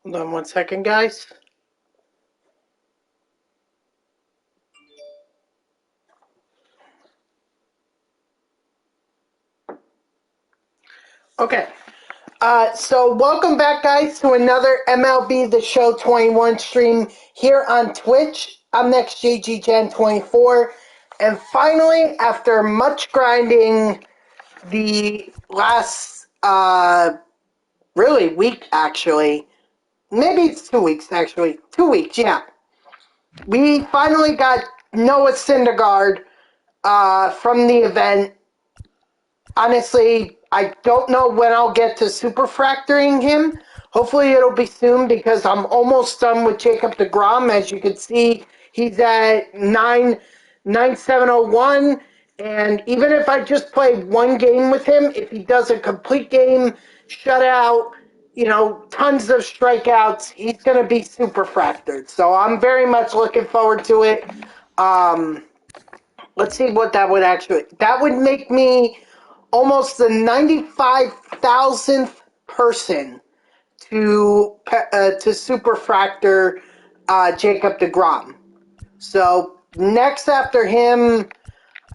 Hold on 1 second, guys. Okay. So welcome back, guys, to another MLB The Show 21 stream here on Twitch. I'm next JGGen24. And finally, after much grinding the last, really week, actually. Maybe it's 2 weeks, actually. 2 weeks, yeah. We finally got Noah Syndergaard from the event. Honestly, I don't know when I'll get to superfractoring him. Hopefully it'll be soon because I'm almost done with Jacob DeGrom. As you can see, he's at 9701. And even if I just play one game with him, if he does a complete game, shutout, tons of strikeouts, he's going to be superfractored. So I'm very much looking forward to it. Let's see what that would actually... That would make me almost the 95,000th person to superfractor Jacob DeGrom. So next after him,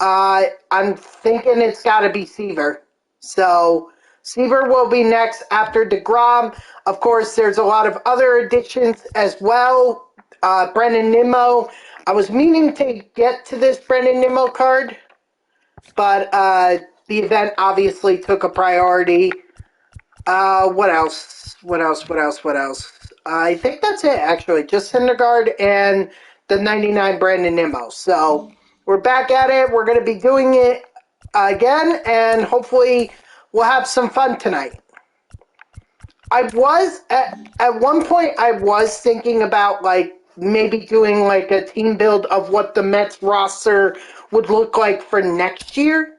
I'm thinking it's got to be Seaver. So Seaver will be next after DeGrom. Of course, there's a lot of other additions as well. Brendan Nimmo. I was meaning to get to this Brendan Nimmo card, but the event obviously took a priority. What else? I think that's it, actually. Just Syndergaard and the 99 Brandon Nimmo. So we're back at it. We're going to be doing it again, and hopefully we'll have some fun tonight. I was, at one point, I was thinking about, maybe doing, a team build of what the Mets roster would look like for next year.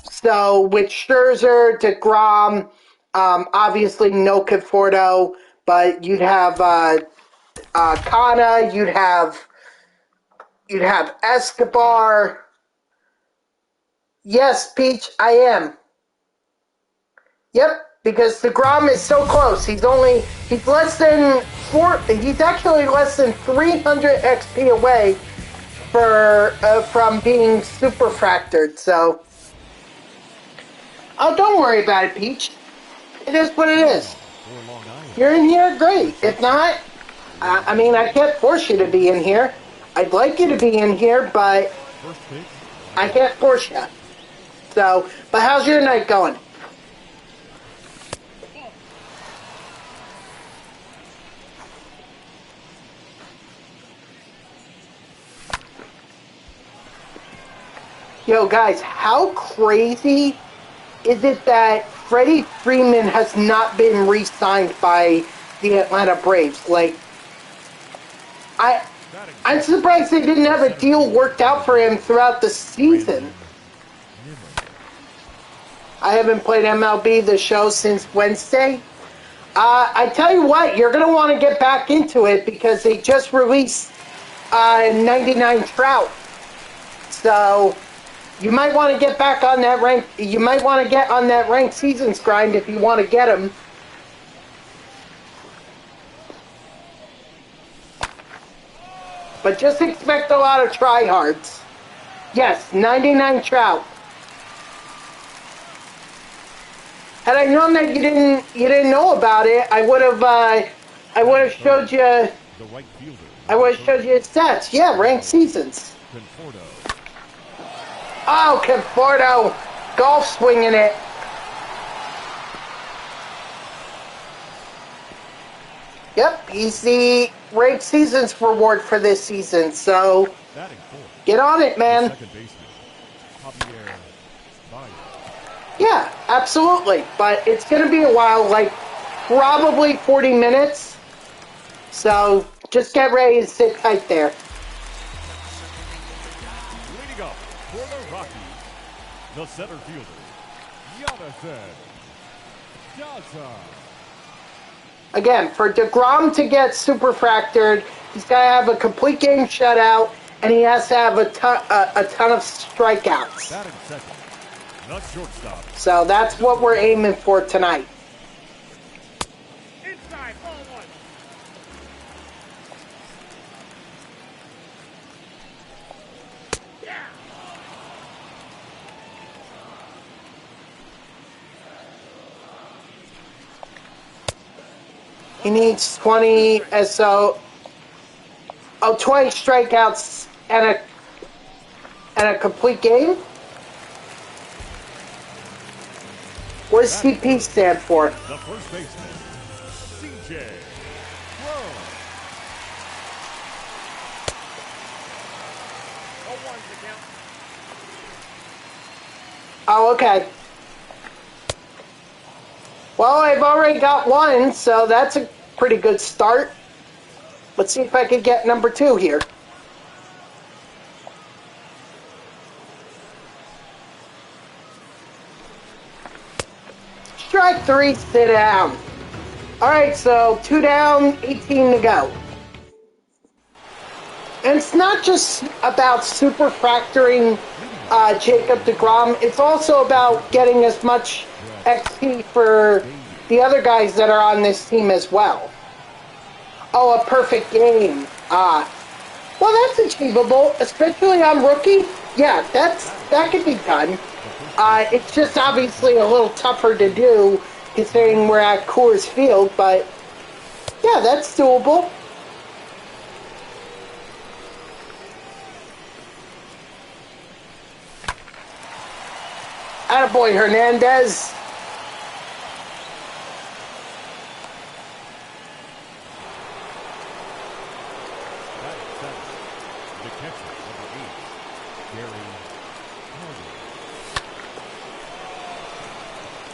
So with Scherzer, DeGrom, obviously no Conforto, but you'd have Kana, you'd have Escobar. Yes, Peach, I am. Yep, because DeGrom is so close. He's less than he's actually less than 300 XP away from being superfractored. So. Oh, don't worry about it, Peach. It is what it is. You're in here? Great. If not, I can't force you to be in here. I'd like you to be in here, but I can't force you. So, but how's your night going? Yo, guys, how crazy is it that Freddie Freeman has not been re-signed by the Atlanta Braves? I'm surprised they didn't have a deal worked out for him throughout the season. I haven't played MLB The Show since Wednesday. I tell you what, you're going to want to get back into it because they just released 99 Trout. So you might want to get back on that rank. You might want to get on that ranked seasons grind if you want to get them. But just expect a lot of tryhards. Yes, 99 Trout. Had I known that you didn't know about it, I would have showed you. I would have showed you his stats. Yeah, ranked seasons. Oh, Conforto, golf swinging it. Yep, he's the ranked seasons reward for this season, so get on it, man. Yeah, absolutely, but it's going to be a while, probably 40 minutes, so just get ready to sit tight there. Leading up for the Rockies, the center fielder, Piazza. Again, for DeGrom to get superfractored, he's got to have a complete game shutout, and he has to have a ton of strikeouts. Batting second, the shortstop. So that's what we're aiming for tonight. Inside, ball one. He needs 20 SO. Oh, 20 strikeouts and a complete game? What does CP stand for? The first baseman, CJ. Oh, okay. Well, I've already got one, so that's a pretty good start. Let's see if I can get number 2 here. Strike 3, sit down. Alright, so 2 down, 18 to go. And it's not just about superfractoring Jacob DeGrom. It's also about getting as much XP for the other guys that are on this team as well. Oh, a perfect game. Well, that's achievable, especially on rookie. Yeah, that could be done. It's just obviously a little tougher to do considering we're at Coors Field, but yeah, that's doable. Attaboy, Hernandez.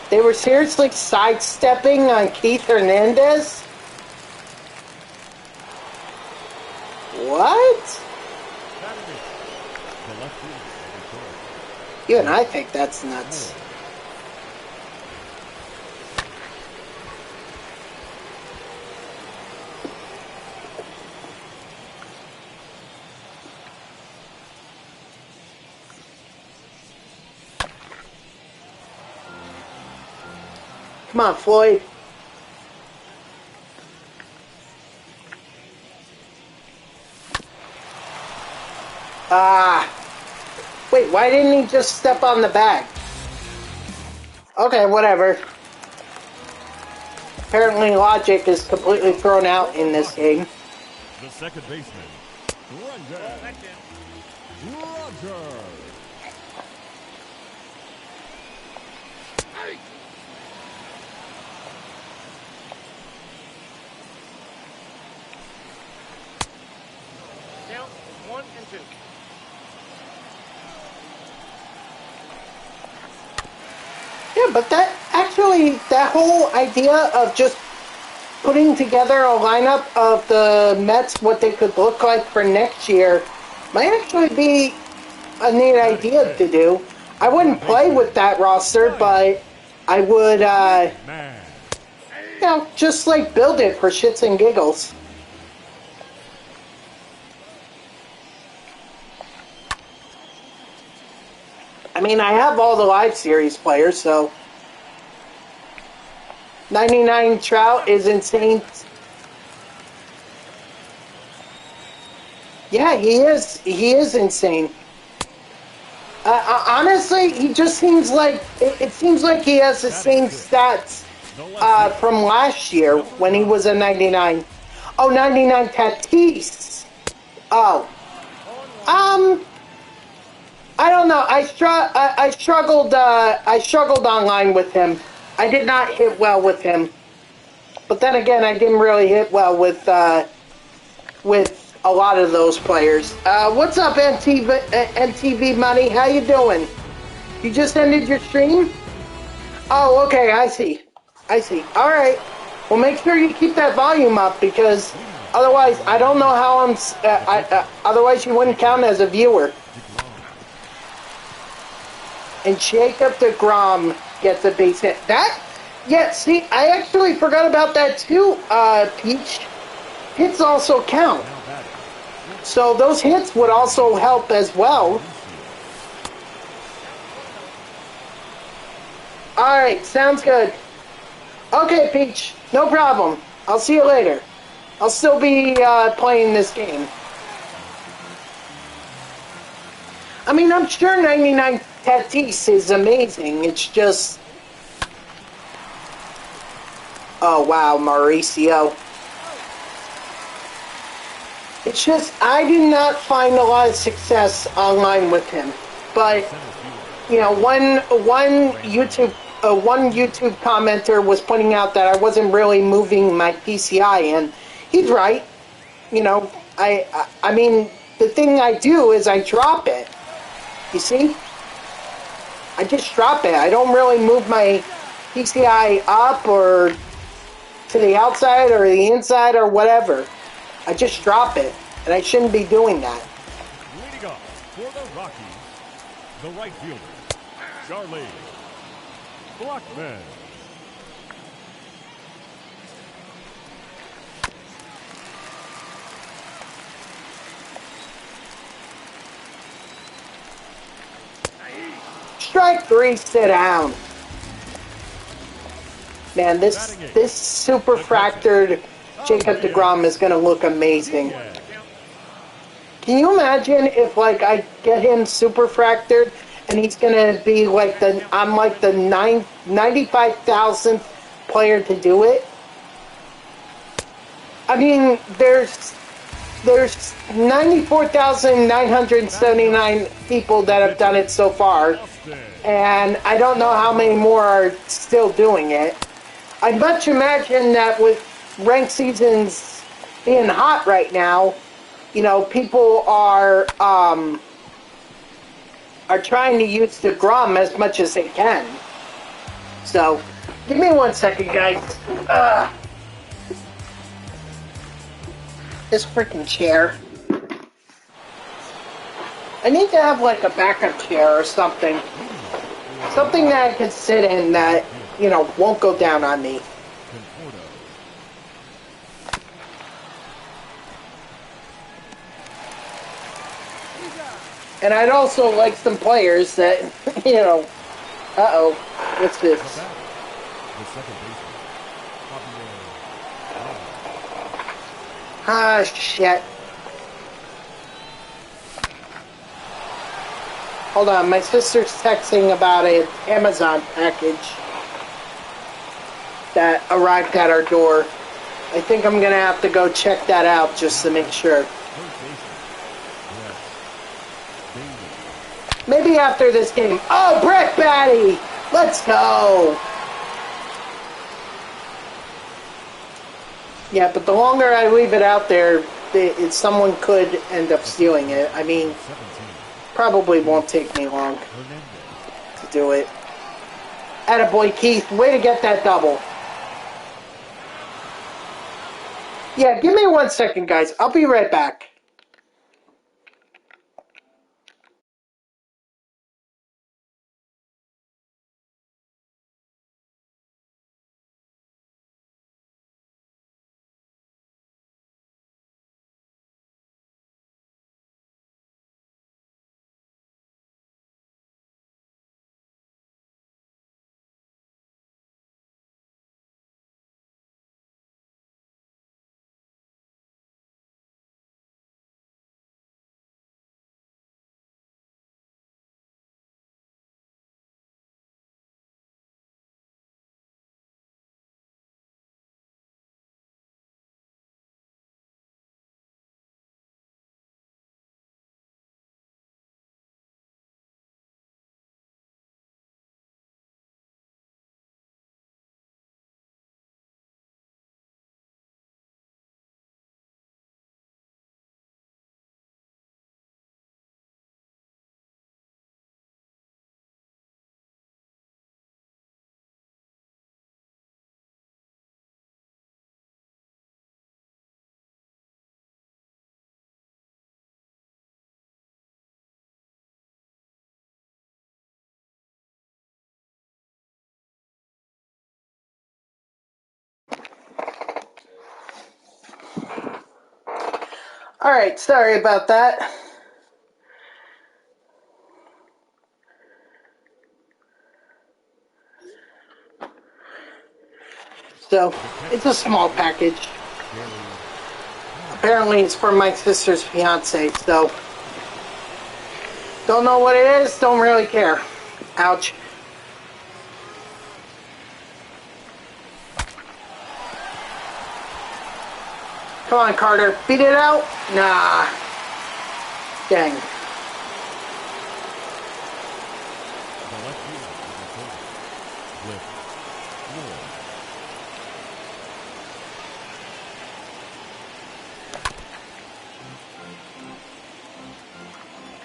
They were seriously sidestepping on Keith Hernandez? What? Even I think that's nuts. Come on, Floyd. Wait, why didn't he just step on the bag? Okay, whatever. Apparently logic is completely thrown out in this game. The second baseman, Roger. Count 1 and 2. Yeah, but that whole idea of just putting together a lineup of the Mets, what they could look like for next year, might actually be a neat idea to do. I wouldn't play with that roster, but I would, you know, just like build it for shits and giggles. I mean, I have all the live series players, so 99 Trout is insane. Yeah, he is insane. Honestly, he just seems like it seems like he has the same stats from last year when he was a 99. Oh, 99 Tatis. Oh, I don't know. I struggled online with him. I did not hit well with him. But then again, I didn't really hit well with a lot of those players. What's up, NTV Money? How you doing? You just ended your stream? Oh, okay. I see. All right. Well, make sure you keep that volume up because otherwise, I don't know how I'm. Otherwise, you wouldn't count as a viewer. And Jacob DeGrom gets a base hit. Yeah, see, I actually forgot about that too, Peach. Hits also count. So those hits would also help as well. Alright, sounds good. Okay, Peach, no problem. I'll see you later. I'll still be playing this game. I mean, I'm sure 99 Tatis is amazing. It's just... Oh, wow, Mauricio. It's just I do not find a lot of success online with him. But you know, one YouTube commenter was pointing out that I wasn't really moving my PCI, and he's right. You know, I mean, the thing I do is I drop it. You see? I just drop it. I don't really move my PCI up or to the outside or the inside or whatever. I just drop it, and I shouldn't be doing that. Leading off for the Rockies, the right fielder, Charlie Blackman. Strike three, sit down. Man, this superfractored Jacob DeGrom is going to look amazing. Can you imagine if, like, I get him superfractored and he's going to be like I'm like the 95,000th player to do it? I mean, there's 94,979 people that have done it so far, and I don't know how many more are still doing it. I much imagine that with ranked seasons being hot right now, you know, people are trying to use DeGrom as much as they can. So, give me 1 second, guys. This freaking chair. I need to have like a backup chair or something. Something that I can sit in that, you know, won't go down on me. And I'd also like some players that, you know, uh-oh, what's this? Ah, shit. Hold on, my sister's texting about an Amazon package that arrived at our door. I think I'm gonna have to go check that out just to make sure. Maybe after this game. Oh, Brick Batty! Let's go! Yeah, but the longer I leave it out there, someone could end up stealing it. I mean, probably won't take me long to do it. Attaboy, Keith. Way to get that double. Yeah, give me 1 second, guys. I'll be right back. Alright, sorry about that. So, it's a small package. Apparently it's for my sister's fiance, so don't know what it is, don't really care. Ouch. Come on, Carter. Beat it out? Nah. Dang. The left fielder is reported with Floyd.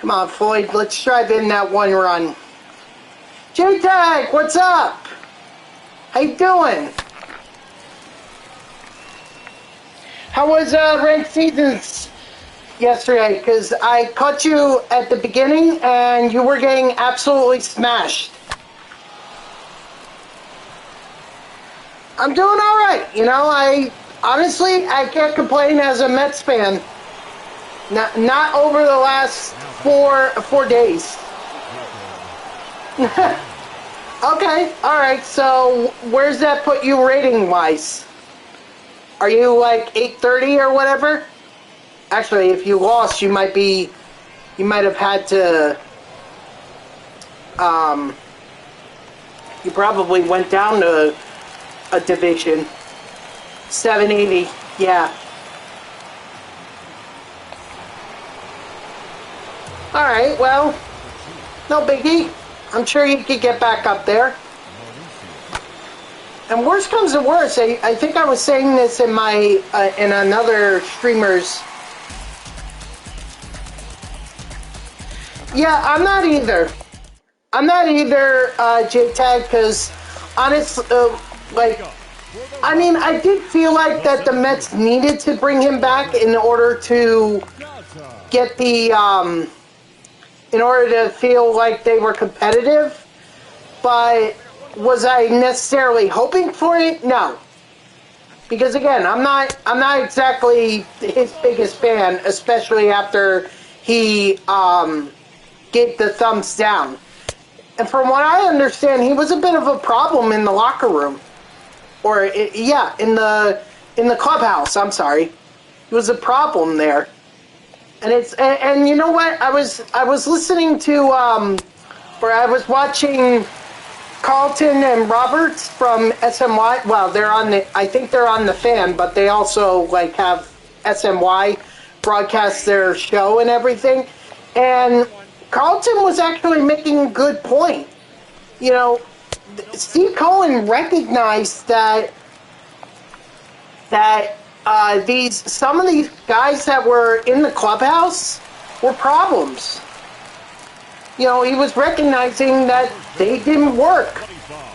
Come on, Floyd. Let's drive in that one run. J-Tag, what's up? How you doing? How was ranked seasons yesterday? Because I caught you at the beginning and you were getting absolutely smashed. I'm doing all right. You know, I can't complain as a Mets fan. Not over the last four days. Okay, all right. So where's that put you rating wise? Are you like 830 or whatever? Actually, if you lost, you might have had to. You probably went down to a division. 780, yeah. All right, well, no biggie. I'm sure you could get back up there. And worst comes to worst, I think I was saying this in my in another streamer's. Yeah, I'm not either. J-Tag, because honestly, I mean, I did feel like that the Mets needed to bring him back in order to get the, in order to feel like they were competitive, but was I necessarily hoping for it? No. Because again, I'm not exactly his biggest fan, especially after he gave the thumbs down. And from what I understand, he was a bit of a problem in the locker room. Or in the clubhouse, I'm sorry. He was a problem there. And you know what? I was listening to or I was watching Carlton and Roberts from SMY. Well, I think they're on the Fan, but they also like have SMY broadcast their show and everything. And Carlton was actually making a good point. You know, Steve Cohen recognized that some of these guys that were in the clubhouse were problems. You know, he was recognizing that they didn't work.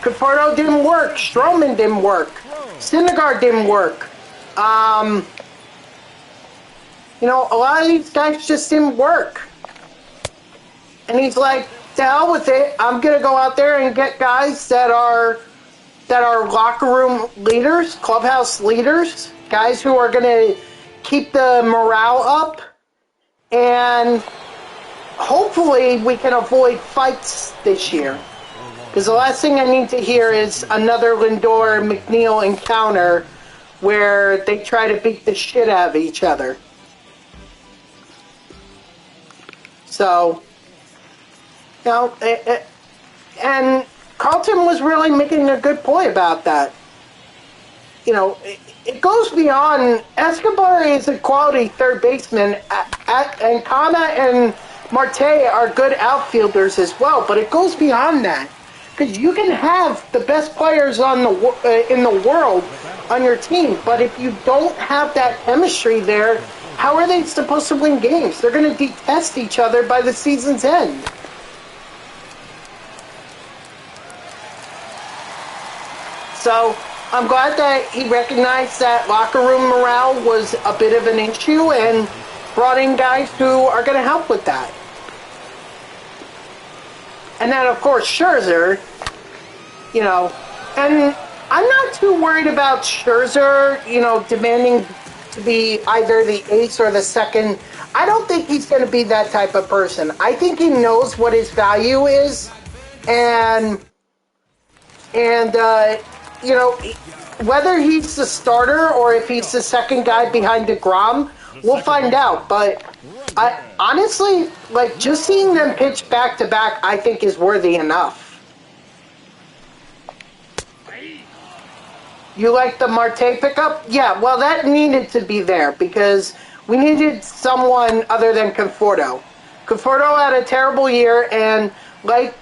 Conforto didn't work. Stroman didn't work. Syndergaard didn't work. You know, a lot of these guys just didn't work. And he's like, to hell with it. I'm going to go out there and get guys that are locker room leaders, clubhouse leaders, guys who are going to keep the morale up, and hopefully we can avoid fights this year. Because the last thing I need to hear is another Lindor-McNeil encounter where they try to beat the shit out of each other. So, you know, and Carlton was really making a good point about that. You know, it goes beyond. Escobar is a quality third baseman, and Kana and Marte are good outfielders as well. But it goes beyond that, because you can have the best players in the world on your team, but if you don't have that chemistry there, how are they supposed to win games? They're going to detest each other by the season's end. So I'm glad that he recognized that locker room morale was a bit of an issue and brought in guys who are going to help with that. And then, of course, Scherzer, you know, and I'm not too worried about Scherzer, you know, demanding to be either the ace or the second. I don't think he's going to be that type of person. I think he knows what his value is, and you know, whether he's the starter or if he's the second guy behind DeGrom, we'll find out. But I honestly, like, just seeing them pitch back to back, I think is worthy enough. You like the Marte pickup? Yeah, well, that needed to be there because we needed someone other than Conforto. Conforto had a terrible year, and like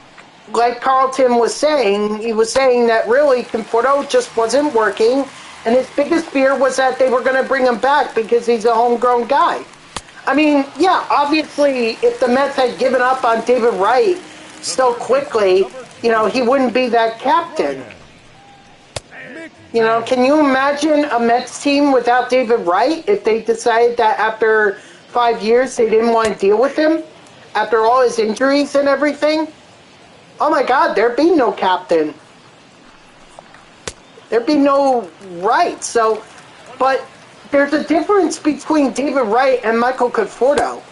Carlton was saying, he was saying that really Conforto just wasn't working, and his biggest fear was that they were going to bring him back because he's a homegrown guy. I mean, yeah, obviously, if the Mets had given up on David Wright so quickly, you know, he wouldn't be that captain. You know, can you imagine a Mets team without David Wright if they decided that after 5 years they didn't want to deal with him? After all his injuries and everything? Oh my God, there'd be no captain. There'd be no Wright. So, but there's a difference between David Wright and Michael Conforto.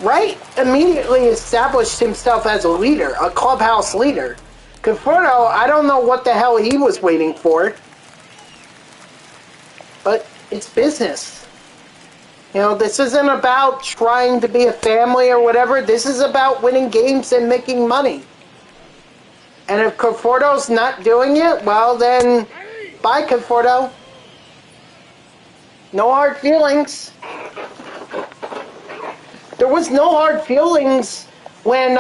Wright immediately established himself as a leader, a clubhouse leader. Conforto, I don't know what the hell he was waiting for. But it's business. You know, this isn't about trying to be a family or whatever. This is about winning games and making money. And if Conforto's not doing it, well then, bye Conforto. No hard feelings. There was no hard feelings when,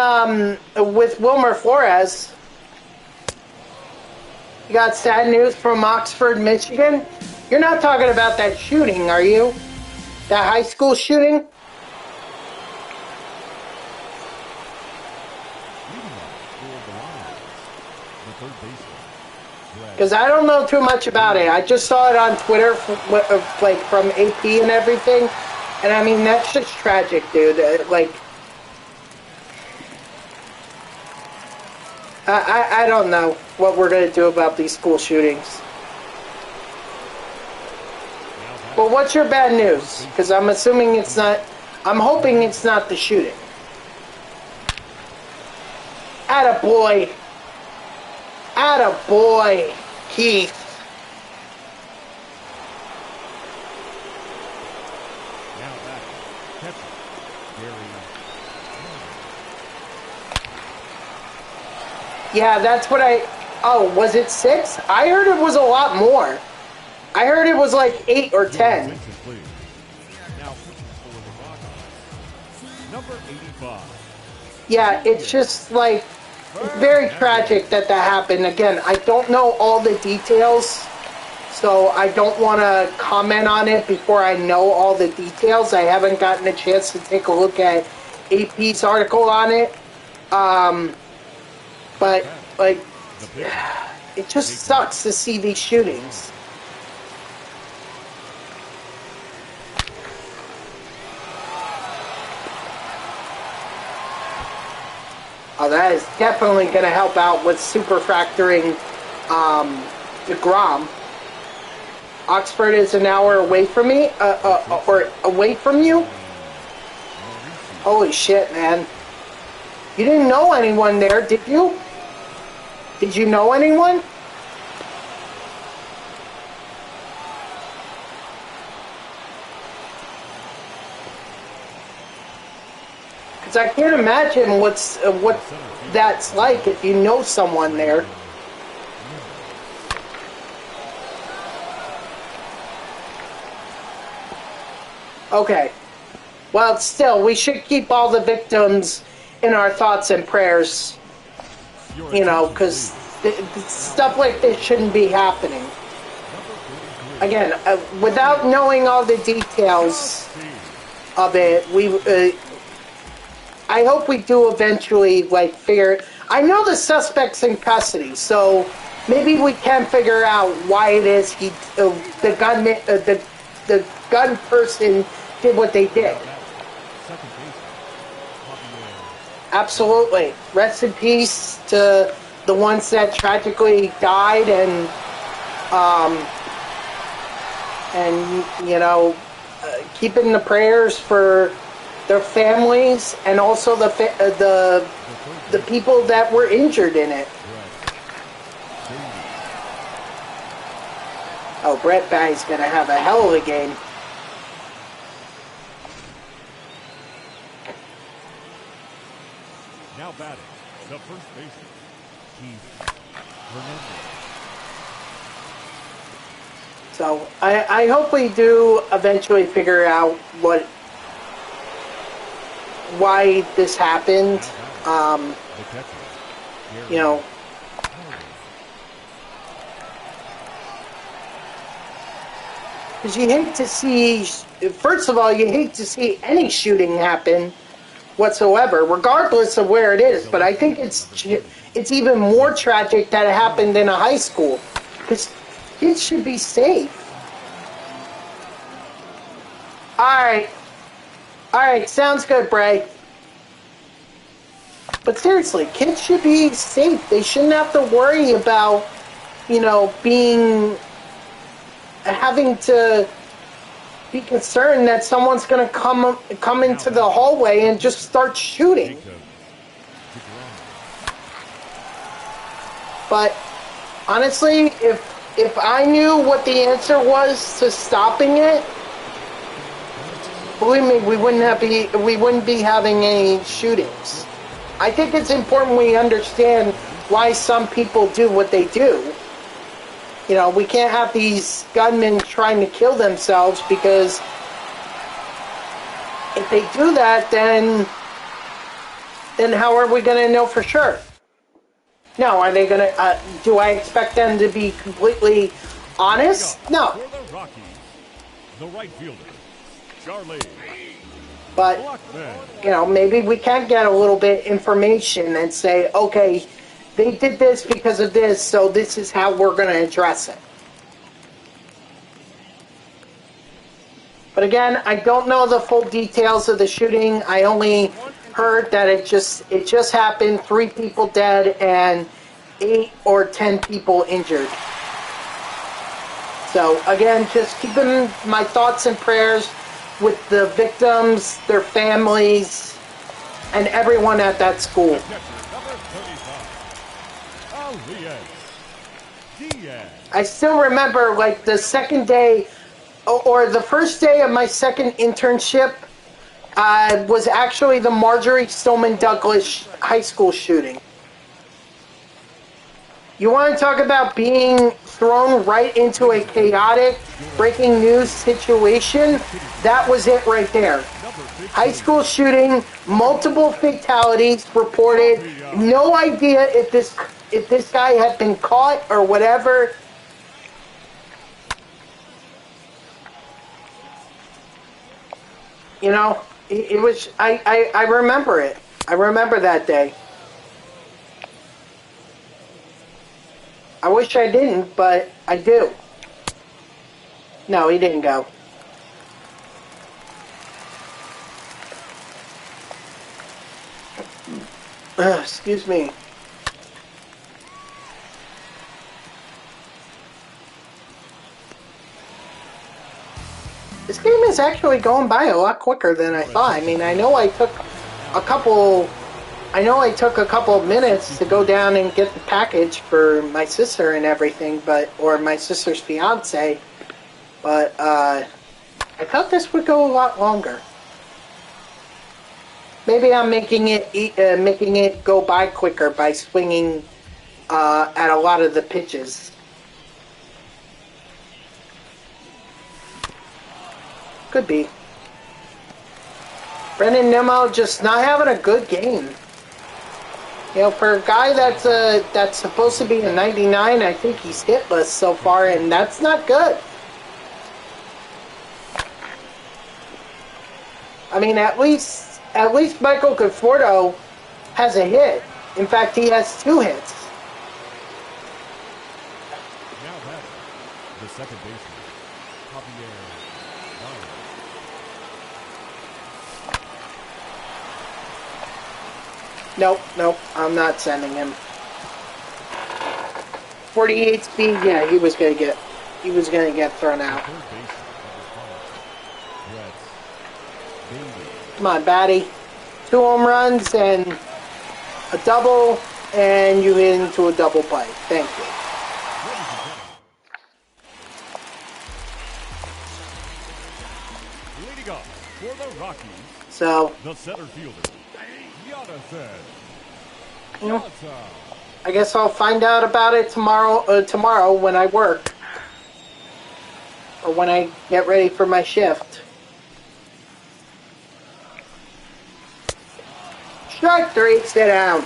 with Wilmer Flores. You got sad news from Oxford, Michigan? You're not talking about that shooting, are you? That high school shooting? Because I don't know too much about it. I just saw it on Twitter, like from AP and everything. And I mean, that's just tragic, dude. I don't know what we're going to do about these school shootings. Well, what's your bad news? Because I'm assuming it's not... I'm hoping it's not the shooting. Attaboy. Attaboy, Keith. Yeah, that's what I... Oh, was it 6? I heard it was a lot more. I heard it was like 8 or 10. Yeah, it's just like... It's very tragic that that happened. Again, I don't know all the details, so I don't want to comment on it before I know all the details. I haven't gotten a chance to take a look at AP's article on it. But, like, it just sucks to see these shootings. Oh, that is definitely going to help out with superfractoring DeGrom. Oxford is an hour away from me, or away from you? Holy shit, man. You didn't know anyone there, did you? Did you know anyone? Because I can't imagine what that's like if you know someone there. Okay. Well, still, we should keep all the victims in our thoughts and prayers, you know, because stuff like this shouldn't be happening. Again, without knowing all the details of it, I hope we do eventually, like, figure... I know the suspect's in custody, so maybe we can figure out why it is the gun person did what they did. Absolutely. Rest in peace to the ones that tragically died, and you know, keeping the prayers for their families and also the people that were injured in it. Oh, Brett Baty's gonna have a hell of a game. Now batting, the first baseman, Keith Hernandez. So I hope we do eventually figure out why this happened. You know, because you hate to see, first of all, you hate to see any shooting happen whatsoever, regardless of where it is. But I think it's even more tragic that it happened in a high school, because kids should be safe. All right, sounds good, Bray. But seriously, kids should be safe. They shouldn't have to worry about, you know, having to be concerned that someone's going to come into the hallway and just start shooting. But honestly, if I knew what the answer was to stopping it, believe me, we wouldn't be having any shootings. I think it's important we understand why some people do what they do. You know, we can't have these gunmen trying to kill themselves, because if they do that, then how are we going to know for sure? No, are they going to, do I expect them to be completely honest? No. For the Rockies, the right fielder, Charlie. But, you know, maybe we can get a little bit information and say, okay, they did this because of this, so this is how we're going to address it. But again, I don't know the full details of the shooting. I only heard that it just happened, 3 people dead and 8 or 10 people injured. So again, just keeping my thoughts and prayers with the victims, their families, and everyone at that school. I still remember, like, the second day, or the first day of my second internship, was actually the Marjorie Stoneman Douglas high school shooting. You want to talk about being thrown right into a chaotic breaking news situation? That was it right there. High school shooting, multiple fatalities reported. No idea if this guy had been caught or whatever. You know, it was. I remember it. I remember that day. I wish I didn't, but I do. No, he didn't go. Excuse me. This game is actually going by a lot quicker than I thought. I mean, I know I took a couple of minutes to go down and get the package for my sister and everything, or my sister's fiance, but I thought this would go a lot longer. Maybe I'm making it go by quicker by swinging at a lot of the pitches. Could be. Brendan Nimmo just not having a good game. You know, for a guy that's supposed to be a 99, I think he's hitless so far, and that's not good. I mean, at least Michael Conforto has a hit. In fact, he has 2 hits. Now batting, the second baseman, Javier. Nope, I'm not sending him. 48 speed, yeah, he was gonna get thrown out. Come on, Batty. 2 home runs and a double, and you hit into a double play. Thank you. Leading off for the Rockies, So, the center fielder, you know, I guess I'll find out about it tomorrow when I work. or when I get ready for my shift. Strike 3, sit down.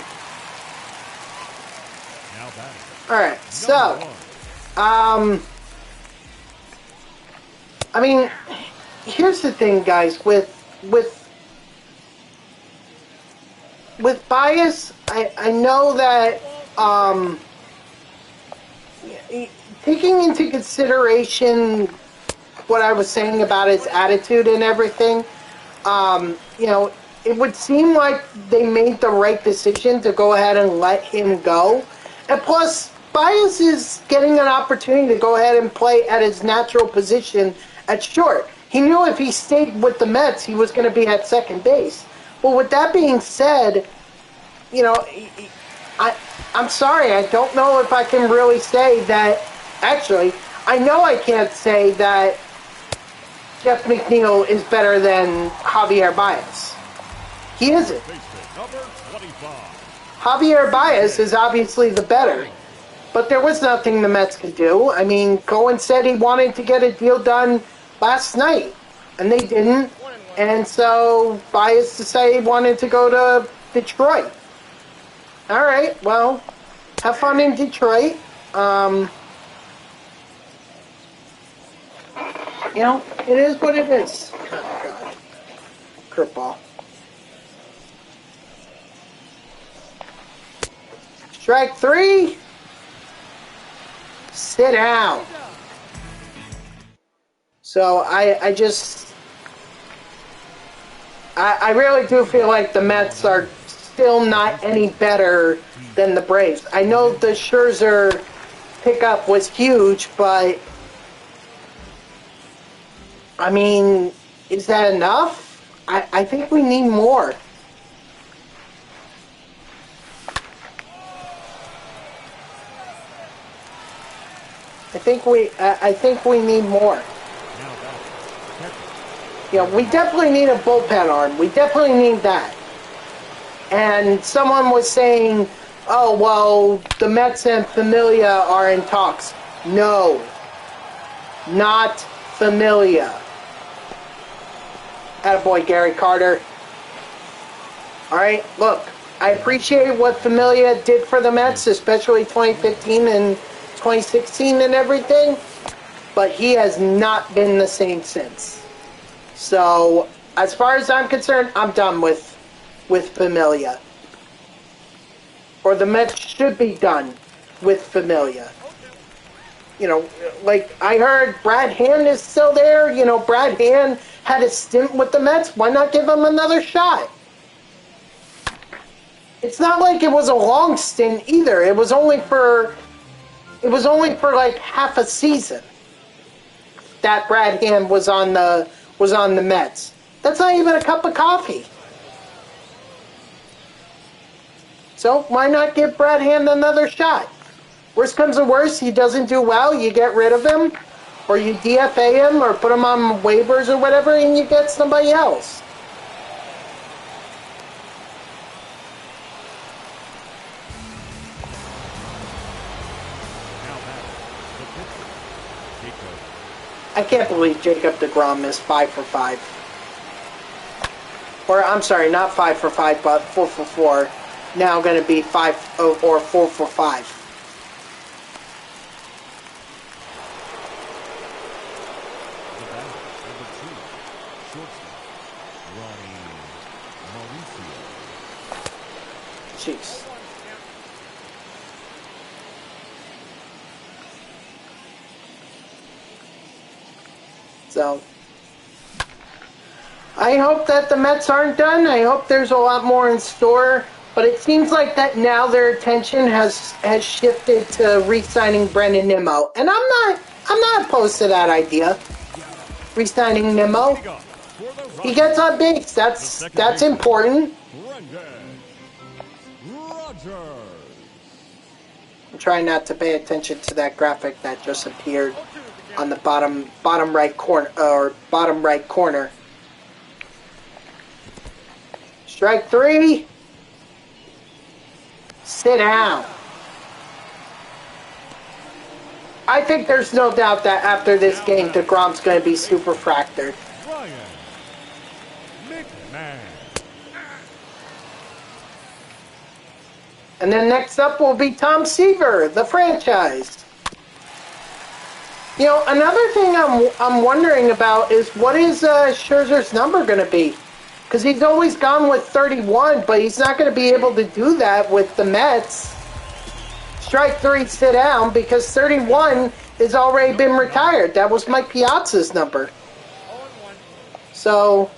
Now batting. Alright, so, I mean, here's the thing, guys, with Bias, I know that, taking into consideration what I was saying about his attitude and everything, you know, it would seem like they made the right decision to go ahead and let him go. And plus, Bias is getting an opportunity to go ahead and play at his natural position at short. He knew if he stayed with the Mets, he was going to be at second base. But with that being said, you know, I'm sorry, I don't know if I can really say that. Actually, I know I can't say that Jeff McNeil is better than Javier Baez. He isn't. Javier Baez is obviously the better. But there was nothing the Mets could do. I mean, Cohen said he wanted to get a deal done last night, and they didn't. And so Baez decided he wanted to go to Detroit. All right, well, have fun in Detroit. You know, it is what it is. Oh, God. Curveball. Strike 3. Sit down. So I really do feel like the Mets are still not any better than the Braves. I know the Scherzer pickup was huge, but I mean, is that enough? I think we need more. I think we need more. You know, we definitely need a bullpen arm. We definitely need that. And someone was saying, oh, well, the Mets and Familia are in talks. No. Not Familia. Attaboy, Gary Carter. Alright, look, I appreciate what Familia did for the Mets, especially 2015 and 2016 and everything, but he has not been the same since. So, as far as I'm concerned, I'm done with Familia. Or the Mets should be done with Familia. You know, like, I heard Brad Hand is still there. You know, Brad Hand had a stint with the Mets. Why not give him another shot? It's not like it was a long stint either. It was only for like half a season that Brad Hand was on the Mets. That's not even a cup of coffee. So why not give Brad Hand another shot? Worst comes to worst, he doesn't do well, you get rid of him, or you DFA him, or put him on waivers or whatever, and you get somebody else. I can't believe Jacob DeGrom is 5 for 5. Or, I'm sorry, not 5 for 5, but 4 for 4. Now going to be 5 or 4 for 5. Jeez. So, I hope that the Mets aren't done. I hope there's a lot more in store. But it seems like that now their attention has shifted to re-signing Brendan Nimmo. And I'm not opposed to that idea. Re-signing Nimmo. He gets on base. That's important. I'm trying not to pay attention to that graphic that just appeared on the bottom right corner. Strike 3. Sit down. I think there's no doubt that after this game, DeGrom's going to be superfractored. Ryan McMahon. And then next up will be Tom Seaver, the franchise. You know, another thing I'm wondering about is what is Scherzer's number going to be? Because he's always gone with 31, but he's not going to be able to do that with the Mets. Strike 3, sit down, because 31 has already been retired. That was Mike Piazza's number. So,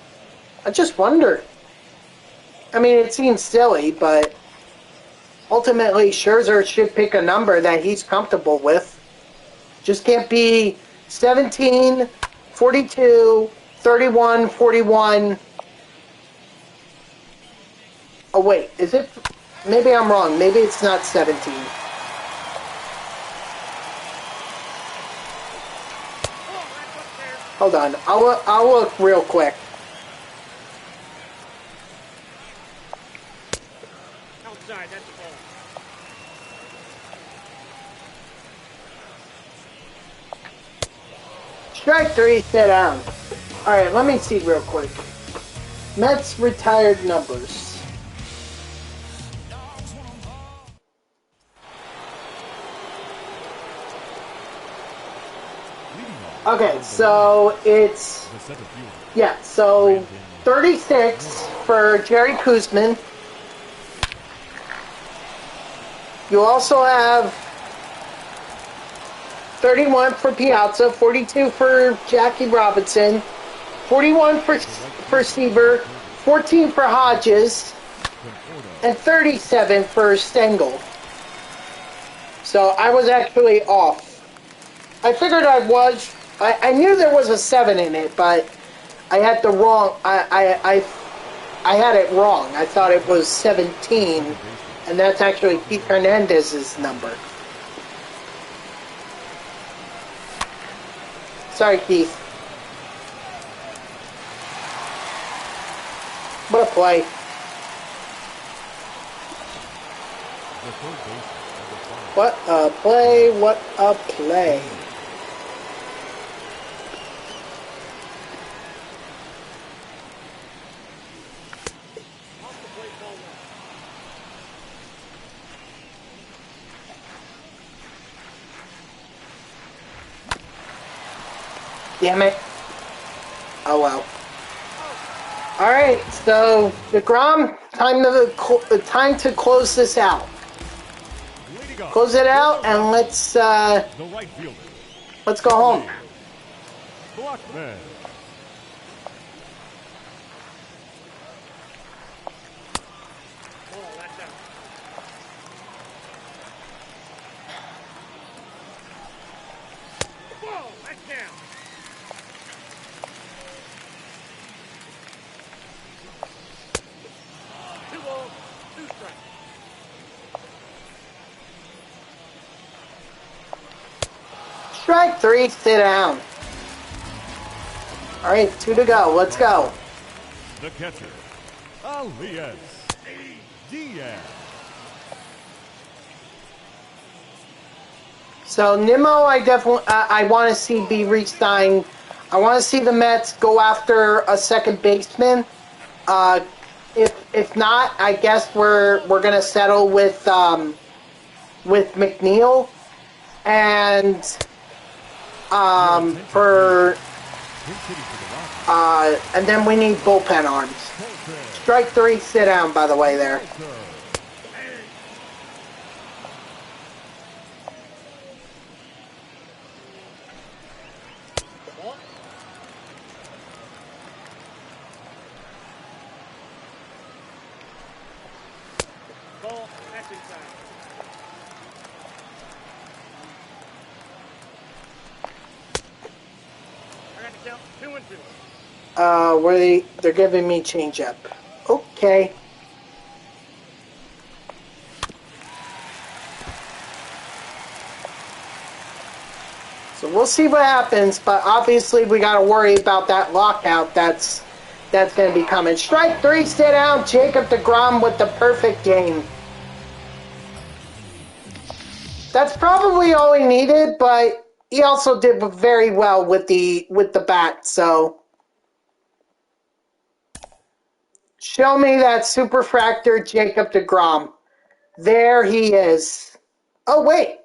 I just wonder. I mean, it seems silly, but ultimately Scherzer should pick a number that he's comfortable with. Just can't be 17, 42, 31, 41. Oh, wait, is it? Maybe I'm wrong. Maybe it's not 17. Hold on. I'll look real quick. Outside, that's the ball. Strike 3, sit down. Alright, let me see real quick. Mets retired numbers. Okay, so it's... Yeah, so 36 for Jerry Koosman. You also have 31 for Piazza, 42 for Jackie Robinson, 41 for Seaver, 14 for Hodges, and 37 for Stengel. So I was actually off. I figured I was. I knew there was a 7 in it, but I had the wrong. I had it wrong. I thought it was 17, and that's actually Keith Hernandez's number. Sorry, Keith. What a play. What a play, what a play. Damn it. Oh well. Alright, so DeGrom, time to close this out. Close it out and let's go home. Blackman. Ball, that's out. Ball, that's down. Two balls, two strikes. Strike 3, sit down. Alright, 2 to go. Let's go. The catcher, Elias Diaz. So Nimmo, I definitely I want to see be re-signed. I want to see the Mets go after a second baseman. If not, I guess we're gonna settle with McNeil and and then we need bullpen arms. Strike 3, sit down. By the way, there. Ball, that's inside. I got to count 2 and 2. Where they're giving me changeup. Okay. So we'll see what happens, but obviously we got to worry about that lockout that's going to be coming. Strike 3, sit down. Jacob DeGrom with the perfect game. That's probably all he needed, but he also did very well with the bat. So show me that Superfractored Jacob DeGrom. There he is. Oh wait.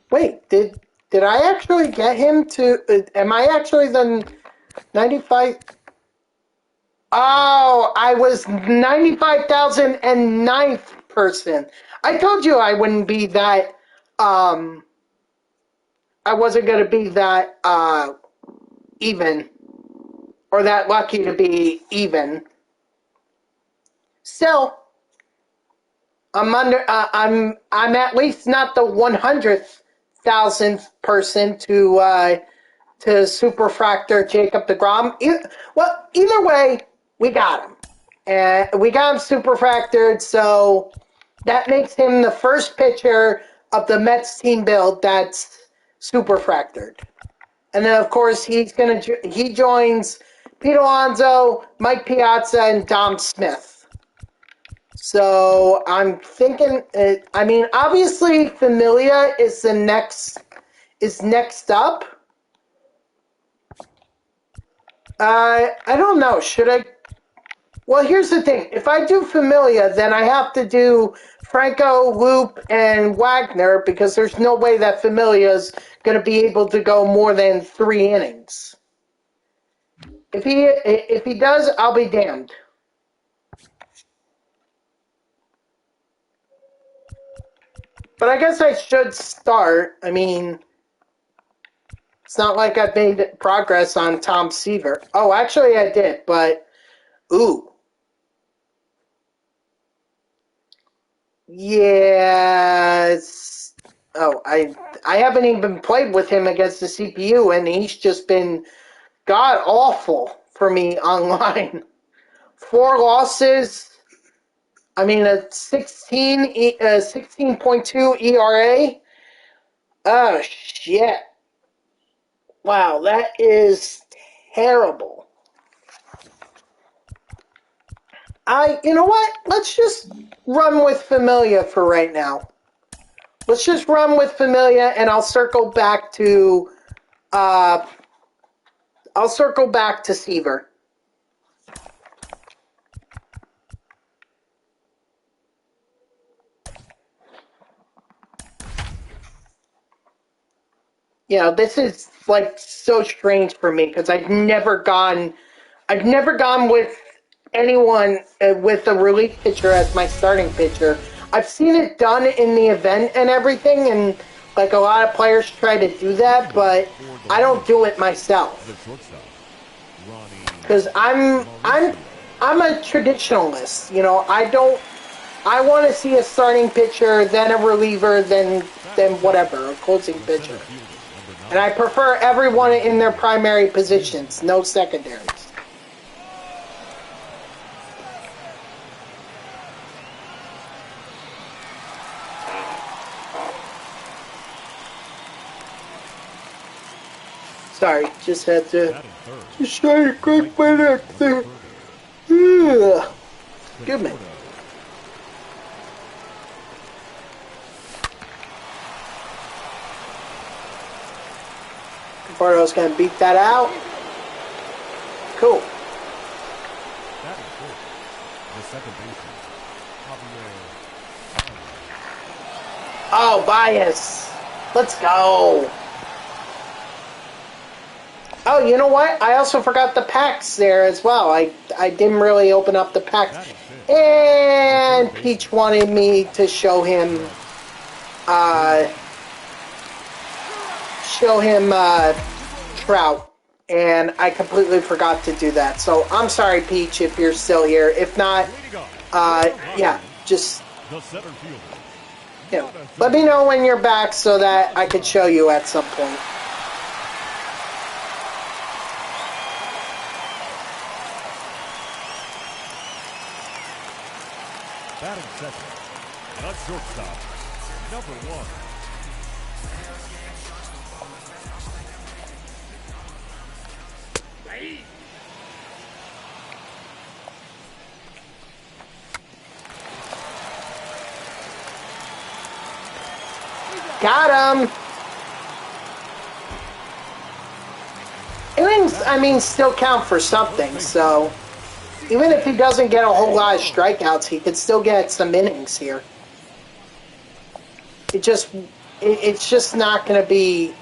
Wait, did I actually get him to... am I actually the 95... Oh, I was 95,009th person. I told you I wouldn't be that... I wasn't going to be that even. Or that lucky to be even. Still, I'm at least not the 100,000th person to Superfractor Jacob DeGrom. Well, either way, we got him. And we got him Superfractored, so that makes him the first pitcher of the Mets team build that's Superfractored. And then, of course, he joins Pete Alonso, Mike Piazza, and Dom Smith. So I'm thinking. I mean, obviously, Familia is next up. I don't know. Should I? Well, here's the thing. If I do Familia, then I have to do Franco, Loop, and Wagner because there's no way that Familia is going to be able to go more than 3 innings. If he does, I'll be damned. But I guess I should start. I mean, it's not like I've made progress on Tom Seaver. Oh, actually I did, but ooh. Yes. Oh, I haven't even played with him against the CPU, and he's just been god awful for me online. 4 losses. I mean, a 16.2 ERA. Oh shit! Wow, that is terrible. You know what? Let's just run with Familia for right now. Let's just run with Familia, and I'll circle back to Seaver. You know, this is like so strange for me because I've never gone with anyone with a relief pitcher as my starting pitcher. I've seen it done in the event and everything, and like a lot of players try to do that, but I don't do it myself because I'm a traditionalist. You know, I want to see a starting pitcher, then a reliever, then whatever, a closing pitcher. And I prefer everyone in their primary positions, no secondaries. Sorry, just had to try to crack my neck there. Good man. Bardo's gonna beat that out. Cool. Oh, bias. Let's go. Oh, you know what? I also forgot the packs there as well. I didn't really open up the packs. And Peach wanted me to show him Trout, and I completely forgot to do that. So I'm sorry, Peach, if you're still here. If not, yeah, just let me know when you're back so that I could show you at some point. Batting second, not shortstop, number 1. Got him. Innings, I mean, still count for something, so even if he doesn't get a whole lot of strikeouts, he could still get some innings here. It's just not going to be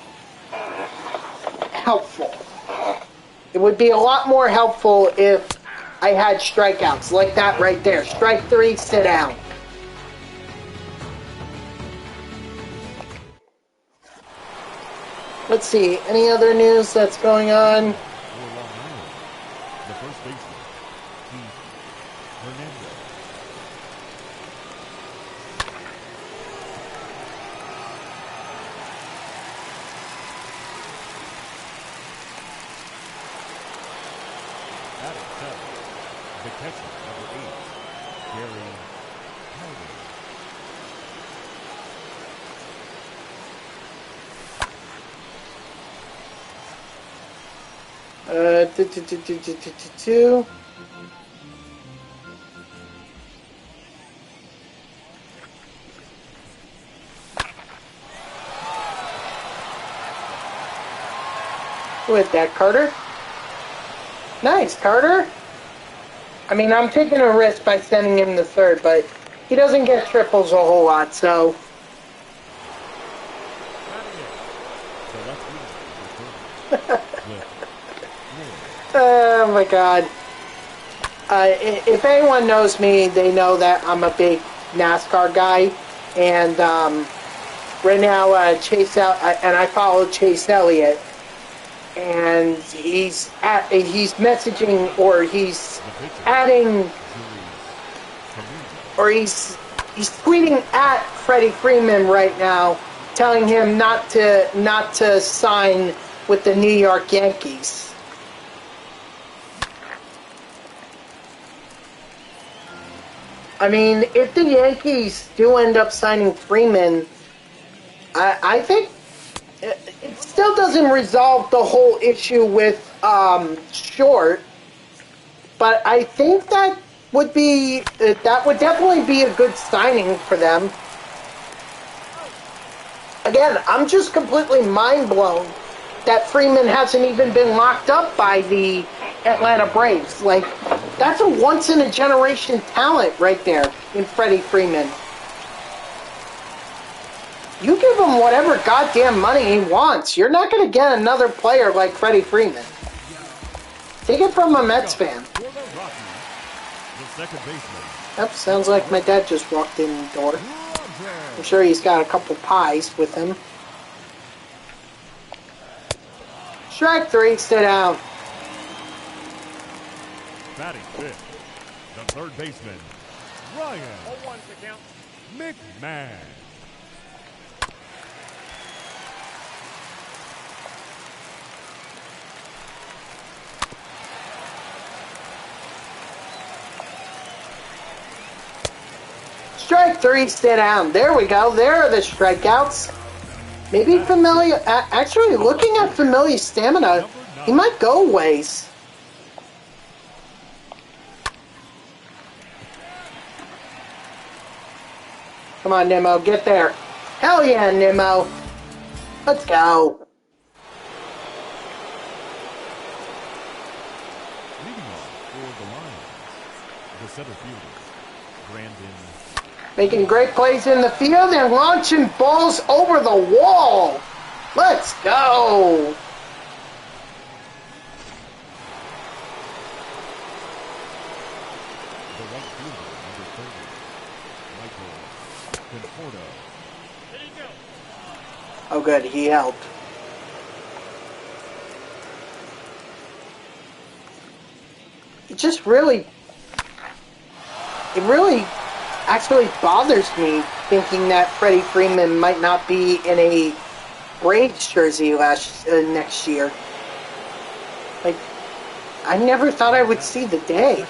helpful. It would be a lot more helpful if I had strikeouts, like that right there. Strike 3, sit down. Let's see, any other news that's going on? The first baseman, Hernandez. The catcher, number 8, Gary Howard. Two. With that, Carter. Nice, Carter. I mean, I'm taking a risk by sending him to third, but he doesn't get triples a whole lot, so. Oh my God. If anyone knows me, they know that I'm a big NASCAR guy, and right now I follow Chase Elliott, and he's messaging, or he's adding, or he's tweeting at Freddie Freeman right now, telling him not to sign with the New York Yankees. I mean, if the Yankees do end up signing Freeman, I think it still doesn't resolve the whole issue with Short, but I think that would definitely be a good signing for them. Again, I'm just completely mind blown that Freeman hasn't even been locked up by the Atlanta Braves. Like, that's a once-in-a-generation talent right there in Freddie Freeman. You give him whatever goddamn money he wants. You're not going to get another player like Freddie Freeman. Take it from a Mets fan. Yep, sounds like my dad just walked in the door. I'm sure he's got a couple pies with him. Strike 3, sit down. Batting fifth, the third baseman, Ryan 0-1 to count. McMahon. Strike 3, sit down. There we go. There are the strikeouts. Maybe Familia... Actually, looking at Familia's stamina, he might go ways. Come on, Nimmo. Get there. Hell yeah, Nimmo. Let's go. Leading off for the Lions, the center fielder, Brandon. Making great plays in the field and launching balls over the wall. Let's go. The right fielder, number 30, Michael Conforto. There you go. Oh, good. He helped. It really actually bothers me thinking that Freddie Freeman might not be in a Braves jersey next year. Like, I never thought I would see the day.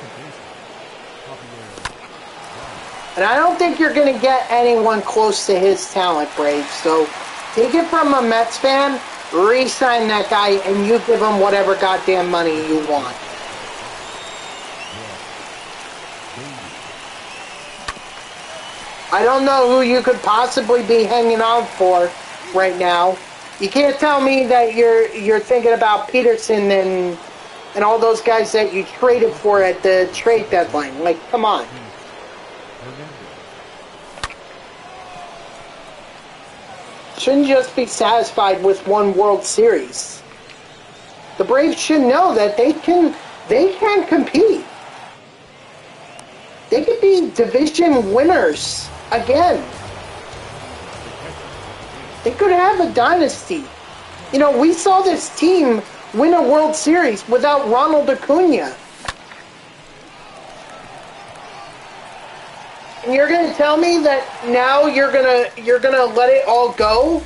And I don't think you're going to get anyone close to his talent, Braves. So take it from a Mets fan, re-sign that guy, and you give him whatever goddamn money you want. I don't know who you could possibly be hanging on for right now. You can't tell me that you're thinking about Peterson and all those guys that you traded for at the trade deadline. Like, come on. Shouldn't just be satisfied with one World Series. The Braves should know that they can compete. They could be division winners again. They could have a dynasty. You know, we saw this team win a World Series without Ronald Acuna. And you're going to tell me that now you're going to let it all go?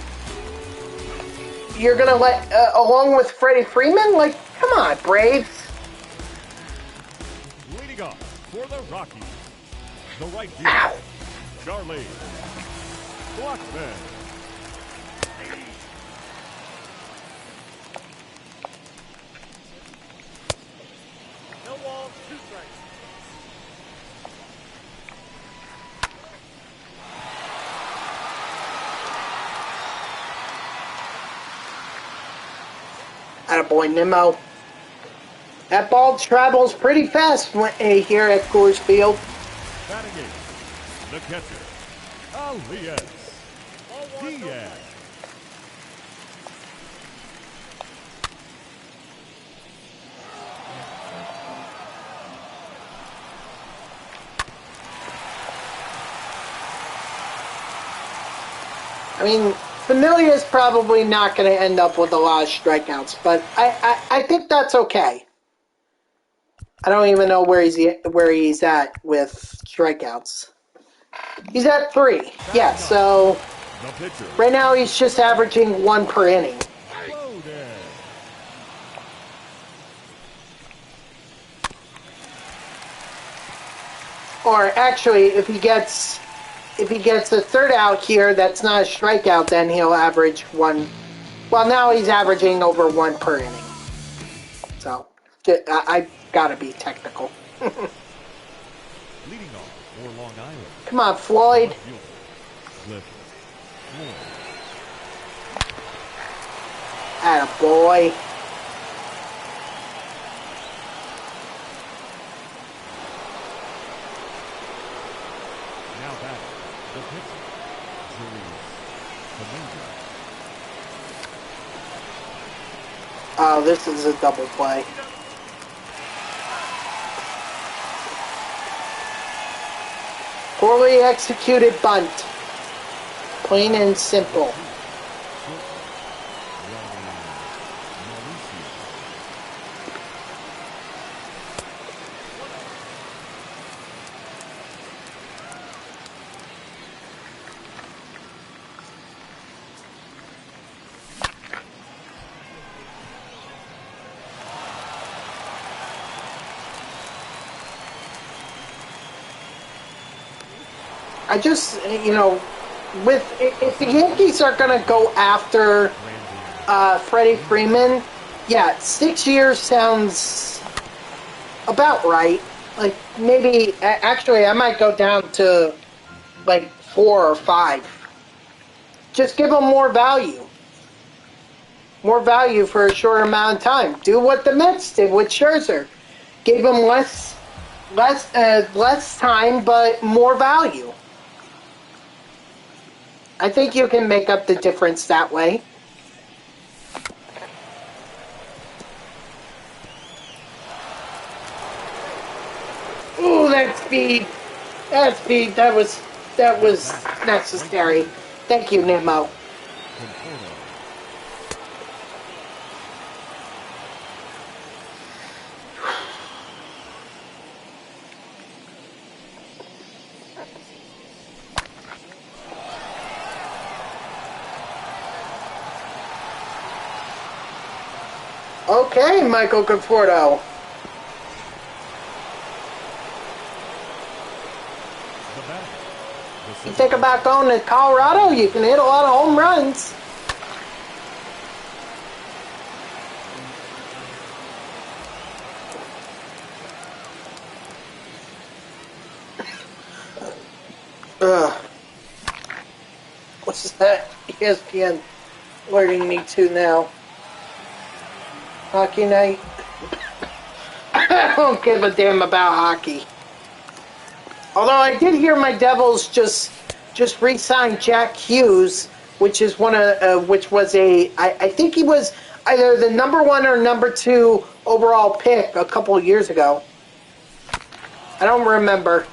You're going to let along with Freddie Freeman? Like, come on, Braves. Leading off for the Rockies, the right fielder, Charlie Blackman. No walls, 2 strikes. Attaboy, Nimmo. That ball travels pretty fast here at Coors Field. Batting eighth, the catcher, Elias Diaz. I mean, Familia's probably not going to end up with a lot of strikeouts, but I think that's okay. I don't even know where he's at with strikeouts. He's at 3. Yeah, so right now he's just averaging 1 per inning. Or actually, if he gets a third out here that's not a strikeout, then he'll average 1. Well, now he's averaging over 1 per inning. So, I gotta be technical. Leading off for Long Island. Come on, Floyd. Attaboy. Now back, the pitcher, Oh, this is a double play. Poorly executed bunt. Plain and simple. I just, you know, if the Yankees are going to go after Freddie Freeman, yeah, 6 years sounds about right. Like, maybe, actually, I might go down to, like, 4 or 5. Just give him more value. More value for a short amount of time. Do what the Mets did with Scherzer. Gave him less time, but more value. I think you can make up the difference that way. Ooh, that speed. That was necessary. Thank you, Nimmo. Okay, Michael Conforto. You think about going to Colorado, you can hit a lot of home runs. What's that? ESPN. alerting me to now. Hockey night. I don't give a damn about hockey. Although I did hear my Devils just re-signed Jack Hughes, which is which was I think he was either the #1 or #2 overall pick a couple of years ago. I don't remember.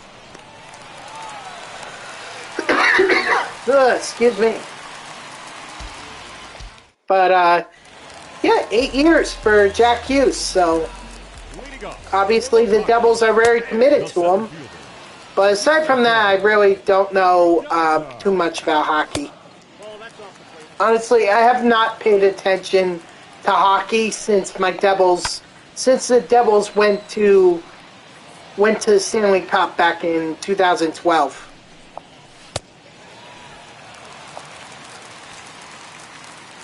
Excuse me. But yeah, 8 years for Jack Hughes. So obviously the Devils are very committed to him. But aside from that, I really don't know too much about hockey. Honestly, I have not paid attention to hockey since the Devils went to the Stanley Cup back in 2012.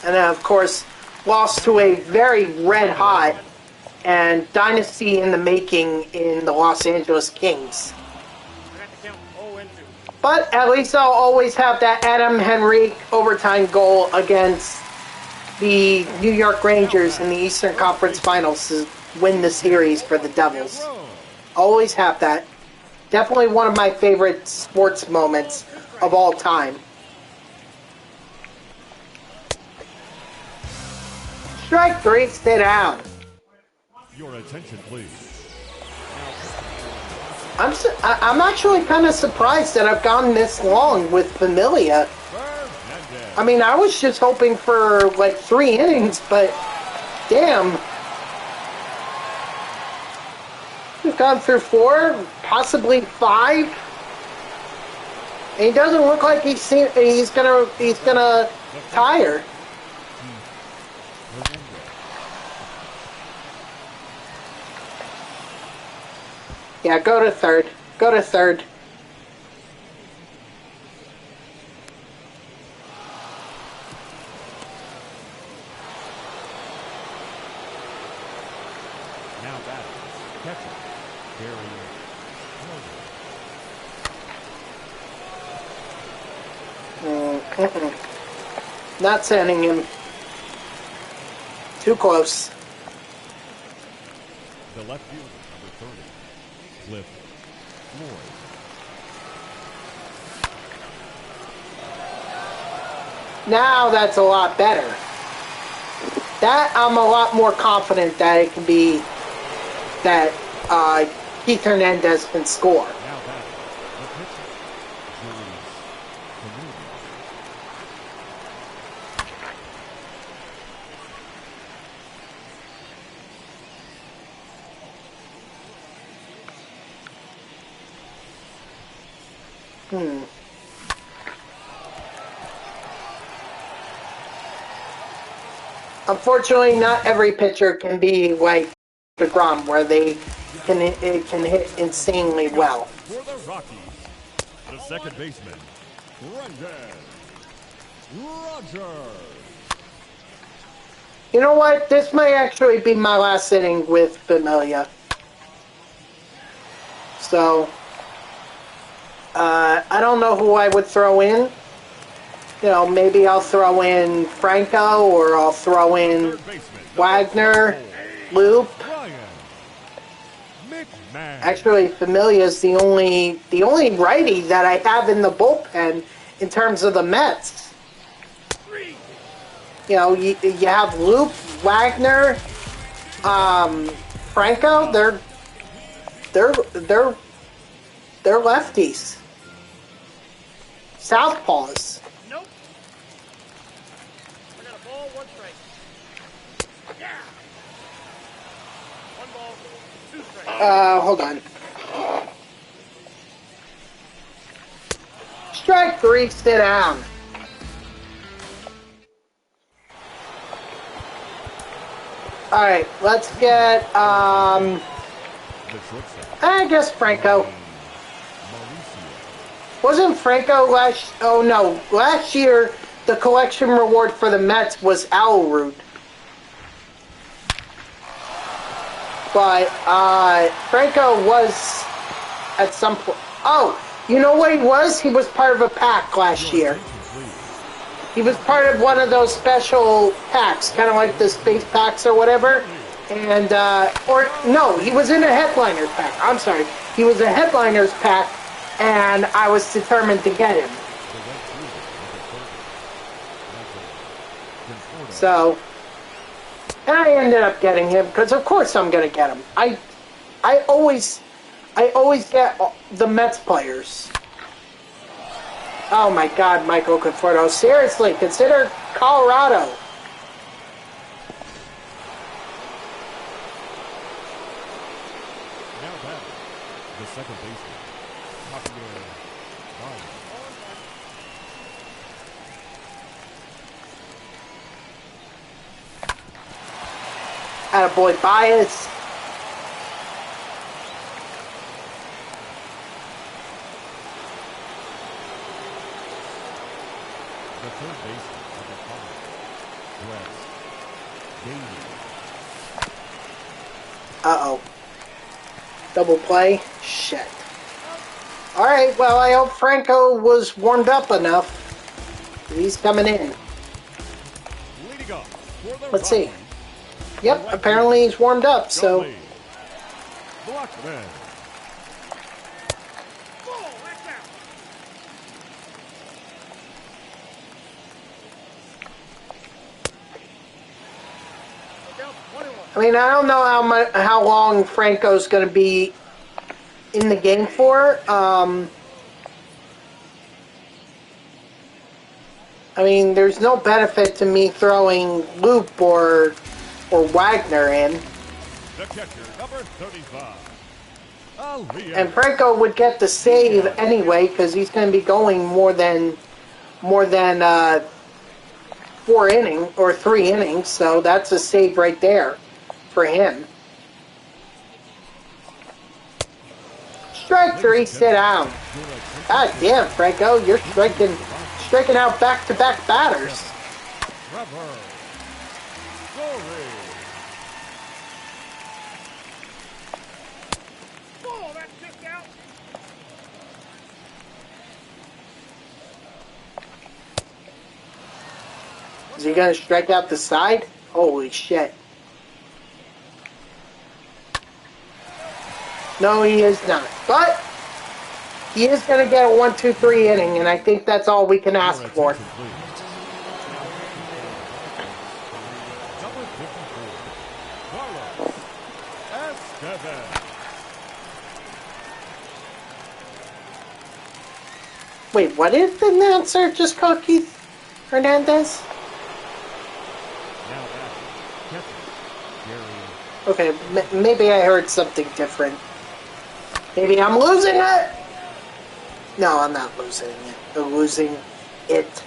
And then, of course, lost to a very red-hot and dynasty in the making in the Los Angeles Kings. But at least I'll always have that Adam Henrique overtime goal against the New York Rangers in the Eastern Conference Finals to win the series for the Devils. Always have that. Definitely one of my favorite sports moments of all time. Strike 3, stay down. Your attention, please. I'm actually kind of surprised that I've gone this long with Familia. I mean, I was just hoping for like 3 innings, but damn. We've gone through 4, possibly 5. And he doesn't look like he's gonna tire. Yeah, go to third. Go to third. Now back. Catcher. Not sending him. Too close. The left fielder, number 30. Cliff Floyd. Now that's a lot better. That I'm a lot more confident that it can be that Keith Hernandez can score. Now back. The pitcher. Unfortunately, not every pitcher can be like DeGrom, where they can hit insanely well. For the Rockies, the second baseman, Brendan Rodgers. You know what? This might actually be my last inning with Familia. So, I don't know who I would throw in. You know, maybe I'll throw in Franco, or I'll throw in Wagner, Loop. Actually, Familia's the only righty that I have in the bullpen in terms of the Mets. You know, you have Loop, Wagner, Franco. They're lefties. Southpaws. Nope. I got a ball, 1 strike. Yeah. 1 ball, 2 strikes. Hold on. Strike 3, sit down. Alright, let's get, I guess Franco. Wasn't Franco last year the collection reward for the Mets was Alroot. But, Franco was at some point, oh, you know what he was? He was part of a pack last year. He was part of one of those special packs, kind of like the space packs or whatever. And, or, no, he was in a headliners pack. I'm sorry. He was a headliners pack, and I was determined to get him. So, and I ended up getting him, because of course I'm going to get him. I always get the Mets players. Oh my God, Michael Conforto. Seriously, consider Colorado. Now back, the second baseman, Javier Baez. Attaboy Baez. The third baseman of the West, David. Uh-oh. Double play? Shit. Alright, well, I hope Franco was warmed up enough. He's coming in. Leading up for the Let's see. Rockies, Yep, apparently he's warmed up, so... Blackman. Ball, that's out. Down 21. I mean, I don't know how long Franco's going to be in the game for. I mean, there's no benefit to me throwing Loop or Wagner in. The catcher, number 35. And Franco would get the save anyway because he's going to be going more than 4 innings or 3 innings, so that's a save right there for him. Strike 3, sit down. God damn, Franco, you're striking out back-to-back batters. Trevor Story. Ball, that's just out. Is he going to strike out the side? Holy shit. No, he is not. But he is going to get a 1-2-3 inning, and I think that's all we can ask for. Number 54, Carlos Estevez. Wait, what did the announcer just call Keith Hernandez? Now back, catcher, Gary. Okay, maybe I heard something different. Maybe I'm losing it? No, I'm not losing it. I'm losing it.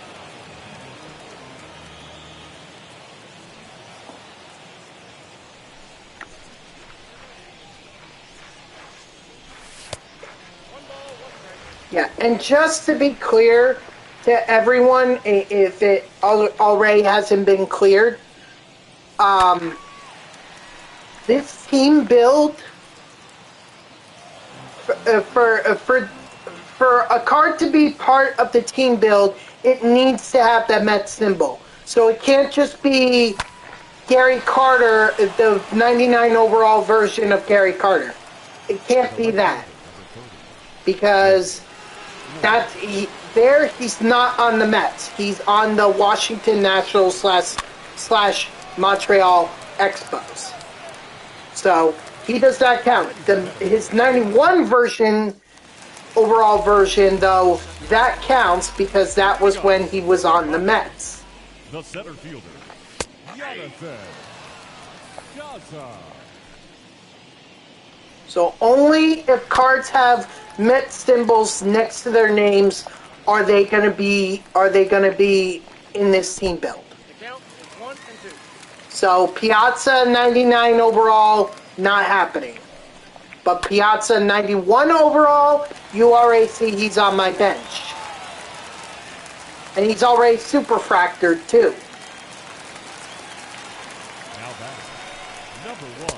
Yeah, and just to be clear to everyone, if it already hasn't been cleared, this team build for a card to be part of the team build, it needs to have that Mets symbol. So it can't just be Gary Carter, the 99 overall version of Gary Carter. It can't be that. Because he's not on the Mets. He's on the Washington Nationals slash Montreal Expos. So he does not count. His 91 version, overall version, though, that counts because that was when he was on the Mets. The center fielder, Jonathan Piazza. So only if cards have Mets symbols next to their names are they going to be in this team build. The count is 1 and 2. So Piazza 99 overall, not happening. But Piazza 91 overall, URAC, he's on my bench. And he's already superfractored too. Now back, number 1.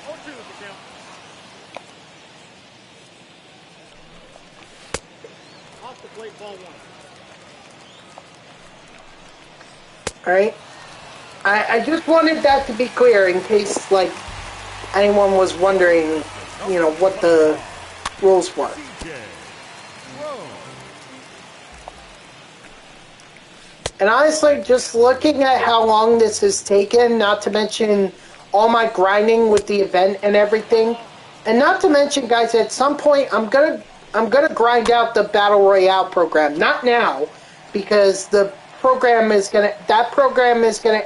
0-2 is the count. plate, ball one. Alright. I just wanted that to be clear in case, like, anyone was wondering, you know, what the rules were. And honestly, just looking at how long this has taken, not to mention all my grinding with the event and everything, and not to mention, guys, at some point I'm gonna grind out the Battle Royale program. Not now, because that program is gonna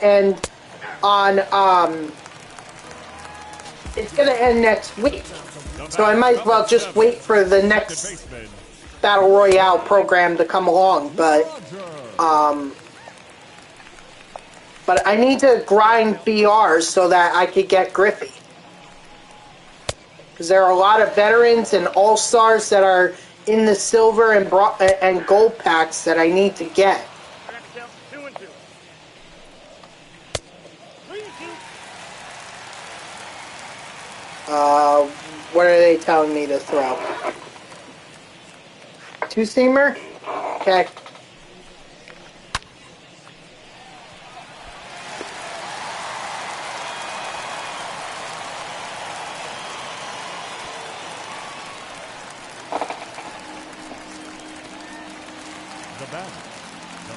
end on it's gonna end next week. So I might as well just wait for the next Battle Royale program to come along, but I need to grind BRs so that I could get Griffey. Because there are a lot of veterans and all-stars that are in the silver and gold packs that I need to get. What are they telling me to throw? Two-seamer? Okay.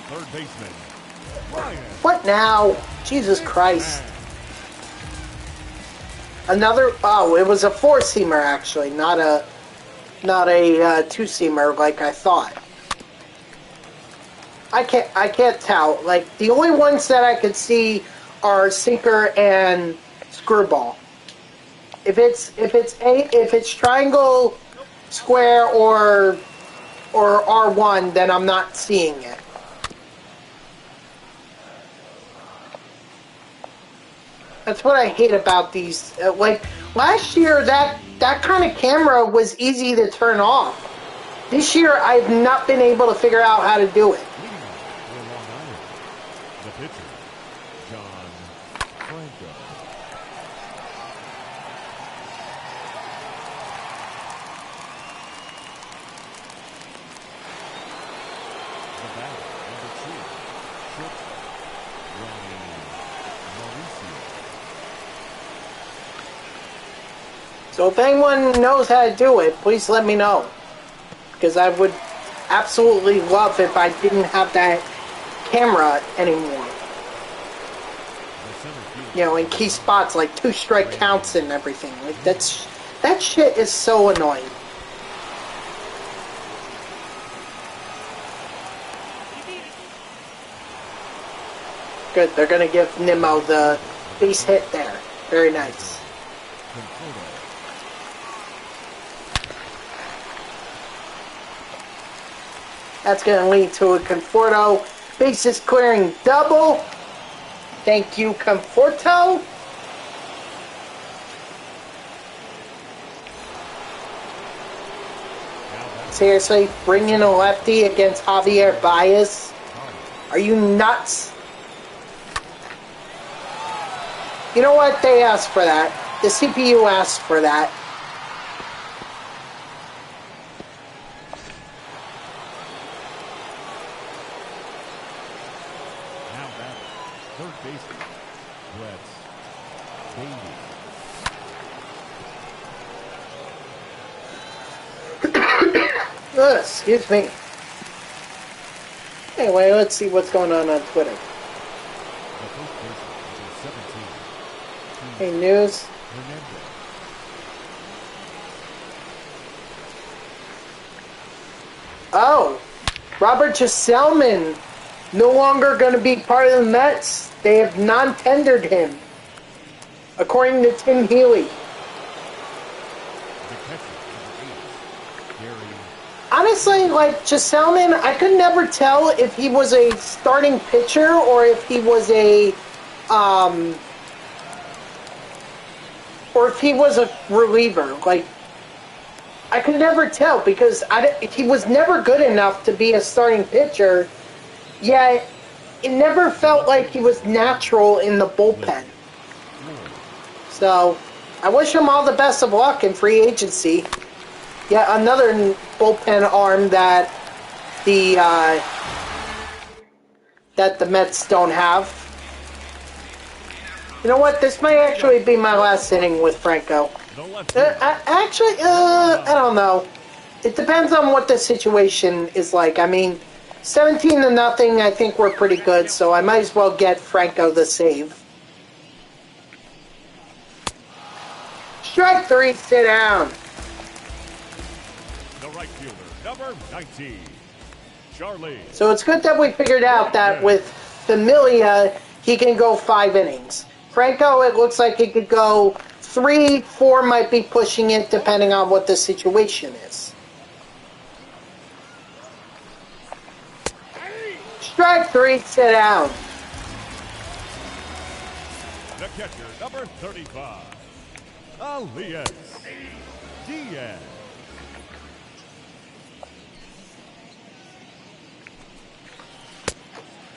Third baseman, Ryan. What now? Jesus Christ. Another, oh, it was a four-seamer actually, not a two-seamer like I thought. I can't tell. Like, the only ones that I could see are sinker and screwball. If it's triangle, square, or R1, then I'm not seeing it. That's what I hate about these. Like, last year, that kind of camera was easy to turn off. This year, I've not been able to figure out how to do it. The pitcher, John Franco. The batter, number 2, Chip So if anyone knows how to do it, please let me know. Because I would absolutely love if I didn't have that camera anymore. You know, in key spots like 2-strike counts and everything. Like that shit is so annoying. Good, they're gonna give Nimmo the base hit there. Very nice. That's going to lead to a Conforto bases clearing double. Thank you, Conforto. Seriously, bringing a lefty against Javier Baez? Are you nuts? You know what? They asked for that. The CPU asked for that. Excuse me. Anyway, let's see what's going on Twitter. Hey, news. Oh, Robert Jesselman no longer going to be part of the Mets. They have non-tendered him, according to Tim Healy. Honestly, like, Jesselman, I could never tell if he was a starting pitcher or if he was a reliever. Like, I could never tell because he was never good enough to be a starting pitcher, yet it never felt like he was natural in the bullpen. So, I wish him all the best of luck in free agency. Yet another bullpen arm that the that the Mets don't have. You know what? This might actually be my last inning with Franco. I don't know. It depends on what the situation is like. I mean, 17-0, I think we're pretty good, so I might as well get Franco the save. Strike 3, sit down. The right fielder, number 19, Charlie. So it's good that we figured out that with Familia, he can go 5 innings. Franco, it looks like he could go 3, 4 might be pushing it depending on what the situation is. Strike 3, sit down. The catcher, number 35, Elias Diaz.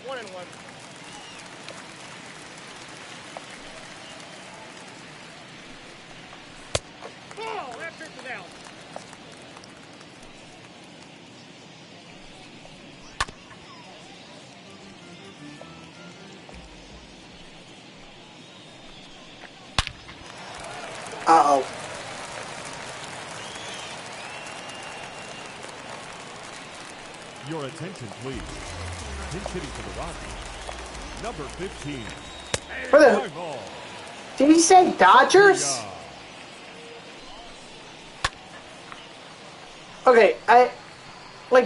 1-1. Oh, that trips it out. Uh-oh. Your attention, please. Pinch hitting for the Rockies, number 15. For the... Did he say Dodgers? Okay,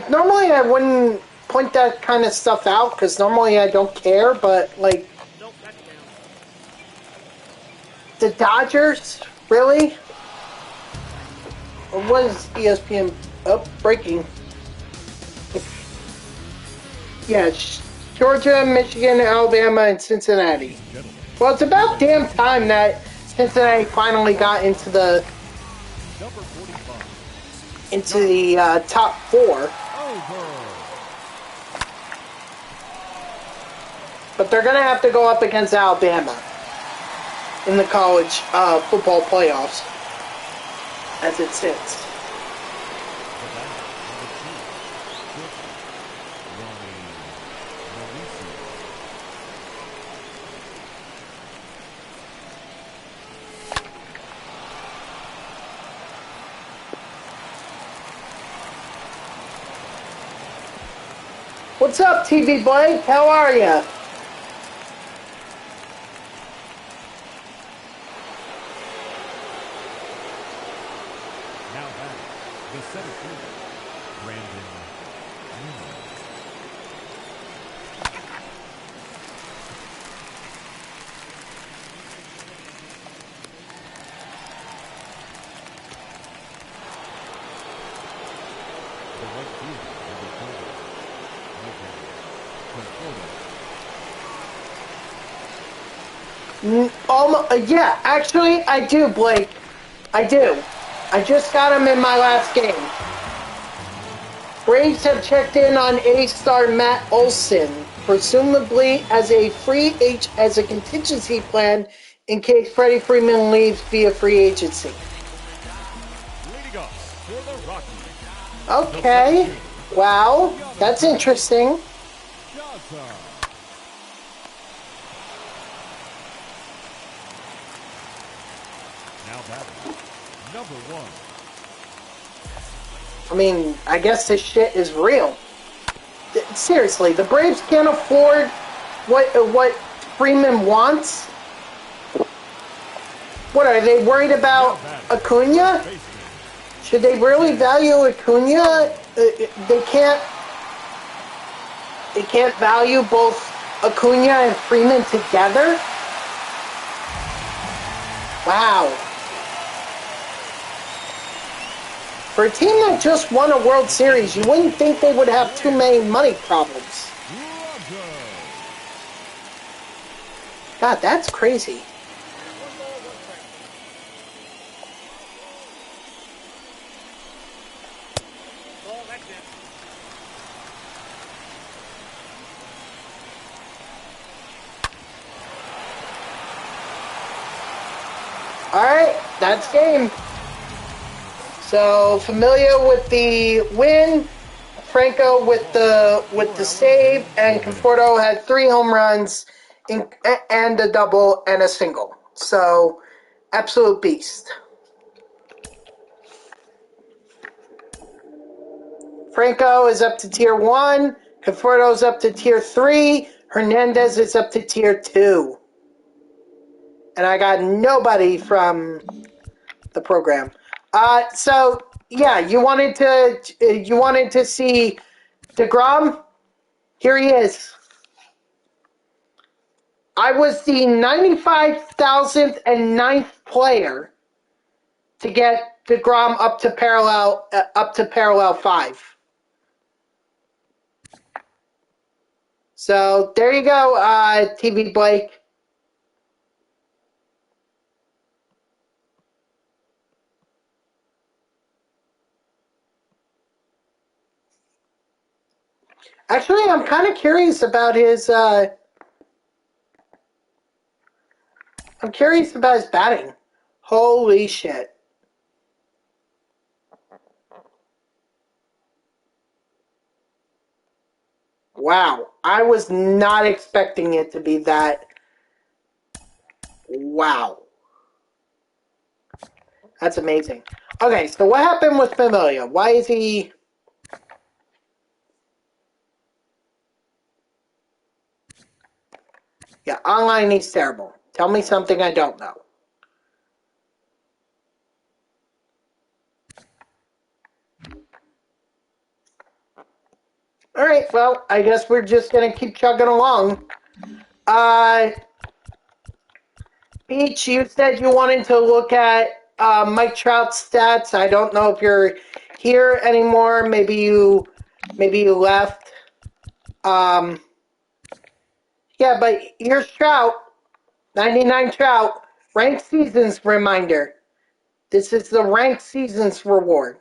normally I wouldn't point that kind of stuff out, because normally I don't care, but, like... Nope, that's down. The Dodgers? Really? Or what is ESPN... Oh, breaking. Yeah, Georgia, Michigan, Alabama, and Cincinnati. Well, it's about damn time that Cincinnati finally got into the top 4. But they're gonna have to go up against Alabama in the college football playoffs as it sits. What's up, TV Blake? How are ya? Now back, the center fielder, Brandon Newman. The right fielder, number 4. Yeah, actually, I do, Blake. I do. I just got him in my last game. Braves have checked in on A-star Matt Olson, presumably as a as a contingency plan in case Freddie Freeman leaves via free agency. Leading off for the Rockies. Okay. Wow, that's interesting. Now batting, number 1. I mean, I guess this shit is real. Seriously, the Braves can't afford what Freeman wants? What, are they worried about Acuna? Should they really value Acuna? They can't value both Acuna and Freeman together? Wow. For a team that just won a World Series, you wouldn't think they would have too many money problems. God, that's crazy. Alright, that's game. So, Familia with the win. Franco with the save, and Conforto had 3 home runs and a double and a single. So, absolute beast. Franco is up to tier 1. Conforto's up to tier 3. Hernandez is up to tier 2. And I got nobody from the program. So yeah, you wanted to see DeGrom? Here he is. I was the 95,009th player to get DeGrom up to parallel 5. So there you go, TV Blake. Actually, I'm kind of curious about his. I'm curious about his batting. Holy shit! Wow, I was not expecting it to be that. Wow, that's amazing. Okay, so what happened with Familia? Why is he? Yeah, online he's terrible. Tell me something I don't know. Alright, well, I guess we're just going to keep chugging along. Peach, you said you wanted to look at Mike Trout's stats. I don't know if you're here anymore. Maybe you left. Yeah, but here's Trout. 99 Trout. Ranked Seasons reminder. This is the Ranked Seasons reward.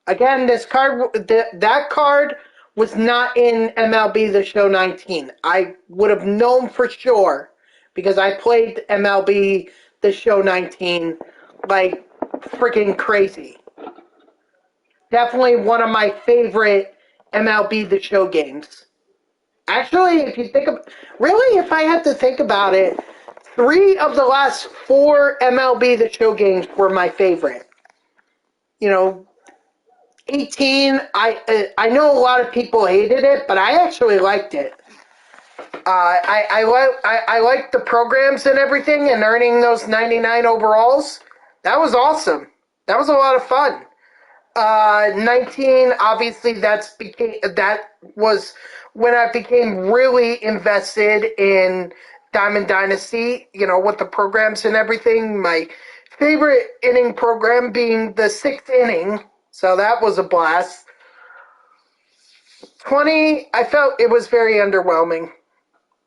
Again, this card, that card was not in MLB The Show 19. I would have known for sure because I played MLB The Show 19 like freaking crazy. Definitely one of my favorite MLB The Show games. Actually, if you think of, really, if I had to think about it, 3 of the last 4 MLB The Show games were my favorite. You know, 18, I know a lot of people hated it, but I actually liked it. I liked the programs and everything, and earning those 99 overalls. That was awesome. That was a lot of fun. 19, obviously, that was when I became really invested in Diamond Dynasty, you know, with the programs and everything. My favorite inning program being the 6th inning, so that was a blast. 20, I felt it was very underwhelming.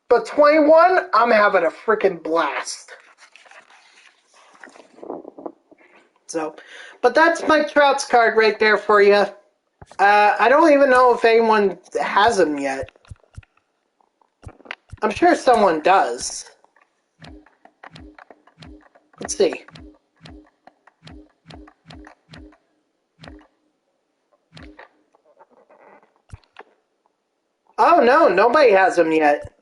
But 21, I'm having a freaking blast. So, but that's Mike Trout's card right there for you. I don't even know if anyone has him yet. I'm sure someone does. Let's see. Oh no, nobody has him yet.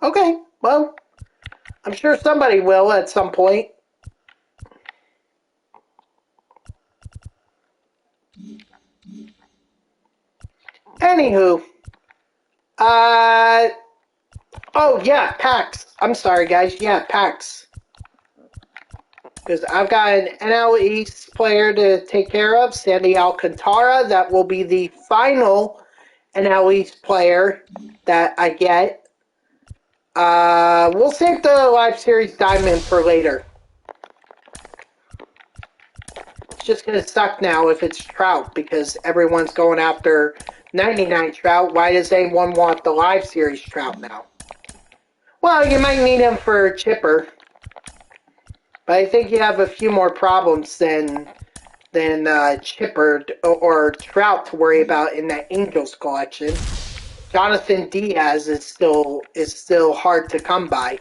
Okay, well, I'm sure somebody will at some point. Anywho, oh yeah, packs. I'm sorry, guys. Yeah, packs. Because I've got an NL East player to take care of, Sandy Alcantara. That will be the final NL East player that I get. We'll save the Live Series Diamond for later. It's just going to suck now if it's Trout, because everyone's going after 99 Trout. Why does anyone want the Live Series Trout now? Well, you might need him for Chipper. But I think you have a few more problems than Chipper or Trout to worry about in that Angels collection. Jonathan Diaz is still hard to come by.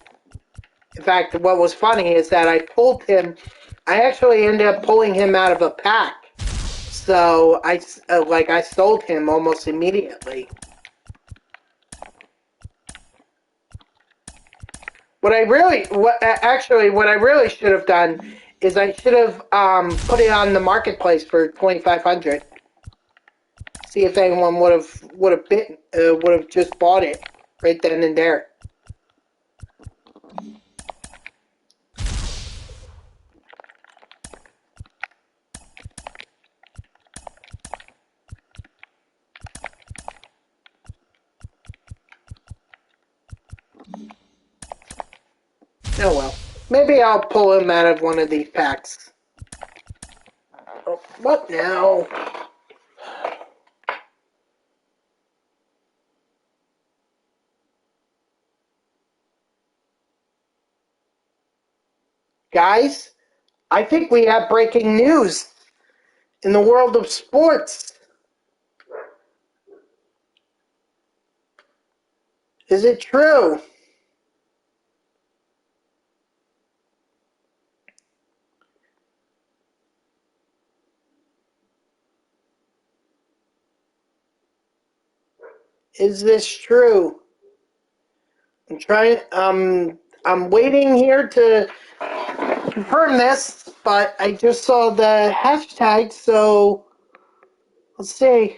In fact, what was funny is that I actually ended up pulling him out of a pack. So I sold him almost immediately. What I really should have done is I should have put it on the marketplace for $2,500. See if anyone would have just bought it right then and there. Oh well. Maybe I'll pull him out of one of these packs. Oh, what now? Guys, I think we have breaking news in the world of sports. Is it true? Is this true? I'm waiting here to confirm this, but I just saw the hashtag, so let's see.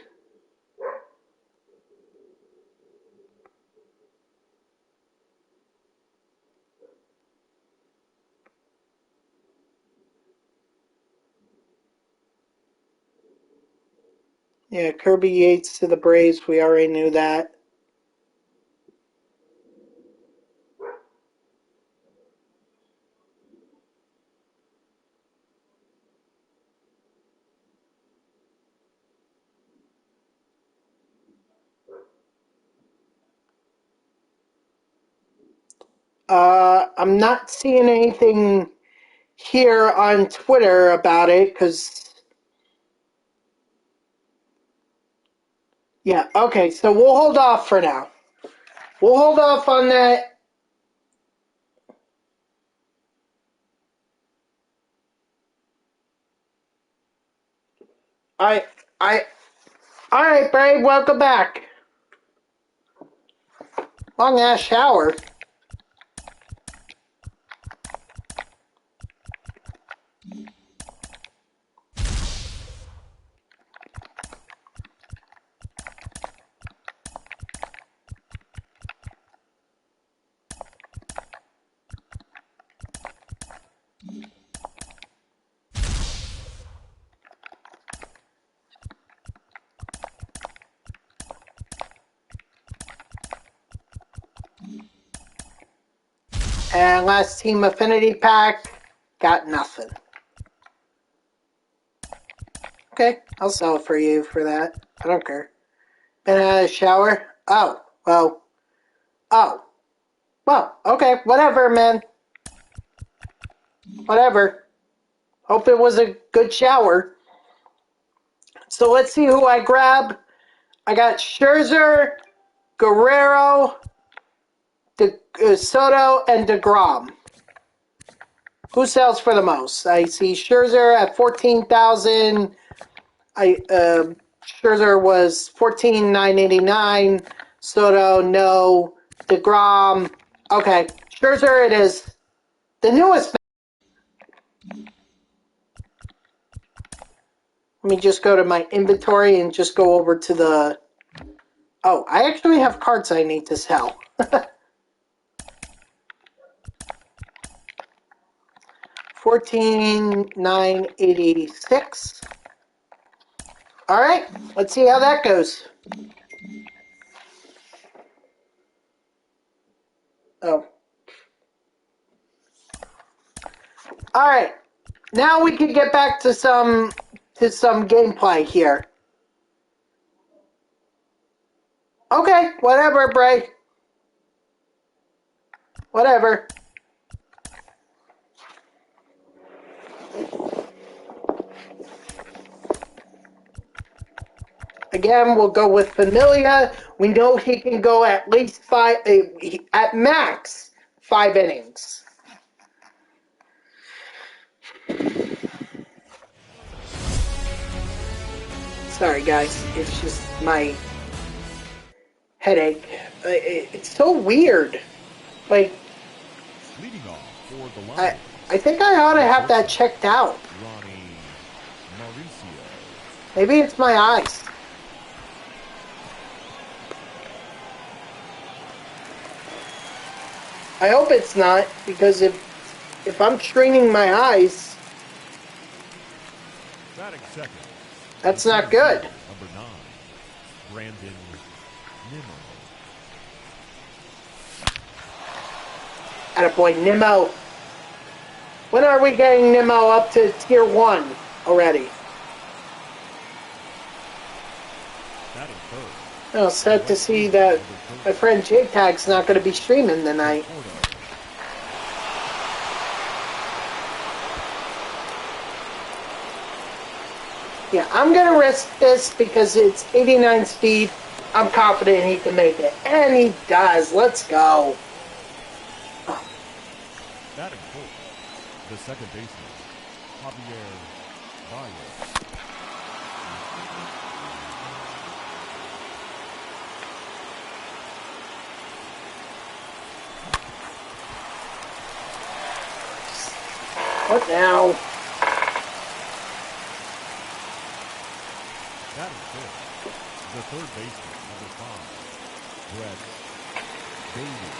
Yeah, Kirby Yates to the Braves, we already knew that. I'm not seeing anything here on Twitter about it, because... Yeah, okay, so we'll hold off for now. We'll hold off on that. Alright, Brave, welcome back. Long ass shower. And last team affinity pack, got nothing. Okay, I'll sell it for you for that. I don't care. Been out of the shower? Oh, well, okay, whatever, man. Whatever. Hope it was a good shower. So let's see who I grab. I got Scherzer, Guerrero, Soto, and DeGrom. Who sells for the most? I see Scherzer at 14,000. Scherzer was 14,989. Soto, no. DeGrom, okay. Scherzer, it is. The newest. Let me just go to my inventory and just go over to the... Oh, I actually have cards I need to sell. 14,986. All right, let's see how that goes. Oh. All right. Now we can get back to some gameplay here. Okay, whatever, Bray. Whatever. again, we'll go with Familia. We know he can go at least 5, at max 5 innings. Sorry, guys. It's just my headache. It's so weird. Like, Leading off for the line. I think I ought to have that checked out. Maybe it's my eyes. I hope it's not, because if I'm straining my eyes, that's not good. Number 9, Brandon Nimmo. Attaboy, Nimmo. When are we getting Nimmo up to tier 1 already? Oh, sad to see that my friend J-Tag's not going to be streaming tonight. Yeah, I'm going to risk this because it's 89 speed. I'm confident he can make it. And he does. Let's go. Batting fourth, the second baseman, Javier Baez. What now? Batting fifth, the third baseman, number 5, Brett Baty.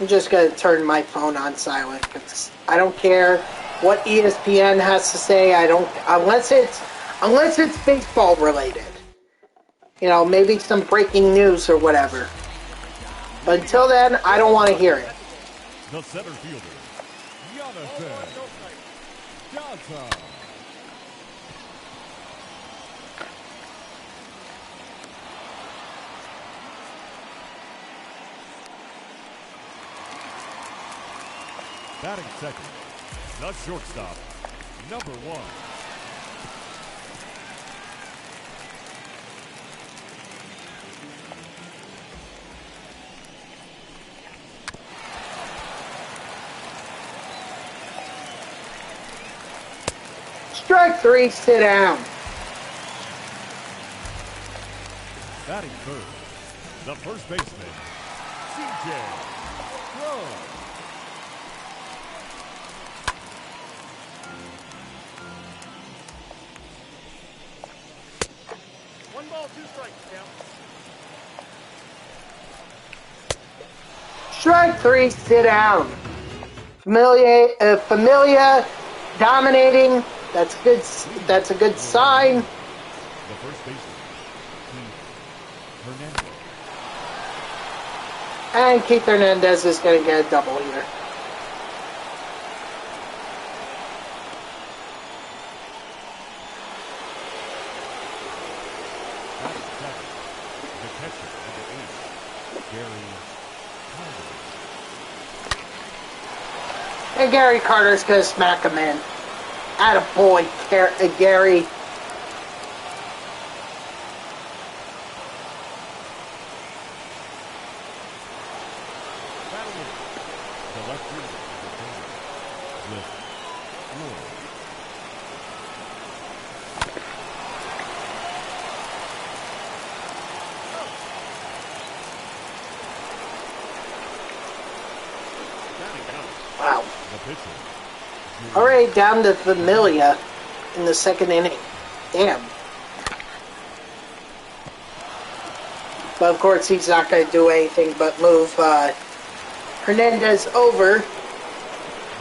I'm just going to turn my phone on silent because I don't care what ESPN has to say. I don't, unless it's baseball related. You know, maybe some breaking news or whatever. But until then, I don't want to hear it. The center fielder, Jonathan Johnson. Batting second, the shortstop, number 1. Strike 3, sit down. Batting third, the first baseman, CJ Rose. 1 ball, 2 strikes, count. Strike 3, sit down. Familia dominating. That's good. That's a good sign. The first baseman, Keith Hernandez. And Keith Hernandez is going to get a double here. The catcher, number 8, Gary Carter. And Gary Carter's going to smack him in. Attaboy, Gary. The left fielder, with Floyd. Wow. The pitcher. Already down to Familia in the second inning. Damn. But of course he's not going to do anything but move Hernandez over.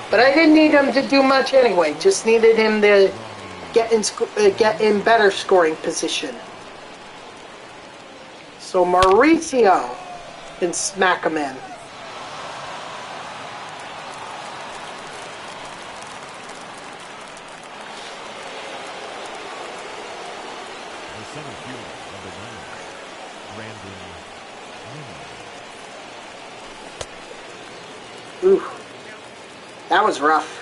But I didn't need him to do much anyway. Just needed him to get in better scoring position. So Mauricio can smack him in. Center fielder, number 9, Brandon Nimmo. Ooh, that was rough.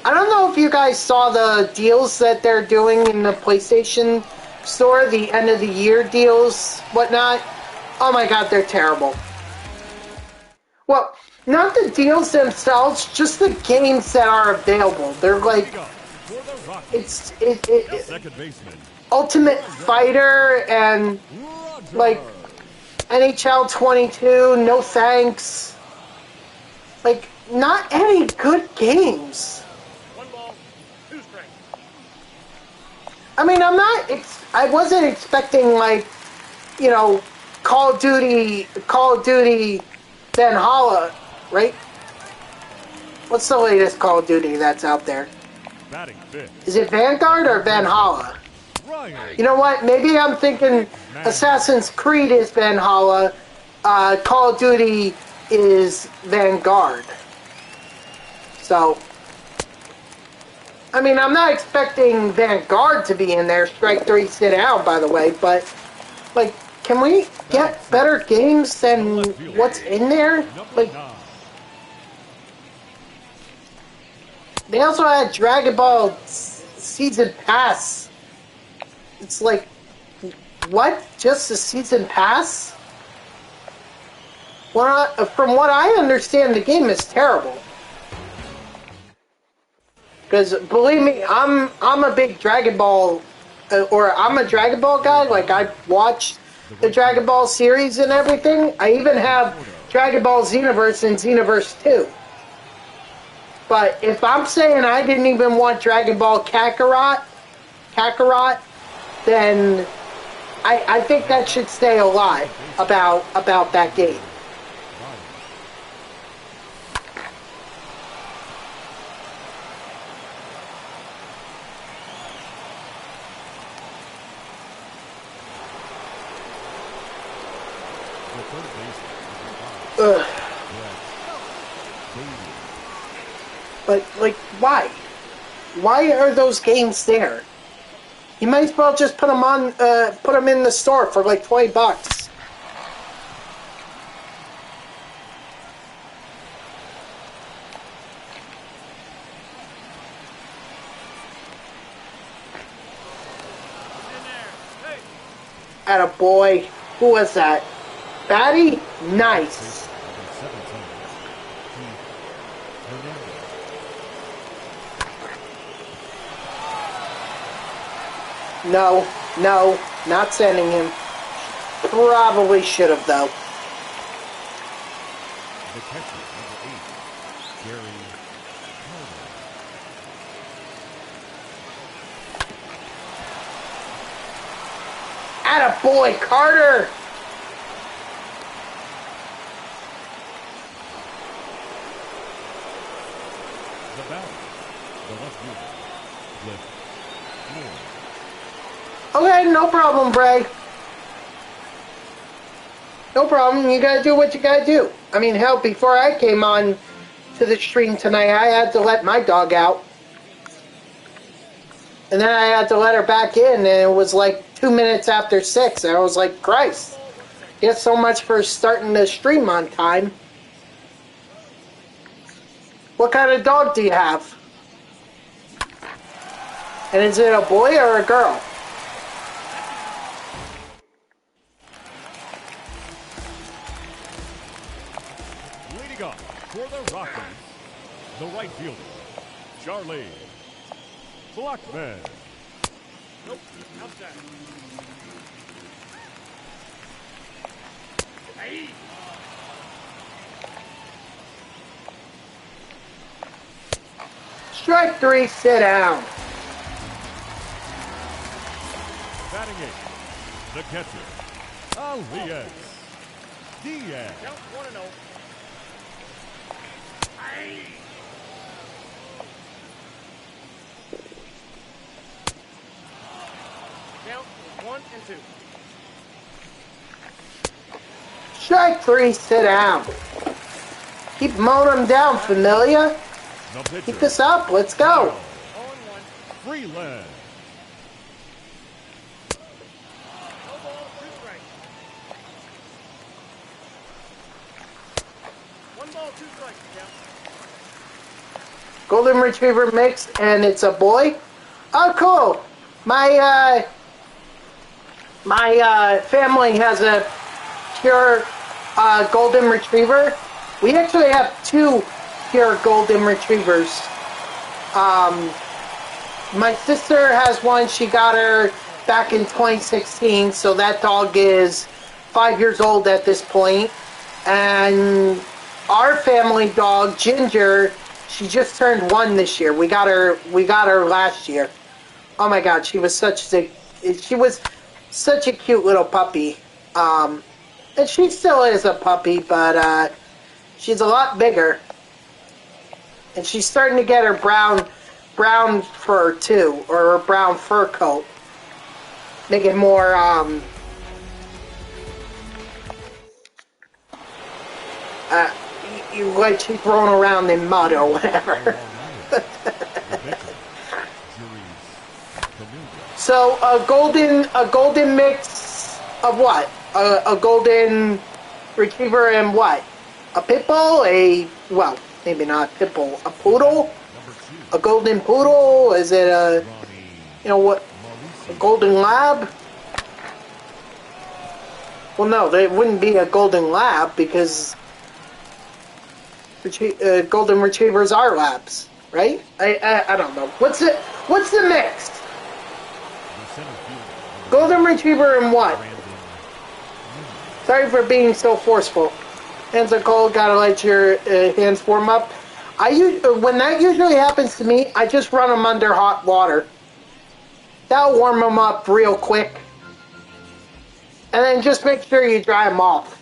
I don't know if you guys saw the deals that they're doing in the PlayStation Store, the end of the year deals, whatnot. Oh my god, they're terrible. Well, not the deals themselves, just the games that are available. They're like, it's Second baseman. Ultimate Fighter and like NHL 22, no thanks. Like, not any good games. 1 ball, 2 strikes. I mean, I wasn't expecting, like, you know, Call of Duty Valhalla, right? What's the latest Call of Duty that's out there? Batting fifth. Is it Vanguard or Valhalla? You know what? Maybe I'm thinking Assassin's Creed is Valhalla, Call of Duty is Vanguard. So, I mean, I'm not expecting Vanguard to be in there. Strike 3, sit down, by the way. But, like, can we get better games than what's in there? Like, they also had Dragon Ball Season Pass. It's like, what? Just a Season Pass? Well, from what I understand, the game is terrible. Because believe me, I'm a big Dragon Ball, I'm a Dragon Ball guy. Like, I watched the Dragon Ball series and everything. I even have Dragon Ball Xenoverse and Xenoverse 2. But if I'm saying I didn't even want Dragon Ball Kakarot, then I think that should stay alive about that game. Ugh. But, like, why? Why are those games there? You might as well just put them in the store for like $20. Attaboy. Who was that? Batty? Nice. No, not sending him. Probably should have, though. The catcher, number 8, Gary Carter. Attaboy, Carter! The batter, the left fielder, Flip Floyd. Okay, no problem, Bray. No problem. You gotta do what you gotta do. I mean, hell, before I came on to the stream tonight, I had to let my dog out. And then I had to let her back in, and it was like 2 minutes after 6. And I was like, Christ. Get so much for starting the stream on time. What kind of dog do you have? And is it a boy or a girl? Leading off for the Rockies, the right fielder, Charlie Blackman. Nope, outside. Hey. Strike 3, sit down. Batting 8, the catcher, Alias Diaz. Count 1-0. Hey. Count 1 and 2. Strike 3, sit down. Keep mowing them down, Familia. Keep this up, let's go. 0-1. Freeland. No ball, 2 strikes. 1 ball, 2 strikes, count. Golden Retriever mix, and it's a boy. Oh, cool. My family has a pure Golden Retriever. We actually have 2 pure Golden Retrievers. My sister has one. She got her back in 2016, so that dog is 5 years old at this point. And our family dog, Ginger, she just turned 1 this year. We got her last year. Oh my God, she was such a cute little puppy. And she still is a puppy, but she's a lot bigger. And she's starting to get her brown fur too, or her brown fur coat. Make it more like she's thrown around in mud or whatever. So a golden mix of what? A golden retriever and what? A pit bull? Well, maybe not a pit bull. A poodle? A golden poodle? Is it a golden lab? Well, no, it wouldn't be a golden lab because golden retrievers are labs, right? I don't know. What's the mix? Golden retriever and what? Sorry for being so forceful. Hands are cold. Gotta let your hands warm up. When that usually happens to me, I just run them under hot water. That'll warm them up real quick. And then just make sure you dry them off.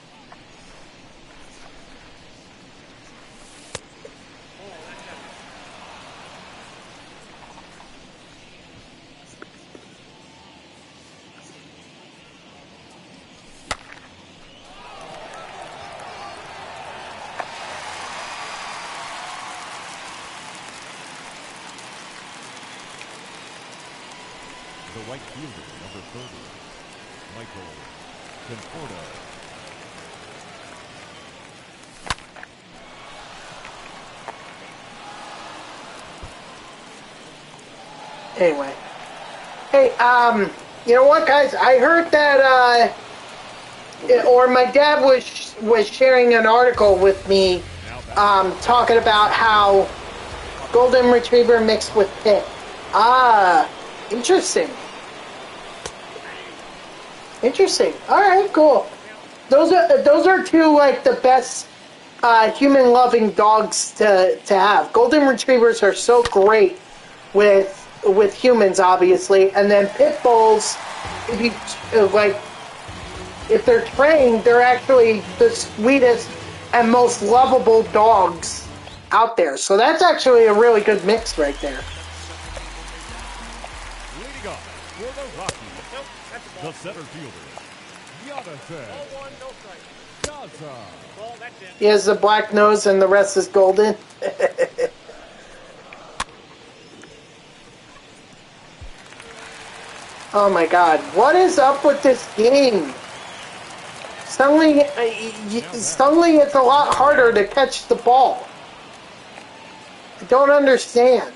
The right fielder, number 30, Michael Conforto. Anyway. Hey, you know what, guys? I heard that, or my dad was sharing an article with me, talking about how Golden Retriever mixed with Pit. Ah, interesting. Interesting. All right, cool. Those are 2 like the best human-loving dogs to have. Golden Retrievers are so great with humans, obviously, and then pit bulls. If they're trained, they're actually the sweetest and most lovable dogs out there. So that's actually a really good mix right there. Leading off for the Rockies. The center fielder, Jonathan Piazza. He has the black nose and the rest is golden. Oh my God, what is up with this game? Suddenly it's a lot harder to catch the ball. I don't understand.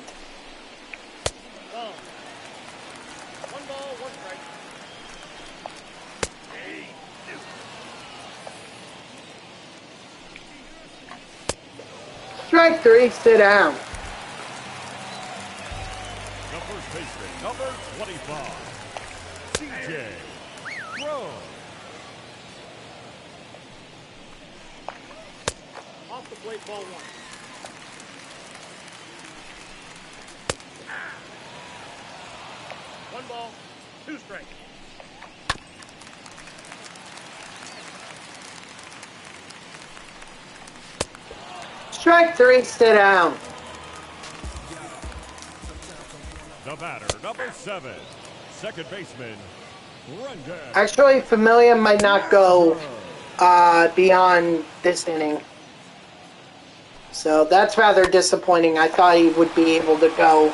Strike 3, sit down. The first baseman, number 25, DeGrom. Off the plate, ball 1. One ball, 2 strikes. Strike 3, sit down. The batter, number 7, second baseman, Brendan. Actually, Familia might not go beyond this inning. So that's rather disappointing. I thought he would be able to go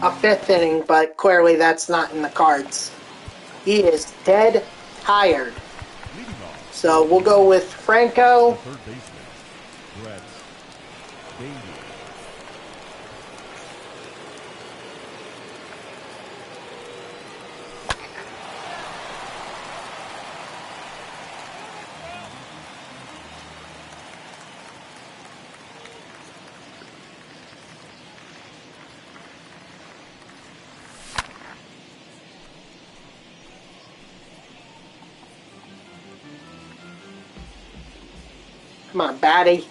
a 5th inning, but clearly that's not in the cards. He is dead tired. So we'll go with Franco. Third baseman, Brett Bailey. Come on, Batty.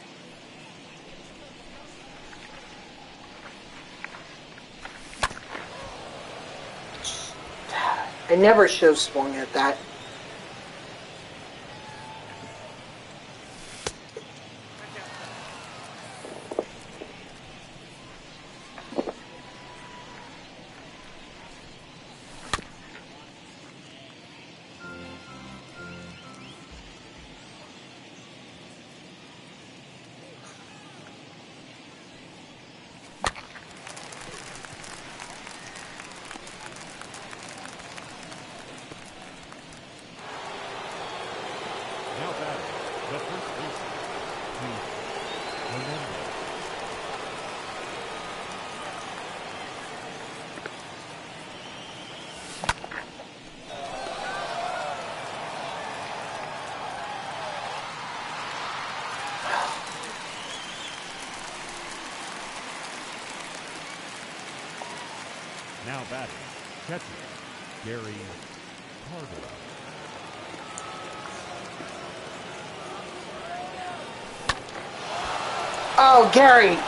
I never should have swung at that. Now batting, catcher, Gary Carter. Oh, Gary.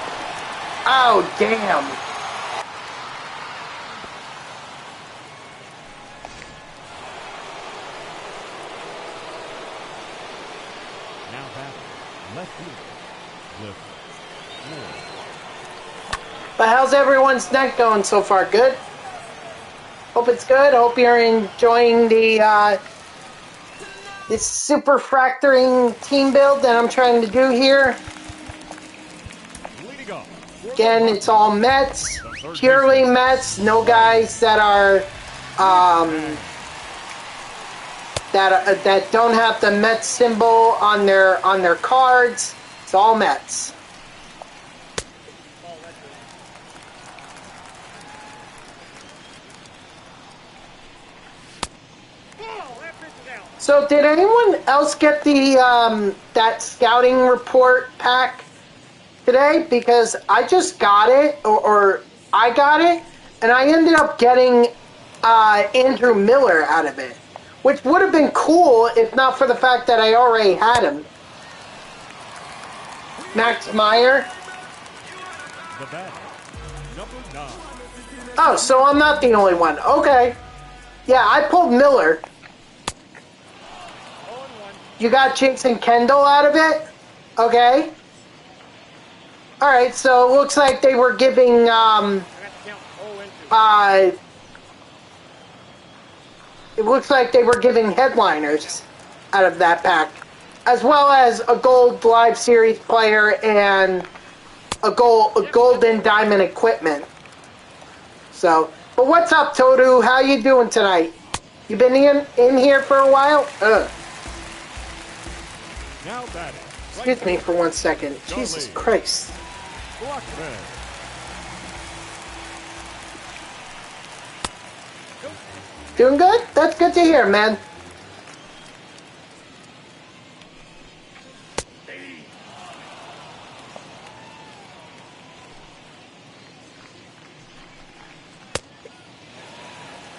Oh, damn. Now batting, left fielder, Cliff Moore. But how's everyone's night going so far? Good? Hope it's good. Hope you're enjoying the this Superfractoring team build that I'm trying to do here. Again, it's all Mets, purely Mets. No guys that are that don't have the Mets symbol on their cards. It's all Mets. So did anyone else get the that scouting report pack today? Because I just got it, or I got it, and I ended up getting Andrew Miller out of it, which would have been cool if not for the fact that I already had him. Max Meyer. The bat, number 9. Oh, so I'm not the only one. Okay. Yeah, I pulled Miller. You got Jason Kendall out of it? Okay. Alright, so it looks like they were giving, it looks like they were giving headliners out of that pack, as well as a gold live series player and a golden diamond equipment. So, but what's up, Todu? How you doing tonight? You been in here for a while? Ugh. Now batting. Excuse me for 1 second. Jesus Christ. Bullpen. Doing good? That's good to hear, man.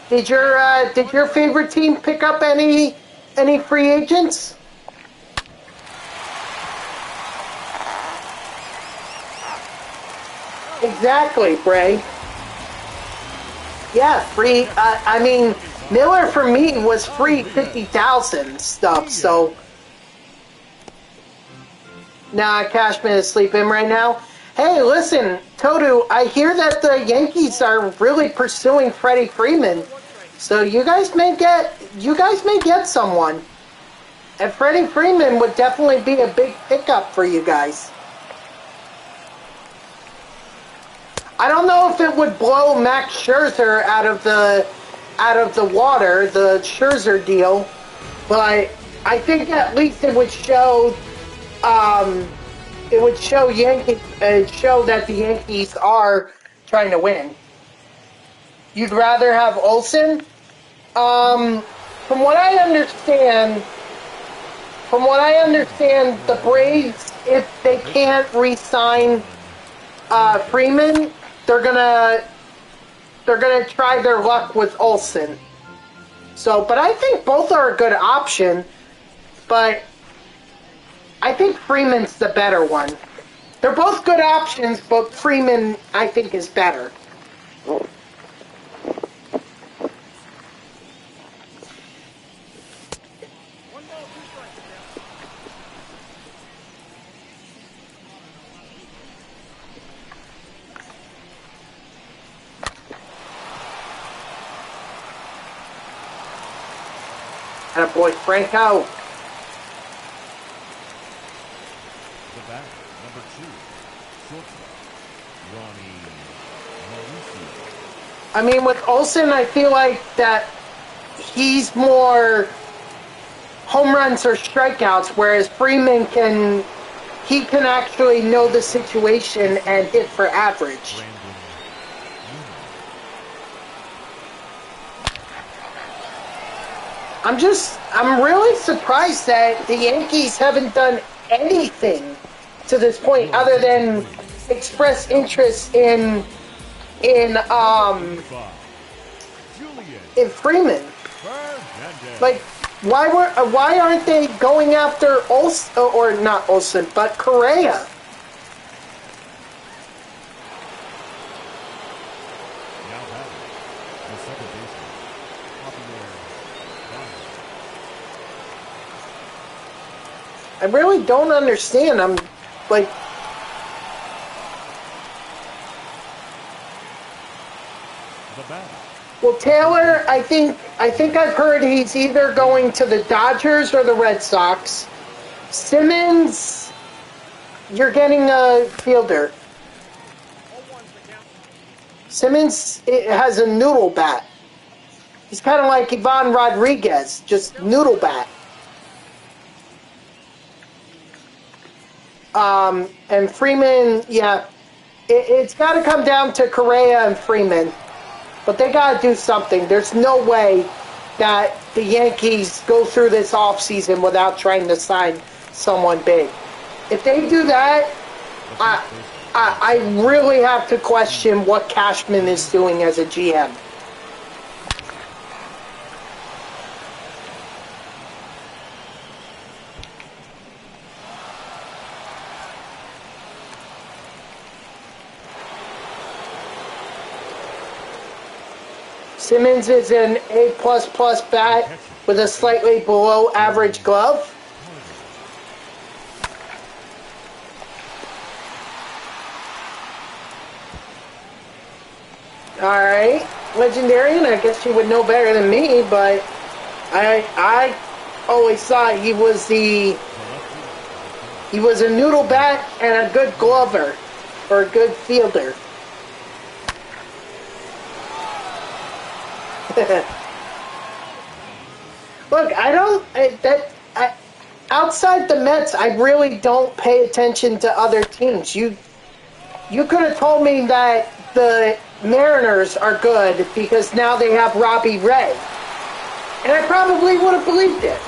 Did your favorite team pick up any free agents? Exactly, Bray. Yeah, free. I mean, Miller for me was free 50,000 stuff. So nah, Cashman is sleeping right now. Hey, listen, Todu. I hear that the Yankees are really pursuing Freddie Freeman. So you guys may get someone. And Freddie Freeman would definitely be a big pickup for you guys. I don't know if it would blow Max Scherzer out of the water, the Scherzer deal, but I think at least it would show show that the Yankees are trying to win. You'd rather have Olsen? From what I understand, the Braves, if they can't re-sign Freeman, they're gonna try their luck with Olsen. So, but I think both are a good option. But I think Freeman's the better one. They're both good options, but Freeman, I think, is better. Attaboy, Franco. The bat, number 2, shortstop, Ronnie Mauricio. I mean, with Olsen, I feel like that he's more home runs or strikeouts, whereas Freeman can actually know the situation and hit for average. I'm really surprised that the Yankees haven't done anything to this point other than express interest in Freeman. Like, why aren't they going after Olsen, or not Olsen, but Correa? I really don't understand. I'm like, well, Taylor, I think I've heard he's either going to the Dodgers or the Red Sox. Simmons, you're getting a fielder. Simmons has a noodle bat. He's kind of like Ivan Rodriguez, just noodle bat. And Freeman, yeah, it's got to come down to Correa and Freeman. But they got to do something. There's no way that the Yankees go through this offseason without trying to sign someone big. If they do that, I really have to question what Cashman is doing as a GM. Simmons is an A++ bat with a slightly below average glove. Alright, Legendarian, I guess you would know better than me, but I always thought he was a noodle bat and a good glover, or a good fielder. Look, outside the Mets, I really don't pay attention to other teams. You could have told me that the Mariners are good because now they have Robbie Ray, and I probably would have believed it.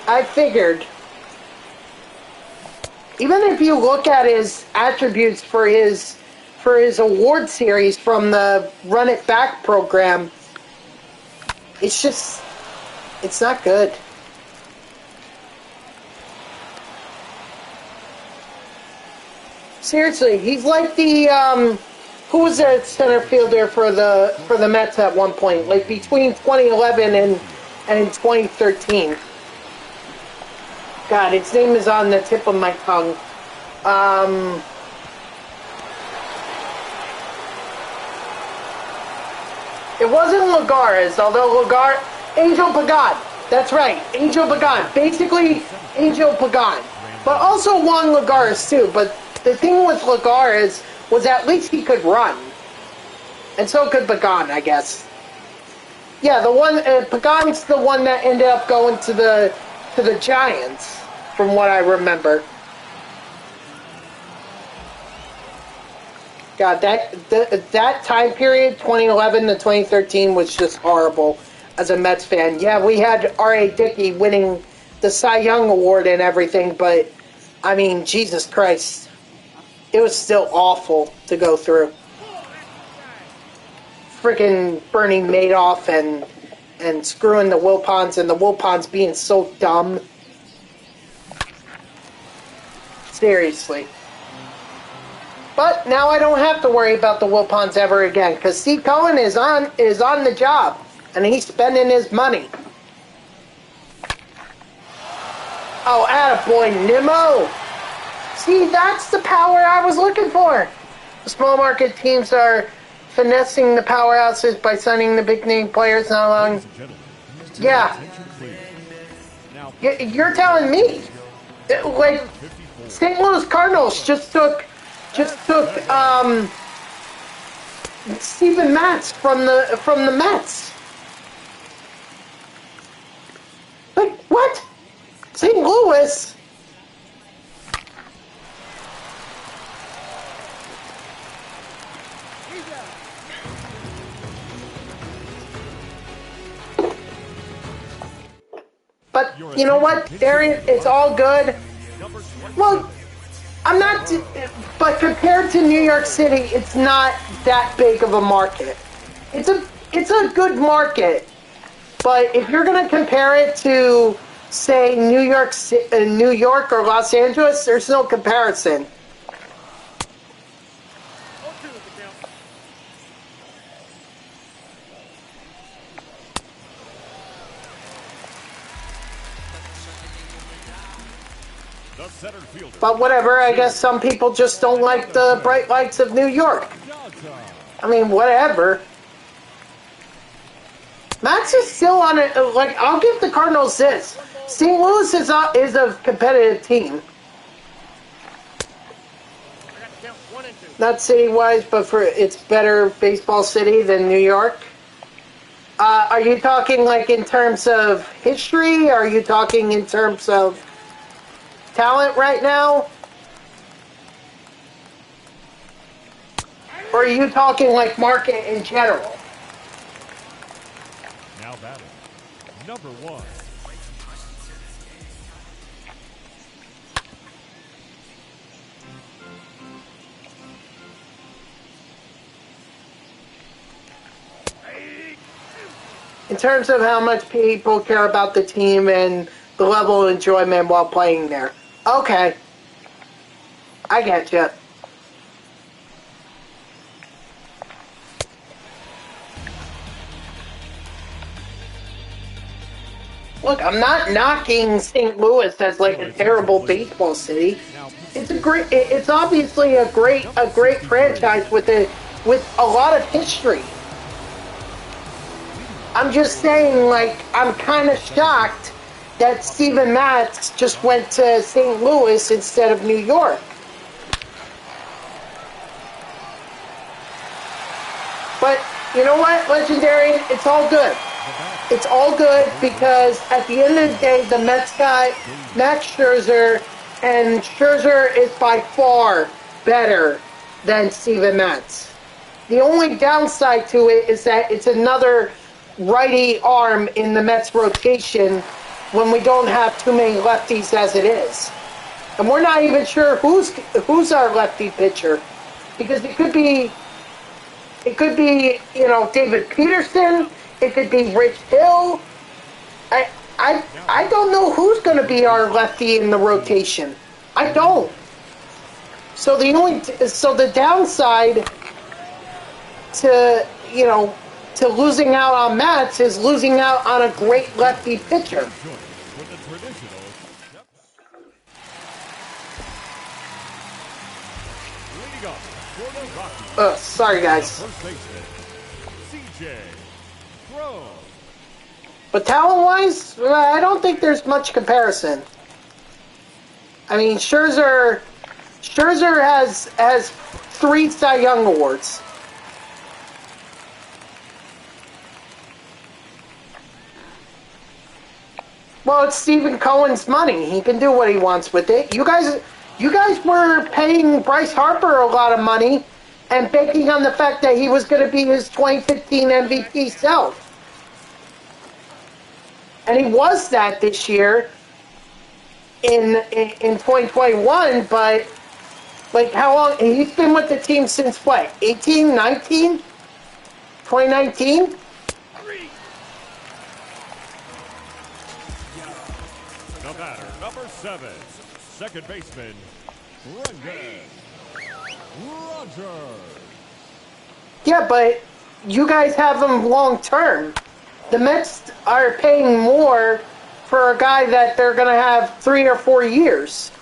I figured. Even if you look at his attributes for his award series from the Run It Back program, it's not good. Seriously, he's like the who was a center fielder for the Mets at one point, like between 2011 and 2013. God, its name is on the tip of my tongue. It wasn't Lagares, although Angel Pagan. That's right, Angel Pagan. Basically, Angel Pagan. But also Juan Lagares, too. But the thing with Lagares was at least he could run. And so could Pagan, I guess. Yeah, the one, Pagan's the one that ended up going to the Giants, from what I remember. God, that time period, 2011 to 2013, was just horrible as a Mets fan. Yeah, we had R.A. Dickey winning the Cy Young Award and everything, but, I mean, Jesus Christ. It was still awful to go through. freaking Bernie Madoff and screwing the Wilpons and the Wilpons being so dumb. Seriously. But now I don't have to worry about the Wilpons ever again, because Steve Cohen is on the job, and he's spending his money. Oh, attaboy, Nimmo! See, that's the power I was looking for. The small market teams are finessing the powerhouses by signing the big name players, not allowing. Yeah. You're telling me, like, St. Louis Cardinals just took Steven Matz from the Mets. Like, what? St. Louis? But you know what, Darian? It's all good. Well, I'm not, but compared to New York City, it's not that big of a market. It's a good market, but if you're going to compare it to, say, New York or Los Angeles, there's no comparison. But whatever, I guess some people just don't like the bright lights of New York. I mean, whatever. Max is still on it. Like, I'll give the Cardinals this. St. Louis is a competitive team. Not city-wise, but it's better baseball city than New York. Are you talking, like, in terms of history? Or are you talking in terms of talent right now? Or are you talking like market in general? Now batting, number 1. In terms of how much people care about the team and the level of enjoyment while playing there. Okay. I get you. Look, I'm not knocking St. Louis as like a terrible baseball city. It's obviously a great franchise with a lot of history. I'm just saying, like, I'm kind of shocked that Steven Matz just went to St. Louis instead of New York. But you know what, Legendary? It's all good. It's all good because at the end of the day, the Mets got Max Scherzer, and Scherzer is by far better than Steven Matz. The only downside to it is that it's another righty arm in the Mets rotation when we don't have too many lefties as it is. And we're not even sure who's our lefty pitcher, because it could be, you know, David Peterson, it could be Rich Hill. I don't know who's going to be our lefty in the rotation. I don't. So the downside to, you know, to losing out on Mats is losing out on a great lefty pitcher. Sorry guys. But talent-wise, I don't think there's much comparison. I mean, Scherzer has 3 Cy Young awards. Well, it's Stephen Cohen's money. He can do what he wants with it. You guys were paying Bryce Harper a lot of money and banking on the fact that he was going to be his 2015 MVP self. And he was that this year in 2021, but like how long? He's been with the team since what, 18, 19? 2019? The batter, number 7, second baseman, Brendan Rodgers. Yeah, but you guys have them long term. The Mets are paying more for a guy that they're going to have 3 or 4 years.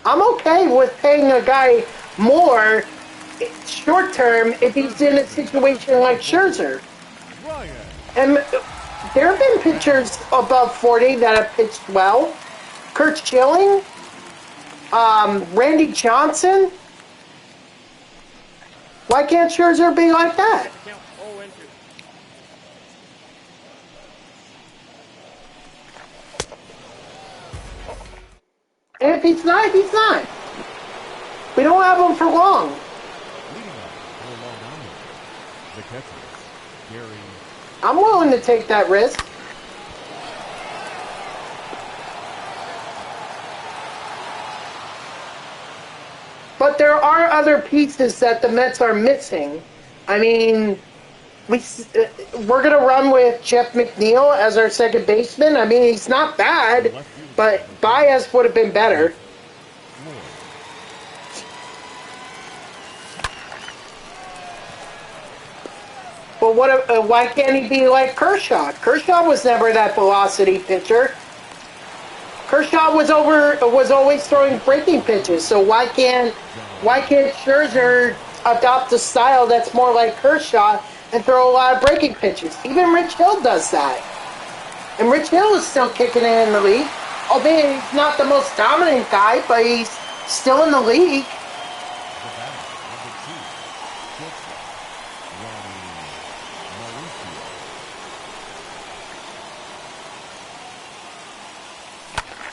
I'm okay with paying a guy more short term if he's in a situation like Scherzer. And there have been pitchers above 40 that have pitched well. Kurt Schilling, Randy Johnson. Why can't Scherzer be like that? And if he's not, he's not. We don't have him for long. I'm willing to take that risk. But there are other pieces that the Mets are missing. I mean, we're going to run with Jeff McNeil as our second baseman. I mean, he's not bad, but Baez would have been better. But why can't he be like Kershaw? Kershaw was never that velocity pitcher. Kershaw was always throwing breaking pitches. So why can't Scherzer adopt a style that's more like Kershaw and throw a lot of breaking pitches? Even Rich Hill does that. And Rich Hill is still kicking it in the league. Albeit he's not the most dominant guy, but he's still in the league.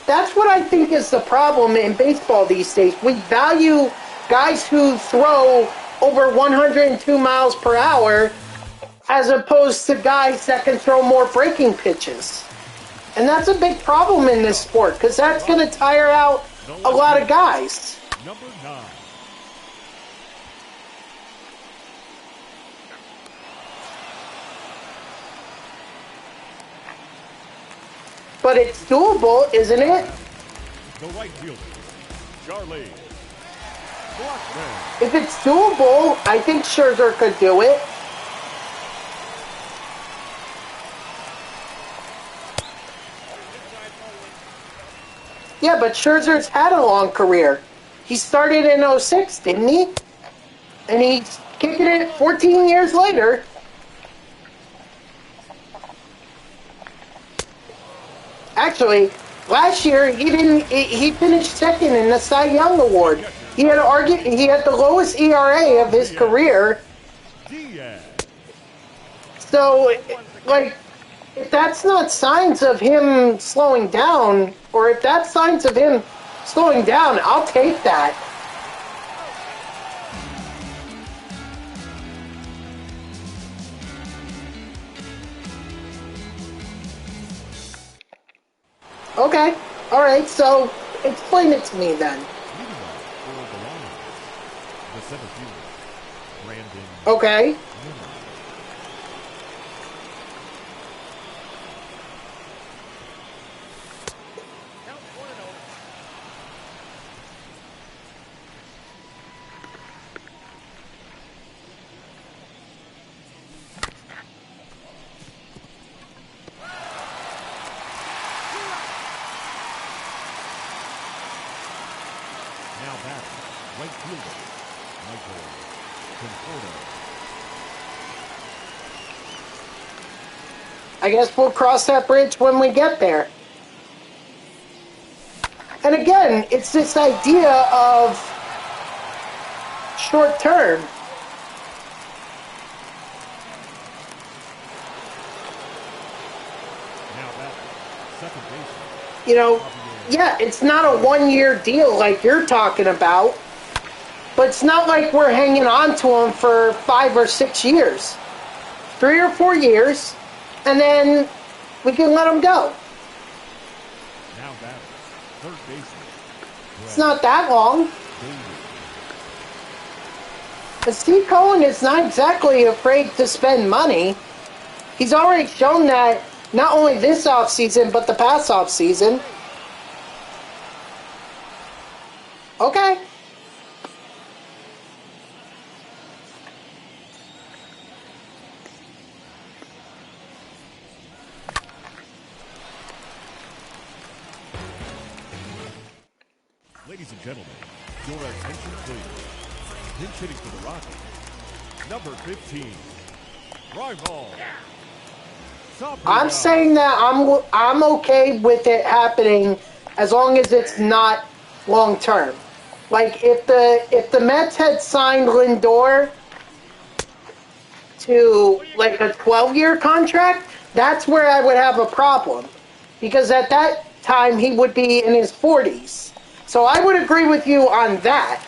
That's what I think is the problem in baseball these days. We value guys who throw over 102 miles per hour as opposed to guys that can throw more breaking pitches. And that's a big problem in this sport because that's going to tire out a lot of guys. Number 9. But it's doable, isn't it? The right fielder, Charlie Blackman. If it's doable, I think Scherzer could do it. Yeah, but Scherzer's had a long career. He started in 06, didn't he? And he's kicking it 14 years later. Actually, last year he finished second in the Cy Young Award. He had the lowest ERA of his career. So, like, if that's not signs of him slowing down, or if that's signs of him slowing down, I'll take that. Okay. All right. So explain it to me then. Okay. I guess we'll cross that bridge when we get there. And again, it's this idea of short term. You know, yeah, it's not a one-year deal like you're talking about, but it's not like we're hanging on to him for 5 or 6 years. 3 or 4 years, and then we can let him go. Now batter, third baseman. It's not that long. But Steve Cohen is not exactly afraid to spend money. He's already shown that not only this offseason, but the past offseason. Okay. Ladies and gentlemen, your attention please. Pinch hitting for the Rockies. Number 15. Drive ball. I'm saying that I'm okay with it happening as long as it's not long term. Like if the Mets had signed Lindor to like a 12-year contract, that's where I would have a problem. Because at that time he would be in his 40s. So I would agree with you on that.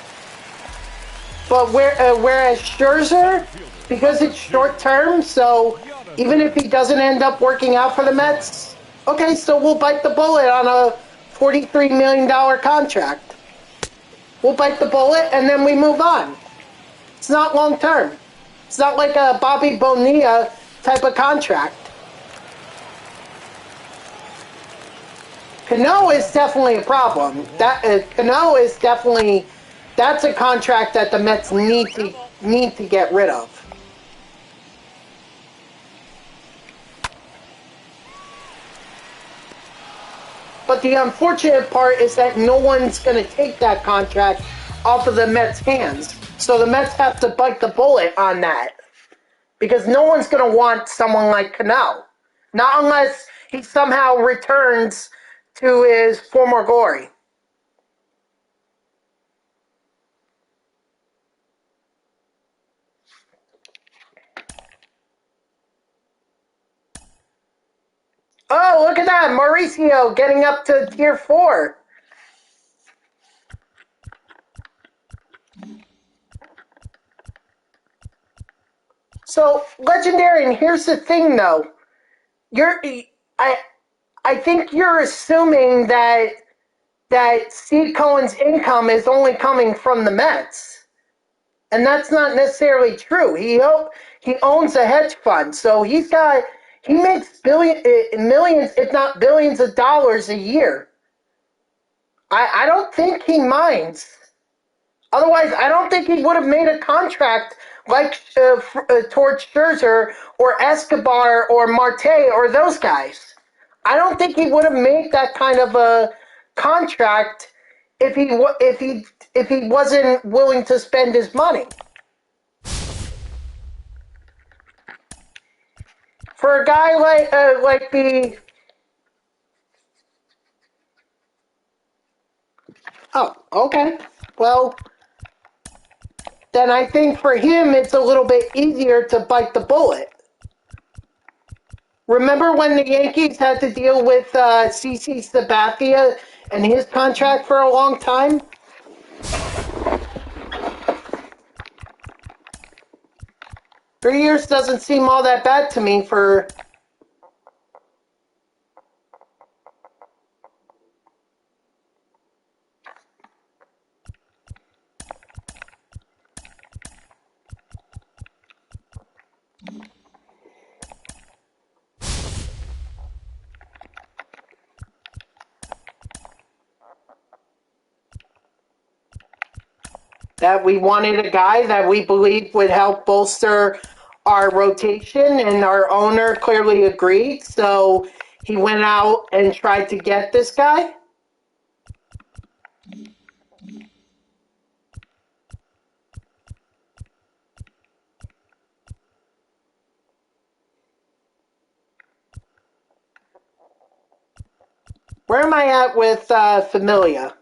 But whereas Scherzer, because it's short term, so even if he doesn't end up working out for the Mets, okay, so we'll bite the bullet on a $43 million contract. We'll bite the bullet and then we move on. It's not long term. It's not like a Bobby Bonilla type of contract. Cano is definitely a problem. Cano is definitely, that's a contract that the Mets need to get rid of. But the unfortunate part is that no one's going to take that contract off of the Mets' hands. So the Mets have to bite the bullet on that. Because no one's going to want someone like Cano. Not unless he somehow returns to his former glory. Oh, look at that. Mauricio getting up to tier 4. So, Legendary, and here's the thing, though. I think you're assuming that Steve Cohen's income is only coming from the Mets. And that's not necessarily true. He owns a hedge fund, so he makes millions, if not billions of dollars a year. I don't think he minds. Otherwise, I don't think he would have made a contract like towards Scherzer or Escobar or Marte or those guys. I don't think he would have made that kind of a contract if he wasn't willing to spend his money. For a guy like the oh, okay, well, then I think for him it's a little bit easier to bite the bullet. Remember when the Yankees had to deal with CC Sabathia and his contract for a long time? Three years doesn't seem all that bad to me for... That we wanted a guy that we believe would help bolster our rotation, and our owner clearly agreed, so he went out and tried to get this guy. Where am I at with Familia?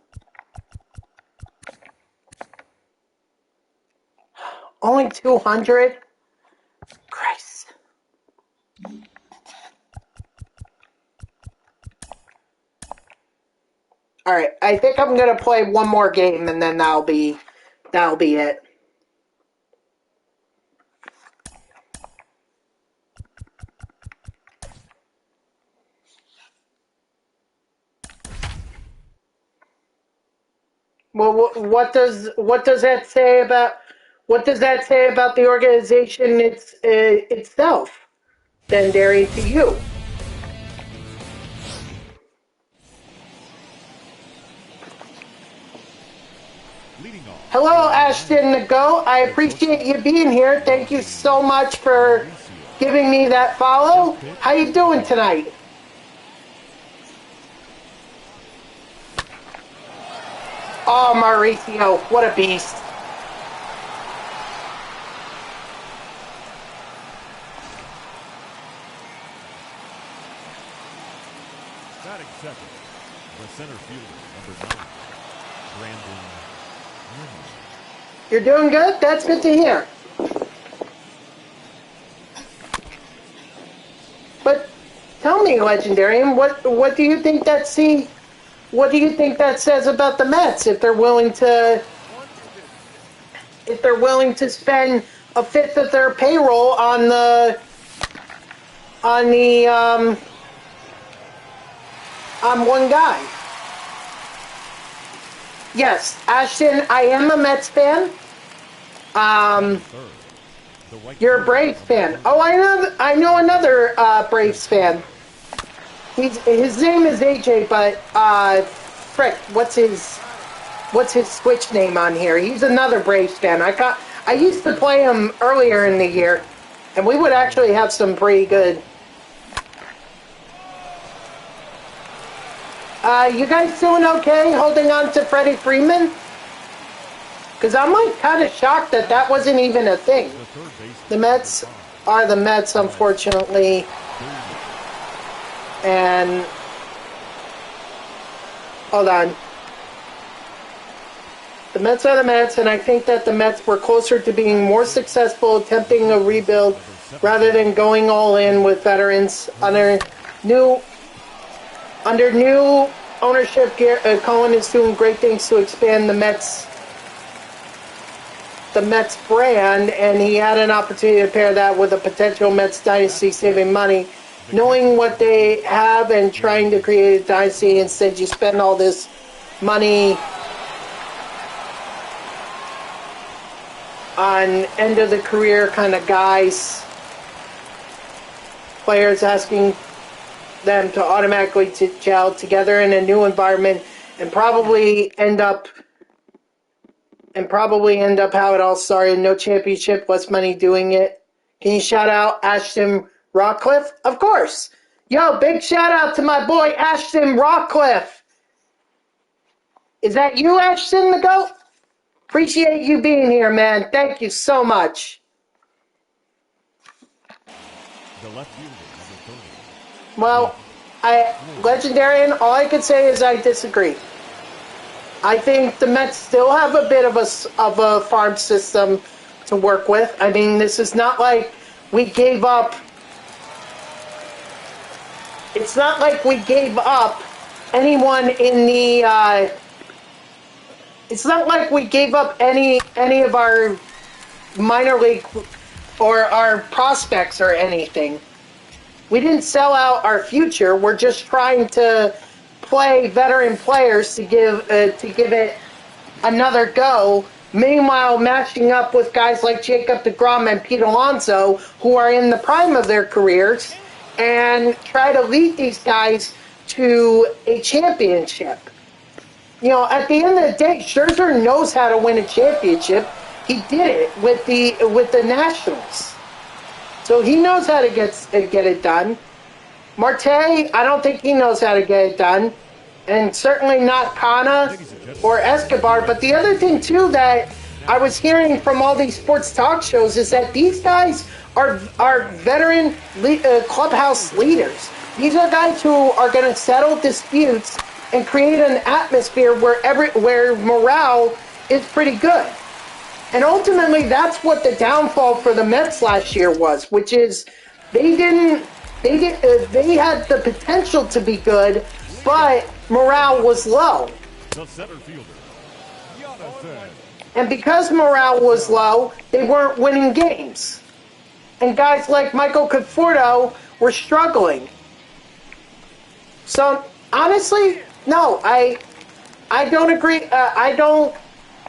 Only 200? Christ. Alright, I think I'm gonna play one more game and then that'll be it. Well, what does that say about What does that say about the organization itself, then, Darian, to you? Hello, Ashton the Goat. I appreciate you being here. Thank you so much for giving me that follow. How you doing tonight? Oh, Mauricio, what a beast. Batting second, the center fielder, number 9, Brandon. You're doing good? That's good to hear. But tell me, Legendarian, what do you think that says about the Mets if they're willing to spend a fifth of their payroll on one guy? Yes, Ashton, I am a Mets fan. You're a Braves fan. Oh, I know another Braves fan. His name is AJ, but frick, what's his Switch name on here? He's another Braves fan. I used to play him earlier in the year, and we would actually have some pretty good. You guys doing okay holding on to Freddie Freeman? Because I'm like kind of shocked that wasn't even a thing. The Mets are the Mets, unfortunately. And hold on. The Mets are the Mets, and I think that the Mets were closer to being more successful attempting a rebuild rather than going all in with veterans under new ownership. Cohen is doing great things to expand the Mets brand, and he had an opportunity to pair that with a potential Mets dynasty, saving money. Knowing what they have and trying to create a dynasty, instead you spend all this money on end of the career kind of guys, players, asking them to automatically gel together in a new environment and probably end up how it all started. No championship, less money doing it. Can you shout out Ashton Rockcliffe? Of course. Yo, big shout out to my boy Ashton Rockcliffe. Is that you, Ashton the Goat? Appreciate you being here, man. Thank you so much. The left fielder, number 30. Well, Legendarian, all I could say is I disagree. I think the Mets still have a bit of a farm system to work with. I mean, this is not like we gave up. It's not like we gave up anyone in the. It's not like we gave up any of our minor league or our prospects or anything. We didn't sell out our future. We're just trying to play veteran players to give it another go. Meanwhile, matching up with guys like Jacob DeGrom and Pete Alonso, who are in the prime of their careers, and try to lead these guys to a championship. You know, at the end of the day, Scherzer knows how to win a championship. He did it with the Nationals. So he knows how to get it done. Marte, I don't think he knows how to get it done. And certainly not Kana or Escobar. But the other thing, too, that I was hearing from all these sports talk shows is that these guys are veteran clubhouse leaders. These are guys who are going to settle disputes and create an atmosphere where morale is pretty good. And ultimately, that's what the downfall for the Mets last year was, which is they had the potential to be good, but morale was low. The center fielder, Jonathan. And because morale was low, they weren't winning games. And guys like Michael Conforto were struggling. So honestly, no, I don't agree. I don't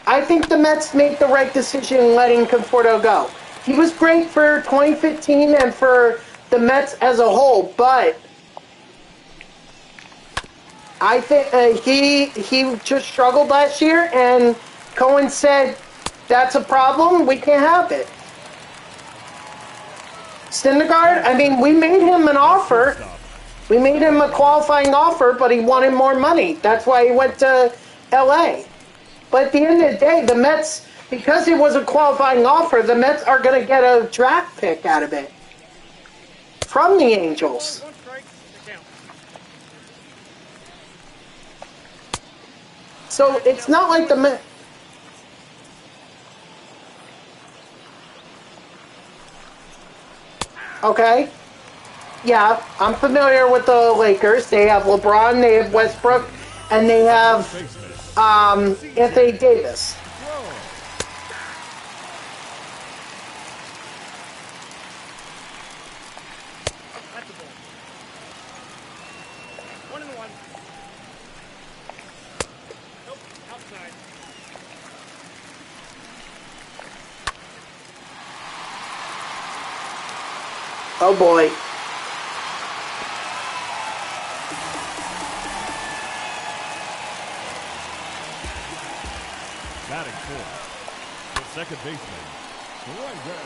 I think the Mets made the right decision letting Conforto go. He was great for 2015 and for the Mets as a whole, but I think he just struggled last year, and Cohen said, that's a problem, we can't have it. Syndergaard, I mean, we made him an offer. We made him a qualifying offer, but he wanted more money. That's why he went to LA. But at the end of the day, the Mets, because it was a qualifying offer, the Mets are going to get a draft pick out of it from the Angels. So it's not like the Mets. Okay. Yeah, I'm familiar with the Lakers. They have LeBron, they have Westbrook, and they have Anthony Davis. Oh boy. Batting fourth, the second baseman, Roger.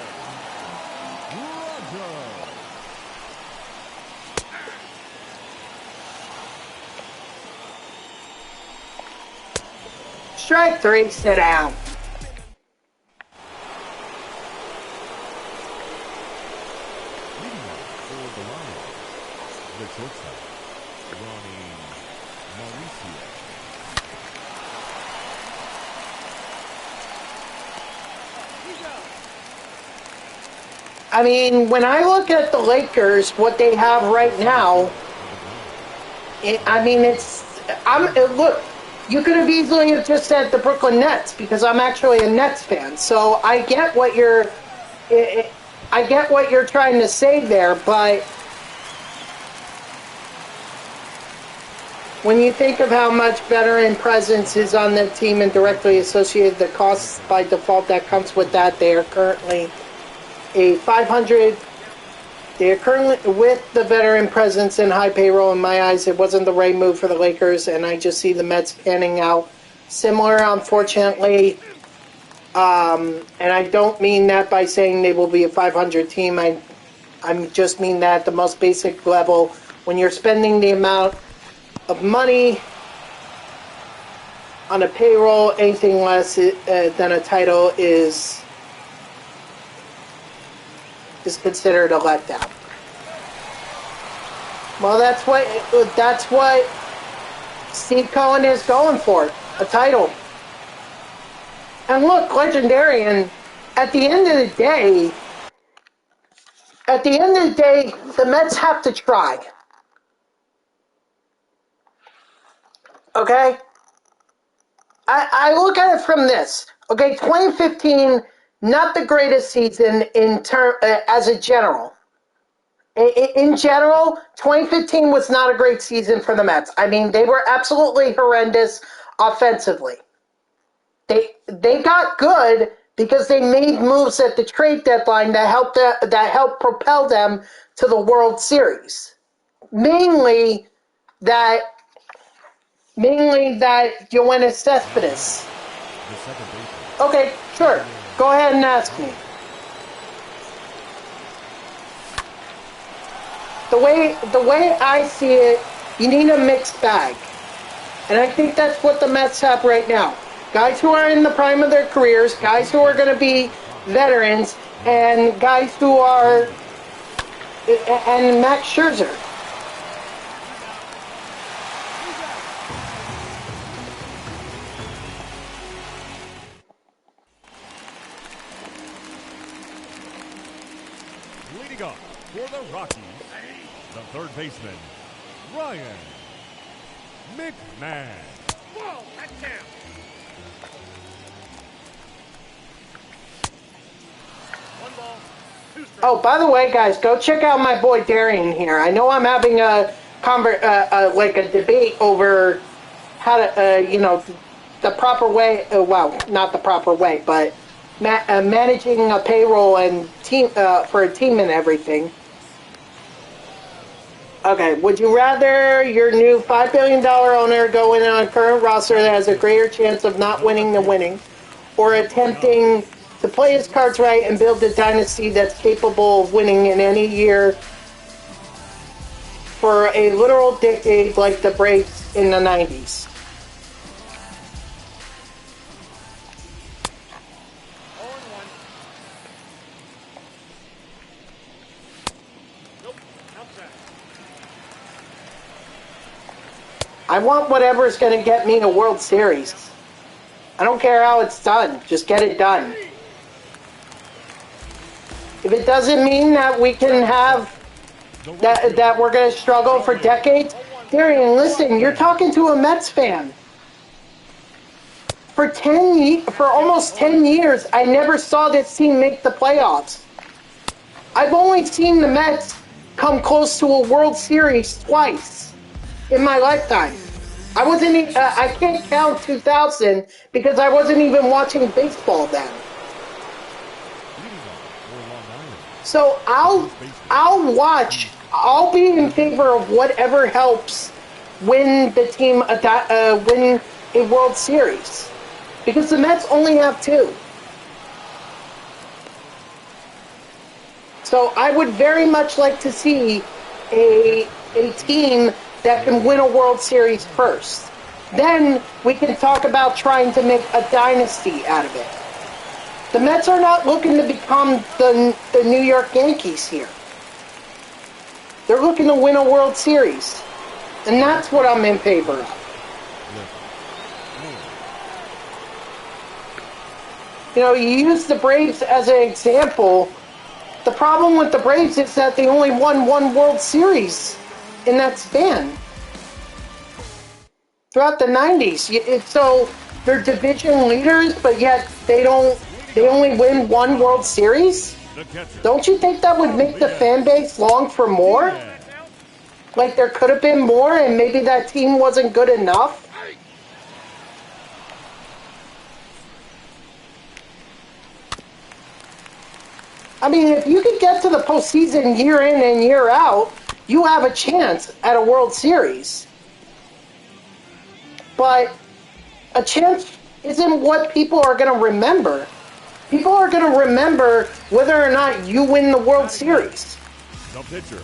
Strike three, sit down. The shortstop, Ronnie Mauricio. I mean, when I look at the Lakers, what they have right now, look, you could have easily just said the Brooklyn Nets, because I'm actually a Nets fan. So I get what you're trying to say there, but when you think of how much veteran presence is on the team and directly associated the costs by default that comes with that, they are currently a 500. They are currently, with the veteran presence and high payroll, in my eyes, it wasn't the right move for the Lakers, and I just see the Mets panning out similar, unfortunately. And I don't mean that by saying they will be a 500 team. I just mean that at the most basic level, when you're spending the amount of money on a payroll, anything less than a title is considered a letdown. Well, that's what Steve Cohen is going for, a title. And look, Legendarian, at the end of the day, the Mets have to try. Okay? I look at it from this. Okay, 2015, not the greatest season as a general. In general, 2015 was not a great season for the Mets. I mean, they were absolutely horrendous offensively. They got good because they made moves at the trade deadline that helped propel them to the World Series. Mainly that Yoenis Cespedes. Okay, sure. Go ahead and ask me. The way I see it, you need a mixed bag. And I think that's what the Mets have right now. Guys who are in the prime of their careers, guys who are going to be veterans, and guys who are... and Max Scherzer. Leading up for the Rockies, the third baseman, Ryan McMahon. Whoa, that's down. One ball, two strikes. Oh, by the way, guys, go check out my boy Darian here. I know I'm having a debate over how to, the proper way. Well, not the proper way, but managing a payroll and team for a team and everything. Okay, would you rather your new $5 billion owner go in on a current roster that has a greater chance of not winning than winning, or attempting to play his cards right and build a dynasty that's capable of winning in any year for a literal decade like the Braves in the 90s? I want whatever's going to get me a World Series. I don't care how it's done. Just get it done. If it doesn't mean that we can have that we're going to struggle for decades, Darian, listen, you're talking to a Mets fan. For almost 10 years, I never saw this team make the playoffs. I've only seen the Mets come close to a World Series twice in my lifetime. I can't count 2000 because I wasn't even watching baseball then. So I'll watch. I'll be in favor of whatever helps win the team win a World Series, because the Mets only have 2. So I would very much like to see a team that can win a World Series first. Then we can talk about trying to make a dynasty out of it. The Mets are not looking to become the New York Yankees here. They're looking to win a World Series. And that's what I'm in favor of. You know, you use the Braves as an example. The problem with the Braves is that they only won 1 World Series in that span throughout the 90s. So they're division leaders, but yet they only win 1 World Series? Don't you think that would make the fan base long for more? Like there could have been more and maybe that team wasn't good enough? I mean, if you could get to the postseason year in and year out, you have a chance at a World Series. But a chance isn't what people are going to remember. People are going to remember whether or not you win the World Series. The pitcher.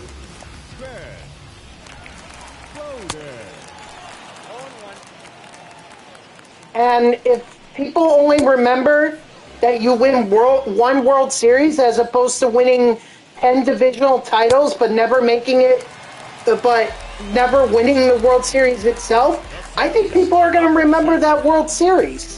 And if people only remember that you win 1 World Series as opposed to winning 10 divisional titles but never winning the World Series itself, I think people are going to remember that World Series.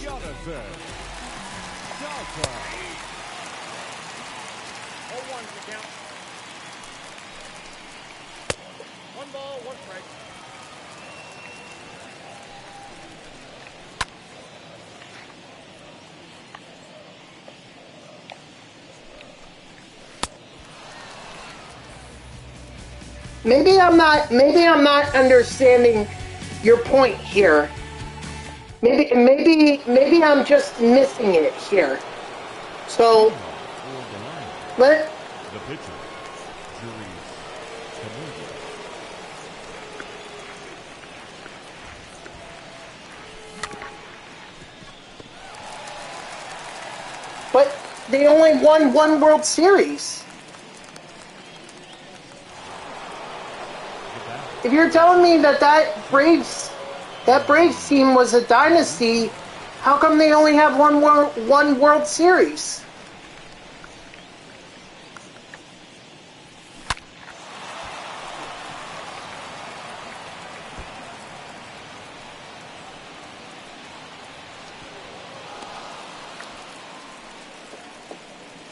Maybe I'm not understanding your point here. Maybe I'm just missing it here. So let the pitcher. But they only won 1 World Series. If you're telling me that Braves team was a dynasty, how come they only have one World Series?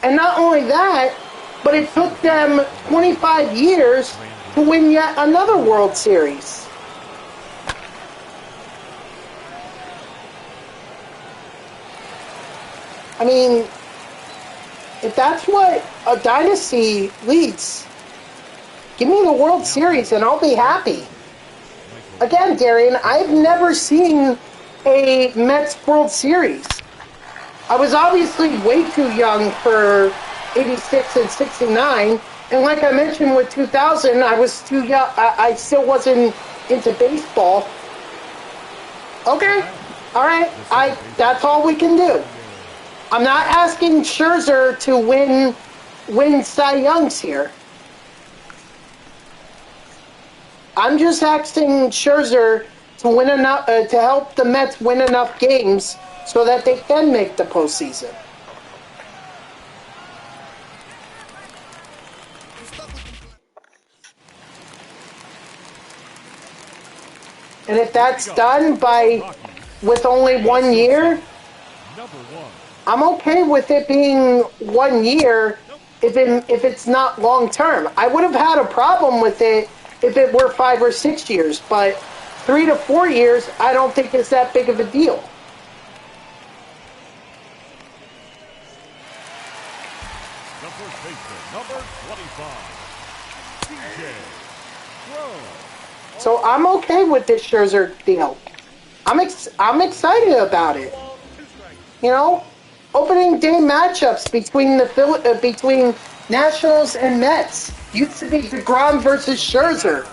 And not only that, but it took them 25 years to win yet another World Series. I mean, if that's what a dynasty leads, give me the World Series and I'll be happy. Again, Darian, I've never seen a Mets World Series. I was obviously way too young for 86 and 69, and like I mentioned with 2000, I was too young. I still wasn't into baseball. Okay, all right, that's all we can do. I'm not asking Scherzer to win Cy Youngs here. I'm just asking Scherzer to win enough to help the Mets win enough games so that they can make the postseason. And if that's done with only 1 year, I'm okay with it being 1 year if it's not long term. I would have had a problem with it if it were 5 or 6 years, but 3 to 4 years, I don't think is that big of a deal. Number 25, DeGrom. So I'm okay with this Scherzer deal. I'm excited about it. You know, opening day matchups between between Nationals and Mets used to be DeGrom versus Scherzer.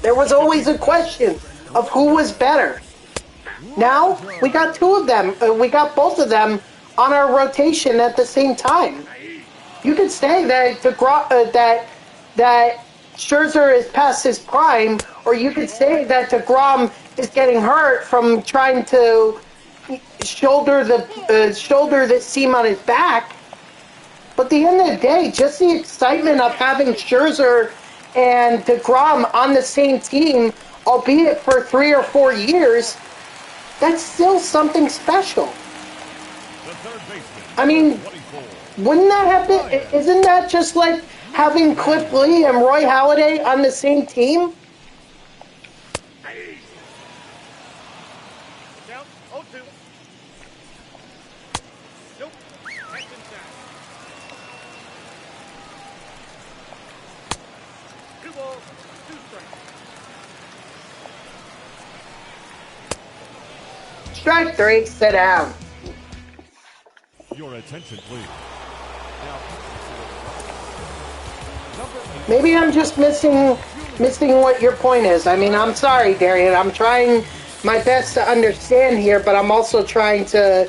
There was always a question of who was better. Now we got two of them. We got both of them on our rotation at the same time. You could say that that Scherzer is past his prime, or you could say that DeGrom is getting hurt from trying to shoulder this team on his back. But at the end of the day, just the excitement of having Scherzer and DeGrom on the same team, albeit for 3 or 4 years, that's still something special. I mean, wouldn't that have been? Isn't that just like having Cliff Lee and Roy Halladay on the same team? Strike 3, sit down. Your attention, please. Maybe I'm just missing what your point is. I mean, I'm sorry, Darian. I'm trying my best to understand here, but I'm also trying to...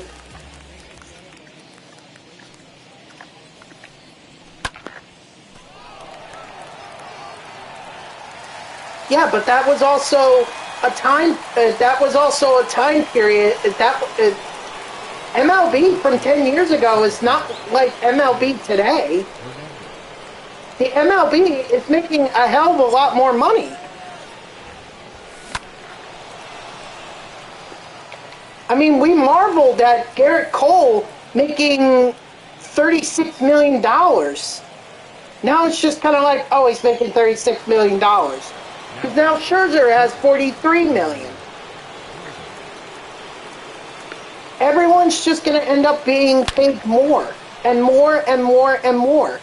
Yeah, but that was also a time. That was also a time period. MLB from 10 years ago is not like MLB today. The MLB is making a hell of a lot more money. I mean, we marveled at Garrett Cole making $36 million. Now it's just kind of like, oh, he's making $36 million. Because now Scherzer has $43 million. Everyone's just going to end up being paid more and more and more and more.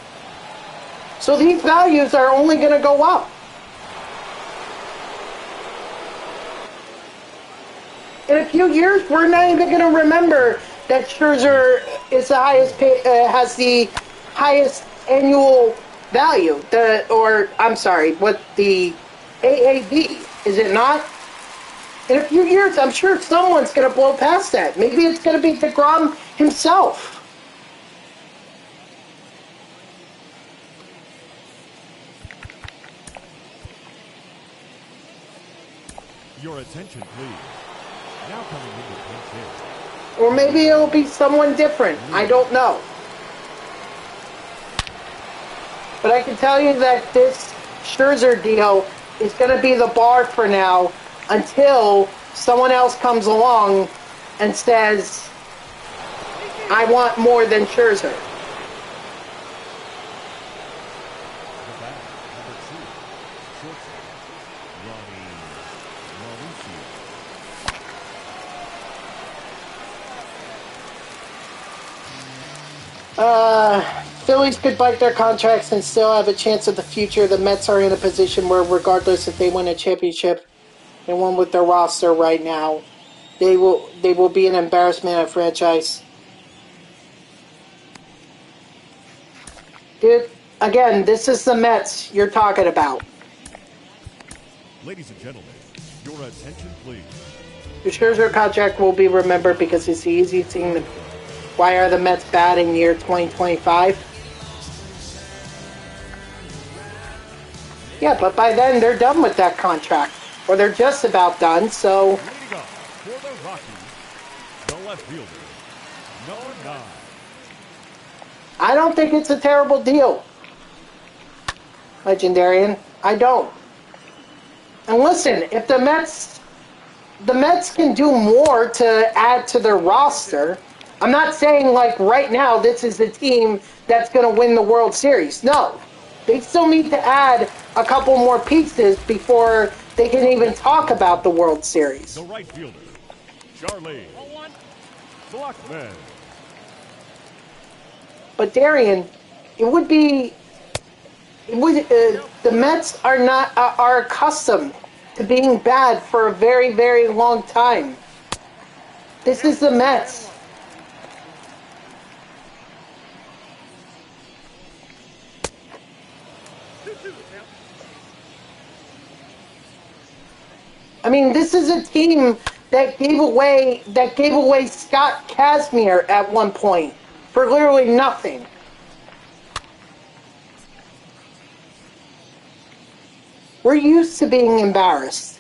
So these values are only going to go up. In a few years, we're not even going to remember that Scherzer is the highest has the highest annual value. What the AAV, is it not? In a few years, I'm sure someone's going to blow past that. Maybe it's going to be DeGrom himself. Your attention, please. Now coming into pinch hit. Or maybe it'll be someone different. I don't know. But I can tell you that this Scherzer deal is going to be the bar for now until someone else comes along and says, I want more than Scherzer. Phillies could bite their contracts and still have a chance of the future. The Mets are in a position where, regardless if they win a championship, they won with their roster right now. They will be an embarrassment at franchise. Dude, again, this is the Mets you're talking about. Ladies and gentlemen, your attention please. The Scherzer contract will be remembered because it's the easiest thing to... Why are the Mets bad in year 2025? Yeah, but by then they're done with that contract. Or they're just about done, so... Leading up for the Rockies, the left fielder, number 9. I don't think it's a terrible deal, Legendarian. I don't. And listen, if the Mets can do more to add to their roster. I'm not saying like right now this is the team that's going to win the World Series. No. They still need to add a couple more pieces before they can even talk about the World Series. The right fielder, Charlie Blackman. But Darian, the Mets are accustomed to being bad for a very, very long time. This is the Mets. I mean, this is a team that gave away Scott Kazmir at one point for literally nothing. We're used to being embarrassed.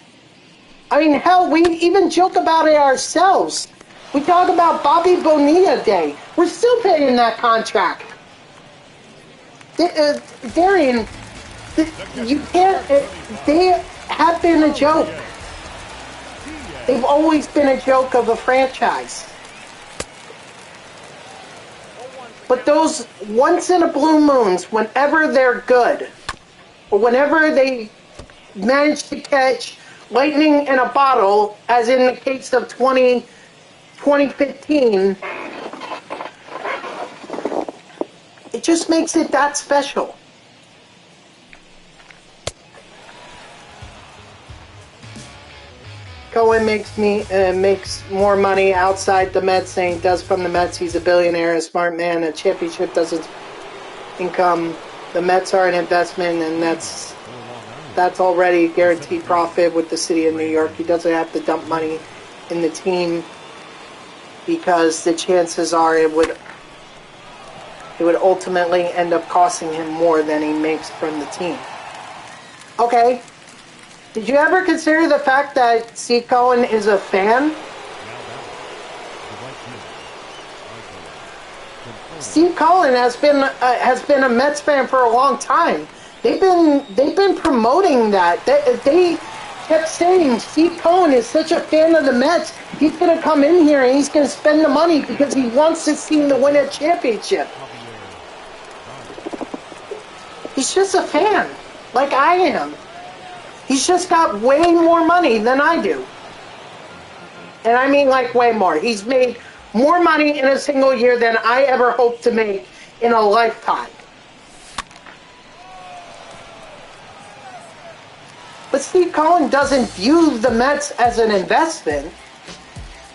I mean, hell, we even joke about it ourselves. We talk about Bobby Bonilla Day. We're still paying that contract. Darian, you can't... They have been a joke. They've always been a joke of a franchise. But those once-in-a-blue moons, whenever they're good, or whenever they manage to catch lightning in a bottle, as in the case of 2015, it just makes it that special. Cohen makes more money outside the Mets than he does from the Mets. He's a billionaire, a smart man. A championship doesn't income. The Mets are an investment, and that's already guaranteed profit with the city of New York. He doesn't have to dump money in the team because the chances are it would ultimately end up costing him more than he makes from the team. Okay. Did you ever consider the fact that Steve Cohen is a fan? Steve Cohen has been a Mets fan for a long time. They've been promoting that. They kept saying Steve Cohen is such a fan of the Mets. He's going to come in here and he's going to spend the money because he wants his team to win a championship. He's just a fan, like I am. He's just got way more money than I do. And I mean like way more. He's made more money in a single year than I ever hoped to make in a lifetime. But Steve Cohen doesn't view the Mets as an investment.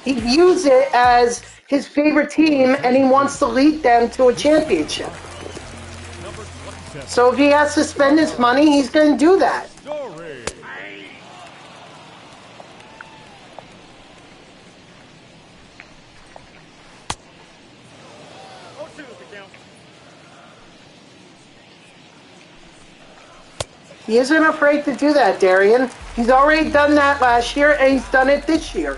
He views it as his favorite team and he wants to lead them to a championship. So if he has to spend his money, he's going to do that. He isn't afraid to do that, Darian. He's already done that last year, and he's done it this year.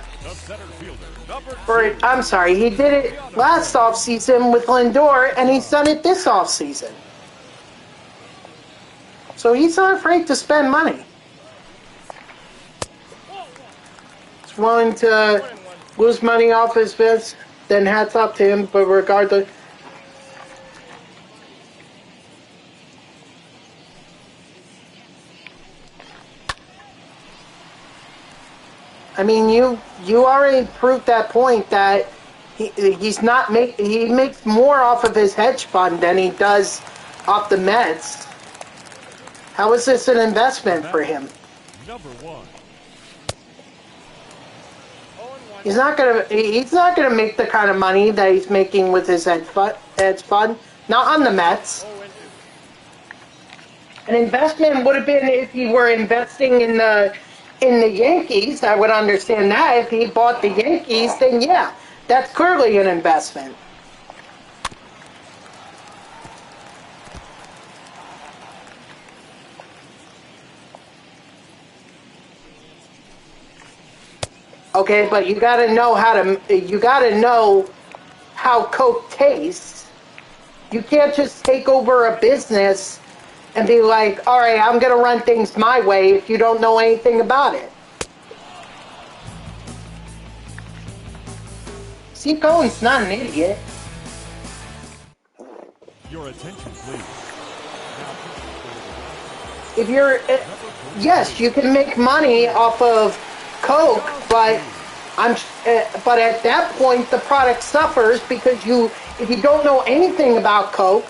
I'm sorry, he did it last offseason with Lindor, and he's done it this offseason. So he's not afraid to spend money. He's willing to lose money off his bets, then hats off to him, but regardless... I mean, you already proved that point that he makes more off of his hedge fund than he does off the Mets. How is this an investment for him? Number 1. He's not gonna make the kind of money that he's making with his hedge fund. Not on the Mets. An investment would have been if he were investing in the Yankees. I would understand that. If he bought the Yankees, then yeah, that's clearly an investment. Okay, but you gotta know how Coke tastes. You can't just take over a business and be like, all right, I'm gonna run things my way if you don't know anything about it. Steve Cohen's not an idiot. Your attention, please. If you're, yes, you can make money off of Coke, but but at that point the product suffers because if you don't know anything about Coke,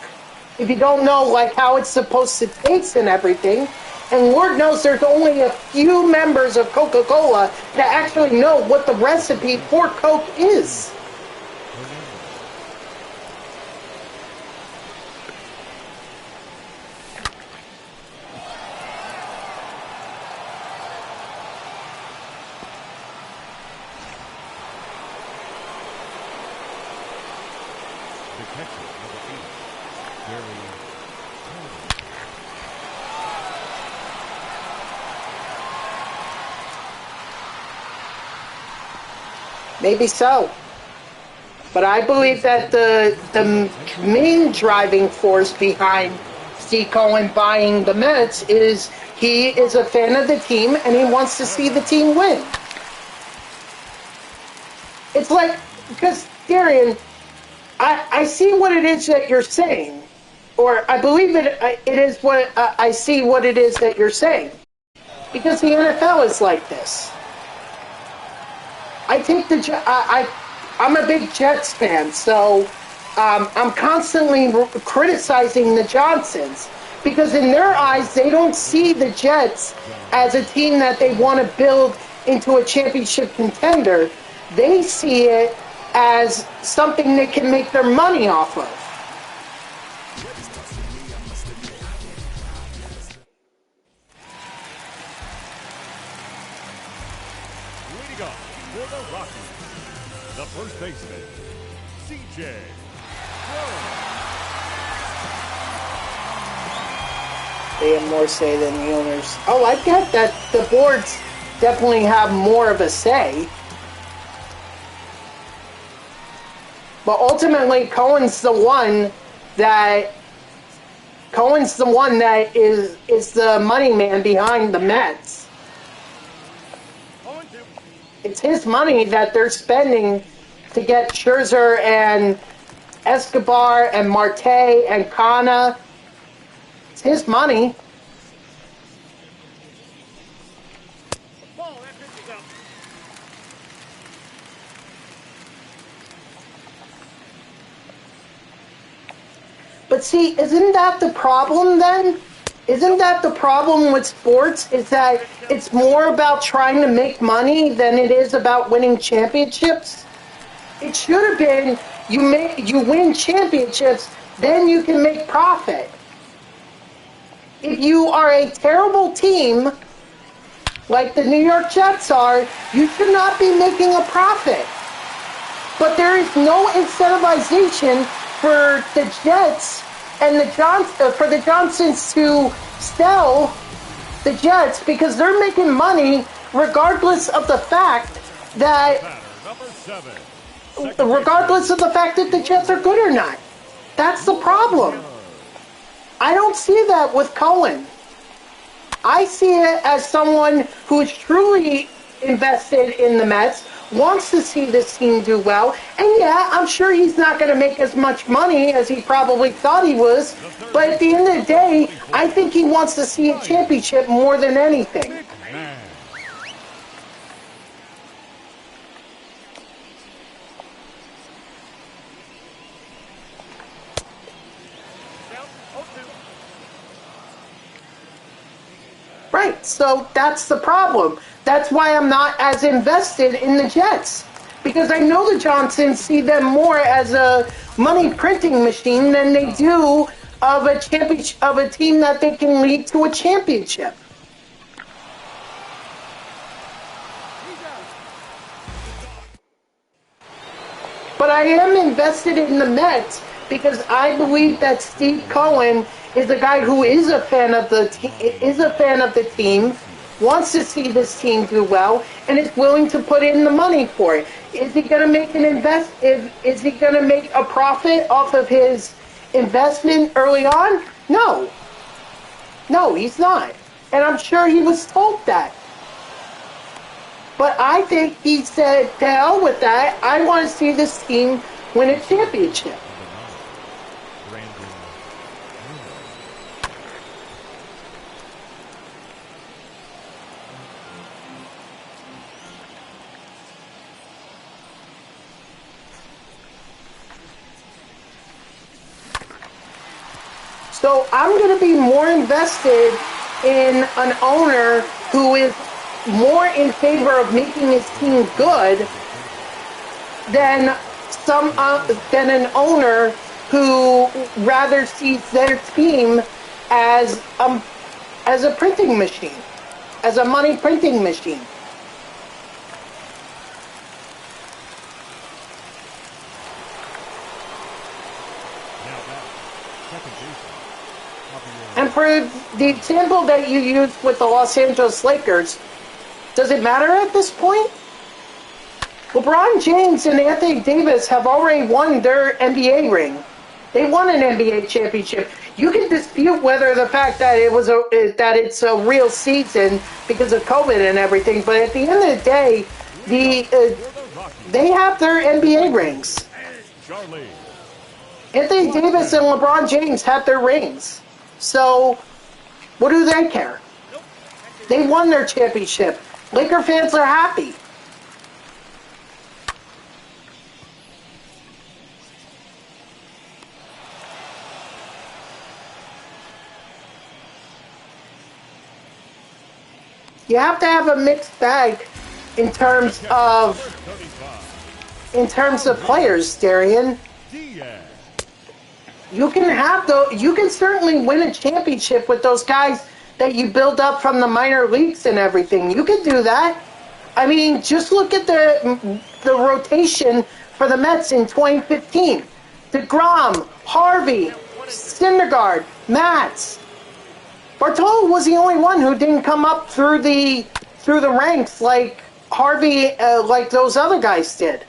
if you don't know like how it's supposed to taste and everything, and Lord knows there's only a few members of Coca-Cola that actually know what the recipe for Coke is. Maybe so. But I believe that the main driving force behind Steve Cohen buying the Mets is he is a fan of the team and he wants to see the team win. It's like, because, Darian, I see what it is that you're saying. Or I believe it is what I see what it is that you're saying. Because the NFL is like this. I'm a big Jets fan, so I'm constantly criticizing the Johnsons because in their eyes they don't see the Jets as a team that they want to build into a championship contender. They see it as something they can make their money off of. Leading up for the Rockies, the first baseman, C.J. They have more say than the owners. Oh, I get that the boards definitely have more of a say. But ultimately, Cohen's the one that is the money man behind the Mets. It's his money that they're spending to get Scherzer and Escobar and Marte and Kana. It's his money. But see, isn't that the problem then? Isn't that the problem with sports? Is that it's more about trying to make money than it is about winning championships? It should have been you win championships, then you can make profit. If you are a terrible team, like the New York Jets are, you should not be making a profit. But there is no incentivization for the Jets and for the Johnsons to sell the Jets because they're making money regardless of the fact that the Jets are good or not. That's the problem. I don't see that with Cohen. I see it as someone who is truly invested in the Mets, wants to see this team do well, and yeah, I'm sure he's not going to make as much money as he probably thought he was, but at the end of the day, I think he wants to see a championship more than anything. Right, so that's the problem. That's why I'm not as invested in the Jets. Because I know the Johnsons see them more as a money printing machine than they do of a championship, of a team that they can lead to a championship. But I am invested in the Mets because I believe that Steve Cohen is a guy who is a fan of the team, wants to see this team do well, and is willing to put in the money for it. Is he going to make is he going to make a profit off of his investment early on? No. No, he's not. And I'm sure he was told that. But I think he said, to hell with that, I want to see this team win a championship. So I'm going to be more invested in an owner who is more in favor of making his team good than an owner who rather sees their team as a printing machine, as a money printing machine. And for the example that you used with the Los Angeles Lakers, does it matter at this point? LeBron James and Anthony Davis have already won their NBA ring. They won an NBA championship. You can dispute whether the fact that it's a real season because of COVID and everything, but at the end of the day, they have their NBA rings. Anthony Davis and LeBron James have their rings. So, what do they care? They won their championship. Laker fans are happy. You have to have a mixed bag in terms of players, Darian. You can certainly win a championship with those guys that you build up from the minor leagues and everything. You can do that. I mean, just look at the rotation for the Mets in 2015. DeGrom, Harvey, Syndergaard, Matz. Bartolo was the only one who didn't come up through the ranks like Harvey, like those other guys did.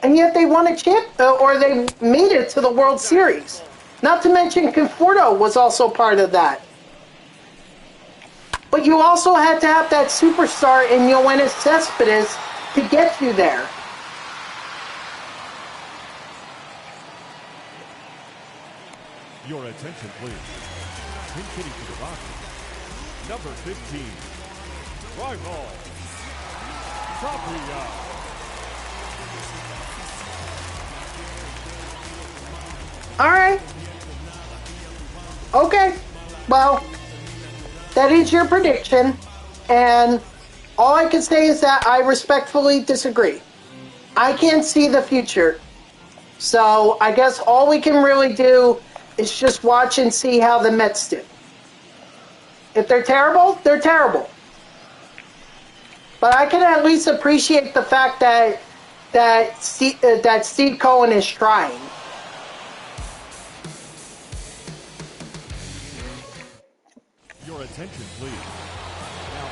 And yet they won or they made it to the World Series. Not to mention Conforto was also part of that. But you also had to have that superstar in Yoenis Cespedes to get you there. Your attention, please. Pinch hitting for the Rockies. Number 15. Rival. Tapia. All right. Okay. Well, that is your prediction, and all I can say is that I respectfully disagree. I can't see the future, so I guess all we can really do is just watch and see how the Mets do. If they're terrible, they're terrible. But I can at least appreciate the fact that Steve Cohen is trying. Your attention, please. Now,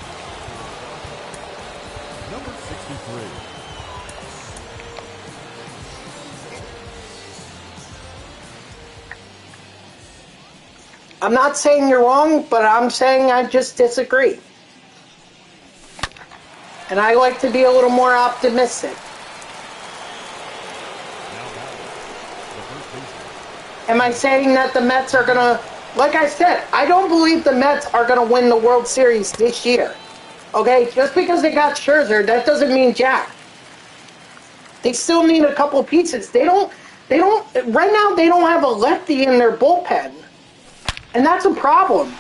number 63. I'm not saying you're wrong, but I'm saying I just disagree. And I like to be a little more optimistic. Am I saying that the Mets are going to... Like I said, I don't believe the Mets are going to win the World Series this year. Okay? Just because they got Scherzer, that doesn't mean jack. They still need a couple pieces. Right now, they don't have a lefty in their bullpen. And that's a problem.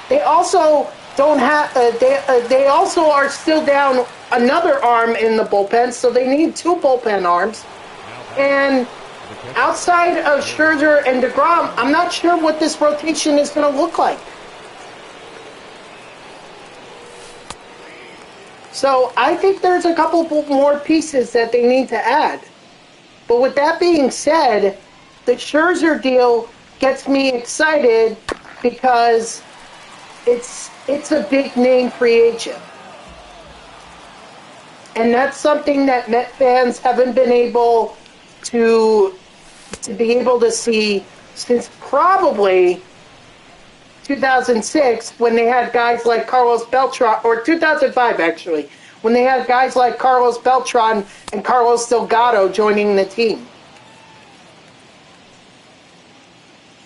They also don't have. They also are still down another arm in the bullpen, so they need 2 bullpen arms. And outside of Scherzer and DeGrom, I'm not sure what this rotation is going to look like. So I think there's a couple more pieces that they need to add. But with that being said, the Scherzer deal gets me excited because it's a big name free agent. And that's something that Met fans haven't been able to be able to see since probably 2006, when they had guys like Carlos Beltran, or 2005 actually, when they had guys like Carlos Beltran and Carlos Delgado joining the team.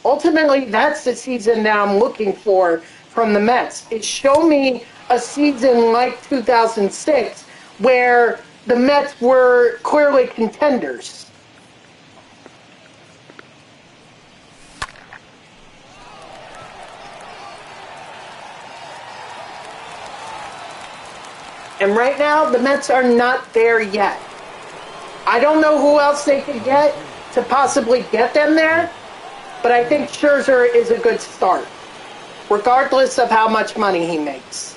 Ultimately, that's the season that I'm looking for from the Mets. It showed me a season like 2006 where the Mets were clearly contenders. And right now, the Mets are not there yet. I don't know who else they could get to possibly get them there, but I think Scherzer is a good start, regardless of how much money he makes.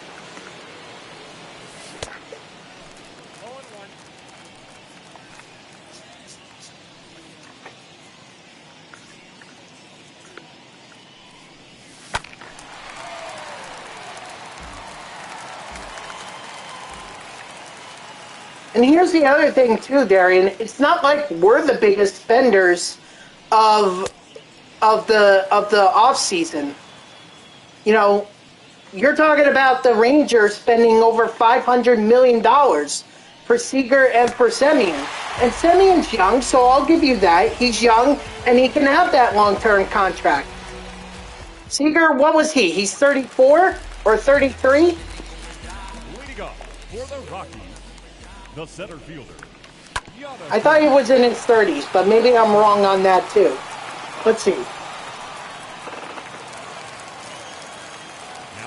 And here's the other thing too, Darian. It's not like we're the biggest spenders of the off season. You know, you're talking about the Rangers spending over $500 million for Seager and for Semien. And Semien's young, so I'll give you that. He's young and he can have that long-term contract. Seager, what was he? He's 34 or 33? Leading up for the Rockies, the center fielder. I thought he was in his 30s, but maybe I'm wrong on that too. Let's see. Now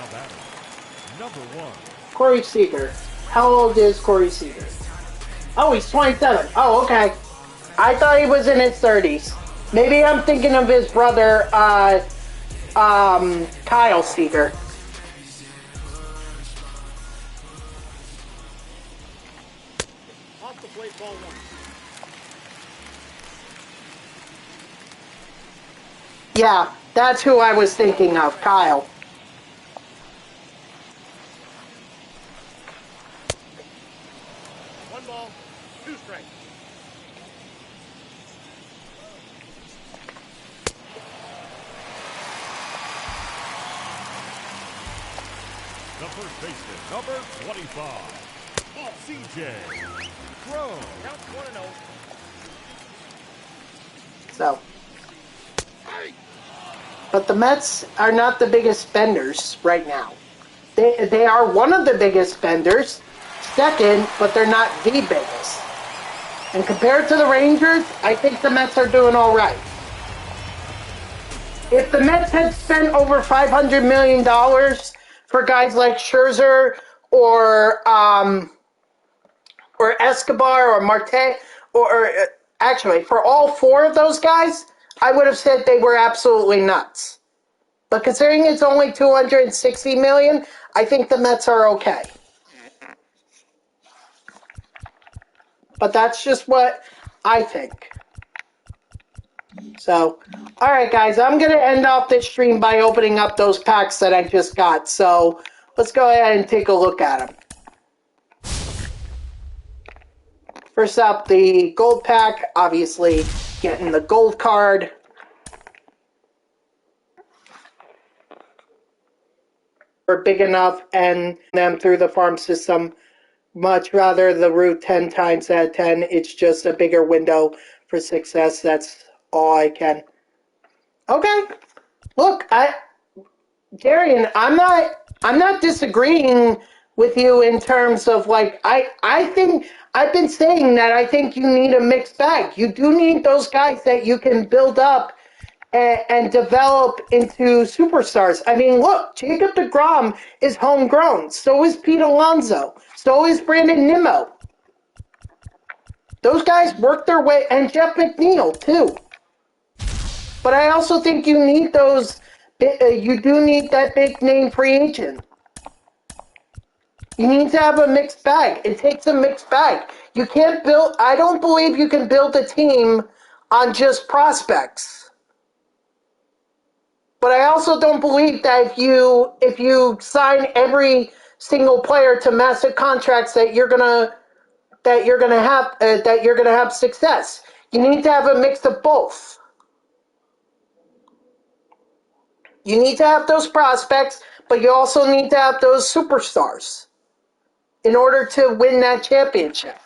batting, number 1. Corey Seager. How old is Corey Seager? Oh, he's 27. Oh, okay. I thought he was in his 30s. Maybe I'm thinking of his brother, Kyle Seager. Off the plate, ball 1. Yeah, that's who I was thinking of, Kyle. One ball, 2 strikes. The first baseman, number 25, CJ DeGrom. Counts 1-0. So. But the Mets are not the biggest spenders right now. They are one of the biggest spenders, second, but they're not the biggest. And compared to the Rangers, I think the Mets are doing all right. If the Mets had spent over $500 million for guys like Scherzer or Escobar or Marte, or actually for all 4 of those guys, I would have said they were absolutely nuts. But considering it's only $260 million, I think the Mets are okay. But that's just what I think. So, all right, guys, I'm going to end off this stream by opening up those packs that I just got. So, let's go ahead and take a look at them. First up, the gold pack, obviously getting the gold card. We're big enough and them through the farm system. Much rather the route 10 times out of 10. It's just a bigger window for success. That's all I can. Okay. Look, Darian, I'm not disagreeing with you in terms of like I think I've been saying that I think you need a mixed bag. You do need those guys that you can build up and develop into superstars. I mean, look, Jacob DeGrom is homegrown. So is Pete Alonso. So is Brandon Nimmo. Those guys work their way, and Jeff McNeil too. But I also think you need those. You do need that big name free agent. You need to have a mixed bag. It takes a mixed bag. You can't build. I don't believe you can build a team on just prospects. But I also don't believe that if you sign every single player to massive contracts that you're gonna have success. You need to have a mix of both. You need to have those prospects, but you also need to have those superstars in order to win that championship.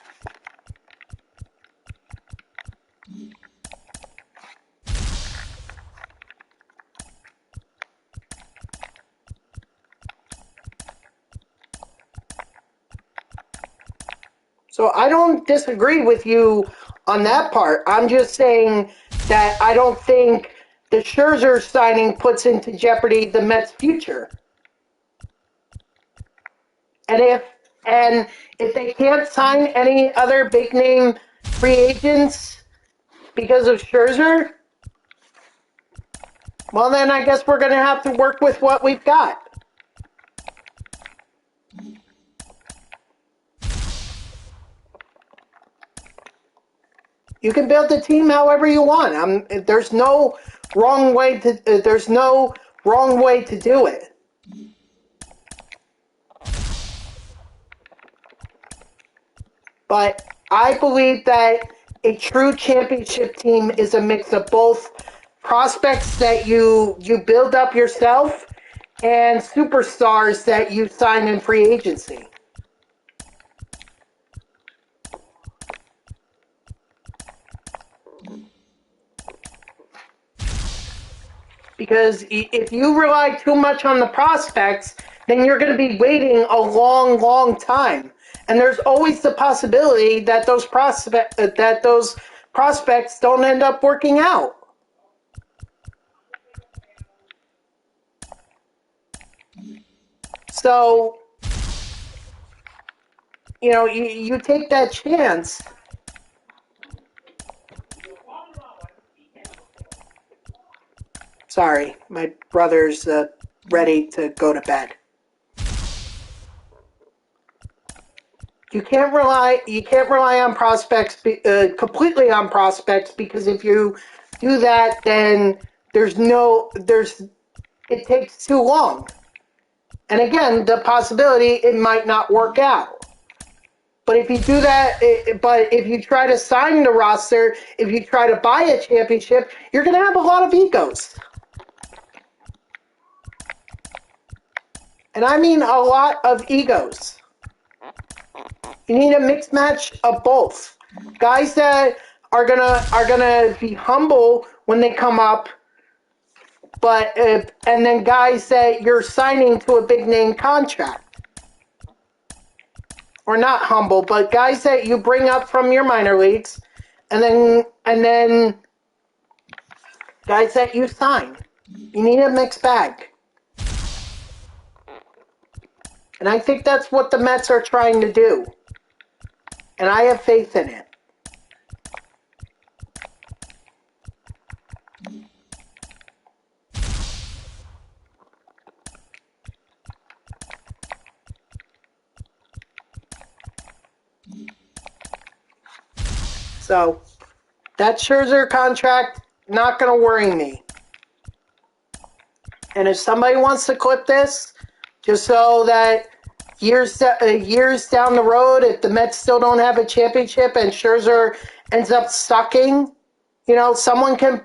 So I don't disagree with you on that part. I'm just saying that I don't think the Scherzer signing puts into jeopardy the Mets' future. And if they can't sign any other big name free agents because of Scherzer, well then I guess we're going to have to work with what we've got. You can build the team however you want. There's no wrong way to do it. But I believe that a true championship team is a mix of both prospects that you build up yourself and superstars that you sign in free agency. Because if you rely too much on the prospects, then you're going to be waiting a long, long time. And there's always the possibility that those prospects don't end up working out. So, you take that chance. Sorry, my brother's ready to go to bed. You can't rely on prospects completely on prospects, because if you do that, then it takes too long. And again, the possibility it might not work out. But if you do that, but if you try to sign the roster, if you try to buy a championship, you're going to have a lot of egos. And I mean a lot of egos. You need a mixed match of both. Guys that are gonna be humble when they come up, but and then guys that you're signing to a big name contract, or not humble, but guys that you bring up from your minor leagues, and then guys that you sign. You need a mixed bag. And I think that's what the Mets are trying to do. And I have faith in it. So, that Scherzer contract, not going to worry me. And if somebody wants to clip this, just so that years down the road, if the Mets still don't have a championship and Scherzer ends up sucking, someone can,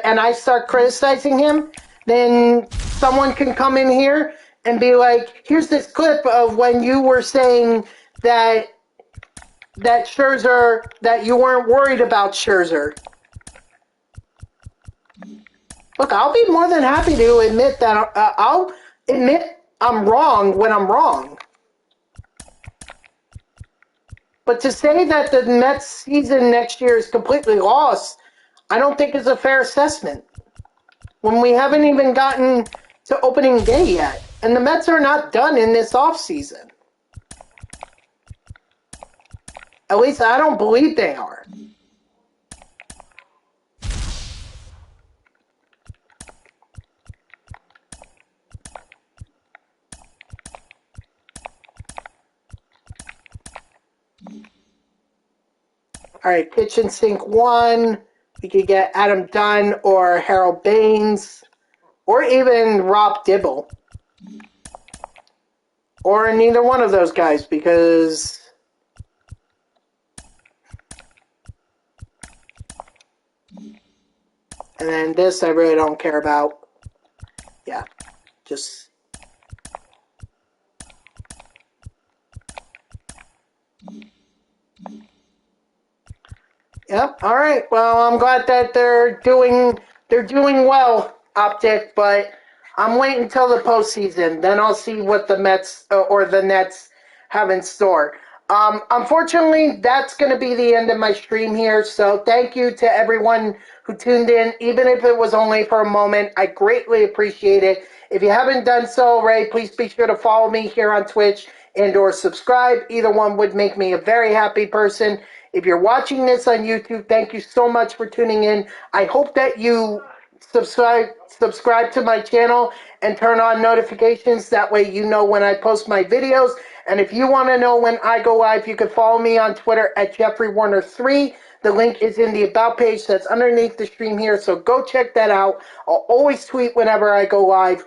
and I start criticizing him, then someone can come in here and be like, here's this clip of when you were saying that Scherzer, that you weren't worried about Scherzer. Look, I'll be more than happy to admit that I'll admit I'm wrong when I'm wrong. But to say that the Mets season next year is completely lost, I don't think is a fair assessment. when we haven't even gotten to opening day yet. And the Mets are not done in this offseason. At least I don't believe they are. All right, kitchen sink 1. We could get Adam Dunn or Harold Baines or even Rob Dibble. Or neither one of those guys because and then this I really don't care about. Yeah, just Yep. All right. Well, I'm glad that they're doing well, Optic. But I'm waiting until the postseason. Then I'll see what the Mets or the Nets have in store. Unfortunately, that's going to be the end of my stream here. So thank you to everyone who tuned in, even if it was only for a moment. I greatly appreciate it. If you haven't done so already, please be sure to follow me here on Twitch and or subscribe. Either one would make me a very happy person. If you're watching this on YouTube, thank you so much for tuning in. I hope that you subscribe to my channel and turn on notifications. That way you know when I post my videos. And if you want to know when I go live, you can follow me on Twitter at JeffreyWarner3. The link is in the About page that's underneath the stream here, so go check that out. I'll always tweet whenever I go live.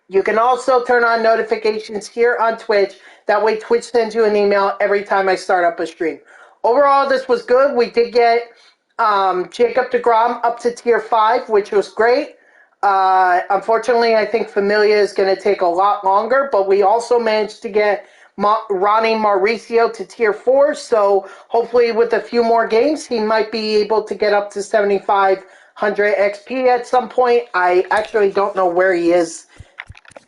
You can also turn on notifications here on Twitch. That way Twitch sends you an email every time I start up a stream. Overall, this was good. We did get Jacob DeGrom up to tier 5, which was great. Unfortunately, I think Familia is going to take a lot longer, but we also managed to get Ronnie Mauricio to tier 4, so hopefully with a few more games, he might be able to get up to 7,500 XP at some point. I actually don't know where he is,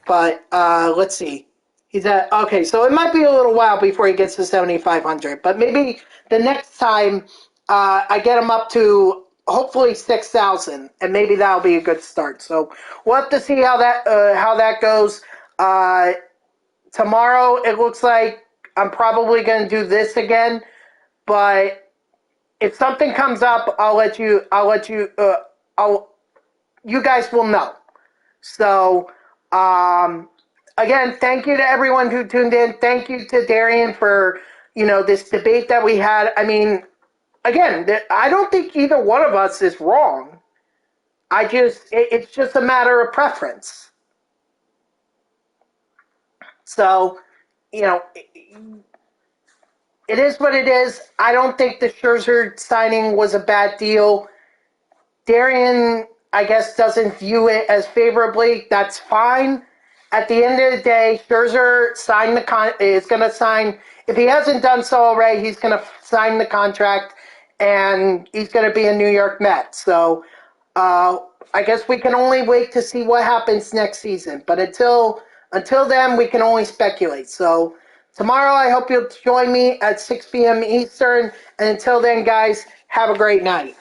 but let's see. He's at, okay, so it might be a little while before he gets to 7,500, but maybe the next time I get him up to hopefully 6,000, and maybe that'll be a good start. So we'll have to see how that goes. Tomorrow, it looks like I'm probably going to do this again, but if something comes up, you guys will know. So, again, thank you to everyone who tuned in. Thank you to Darian for, this debate that we had. I mean, again, I don't think either one of us is wrong. It's just a matter of preference. So, it is what it is. I don't think the Scherzer signing was a bad deal. Darian, I guess, doesn't view it as favorably. That's fine. At the end of the day, Scherzer is going to sign. If he hasn't done so already, he's going to sign the contract, and he's going to be a New York Met. So I guess we can only wait to see what happens next season. But until then, we can only speculate. So tomorrow, I hope you'll join me at 6 p.m. Eastern. And until then, guys, have a great night.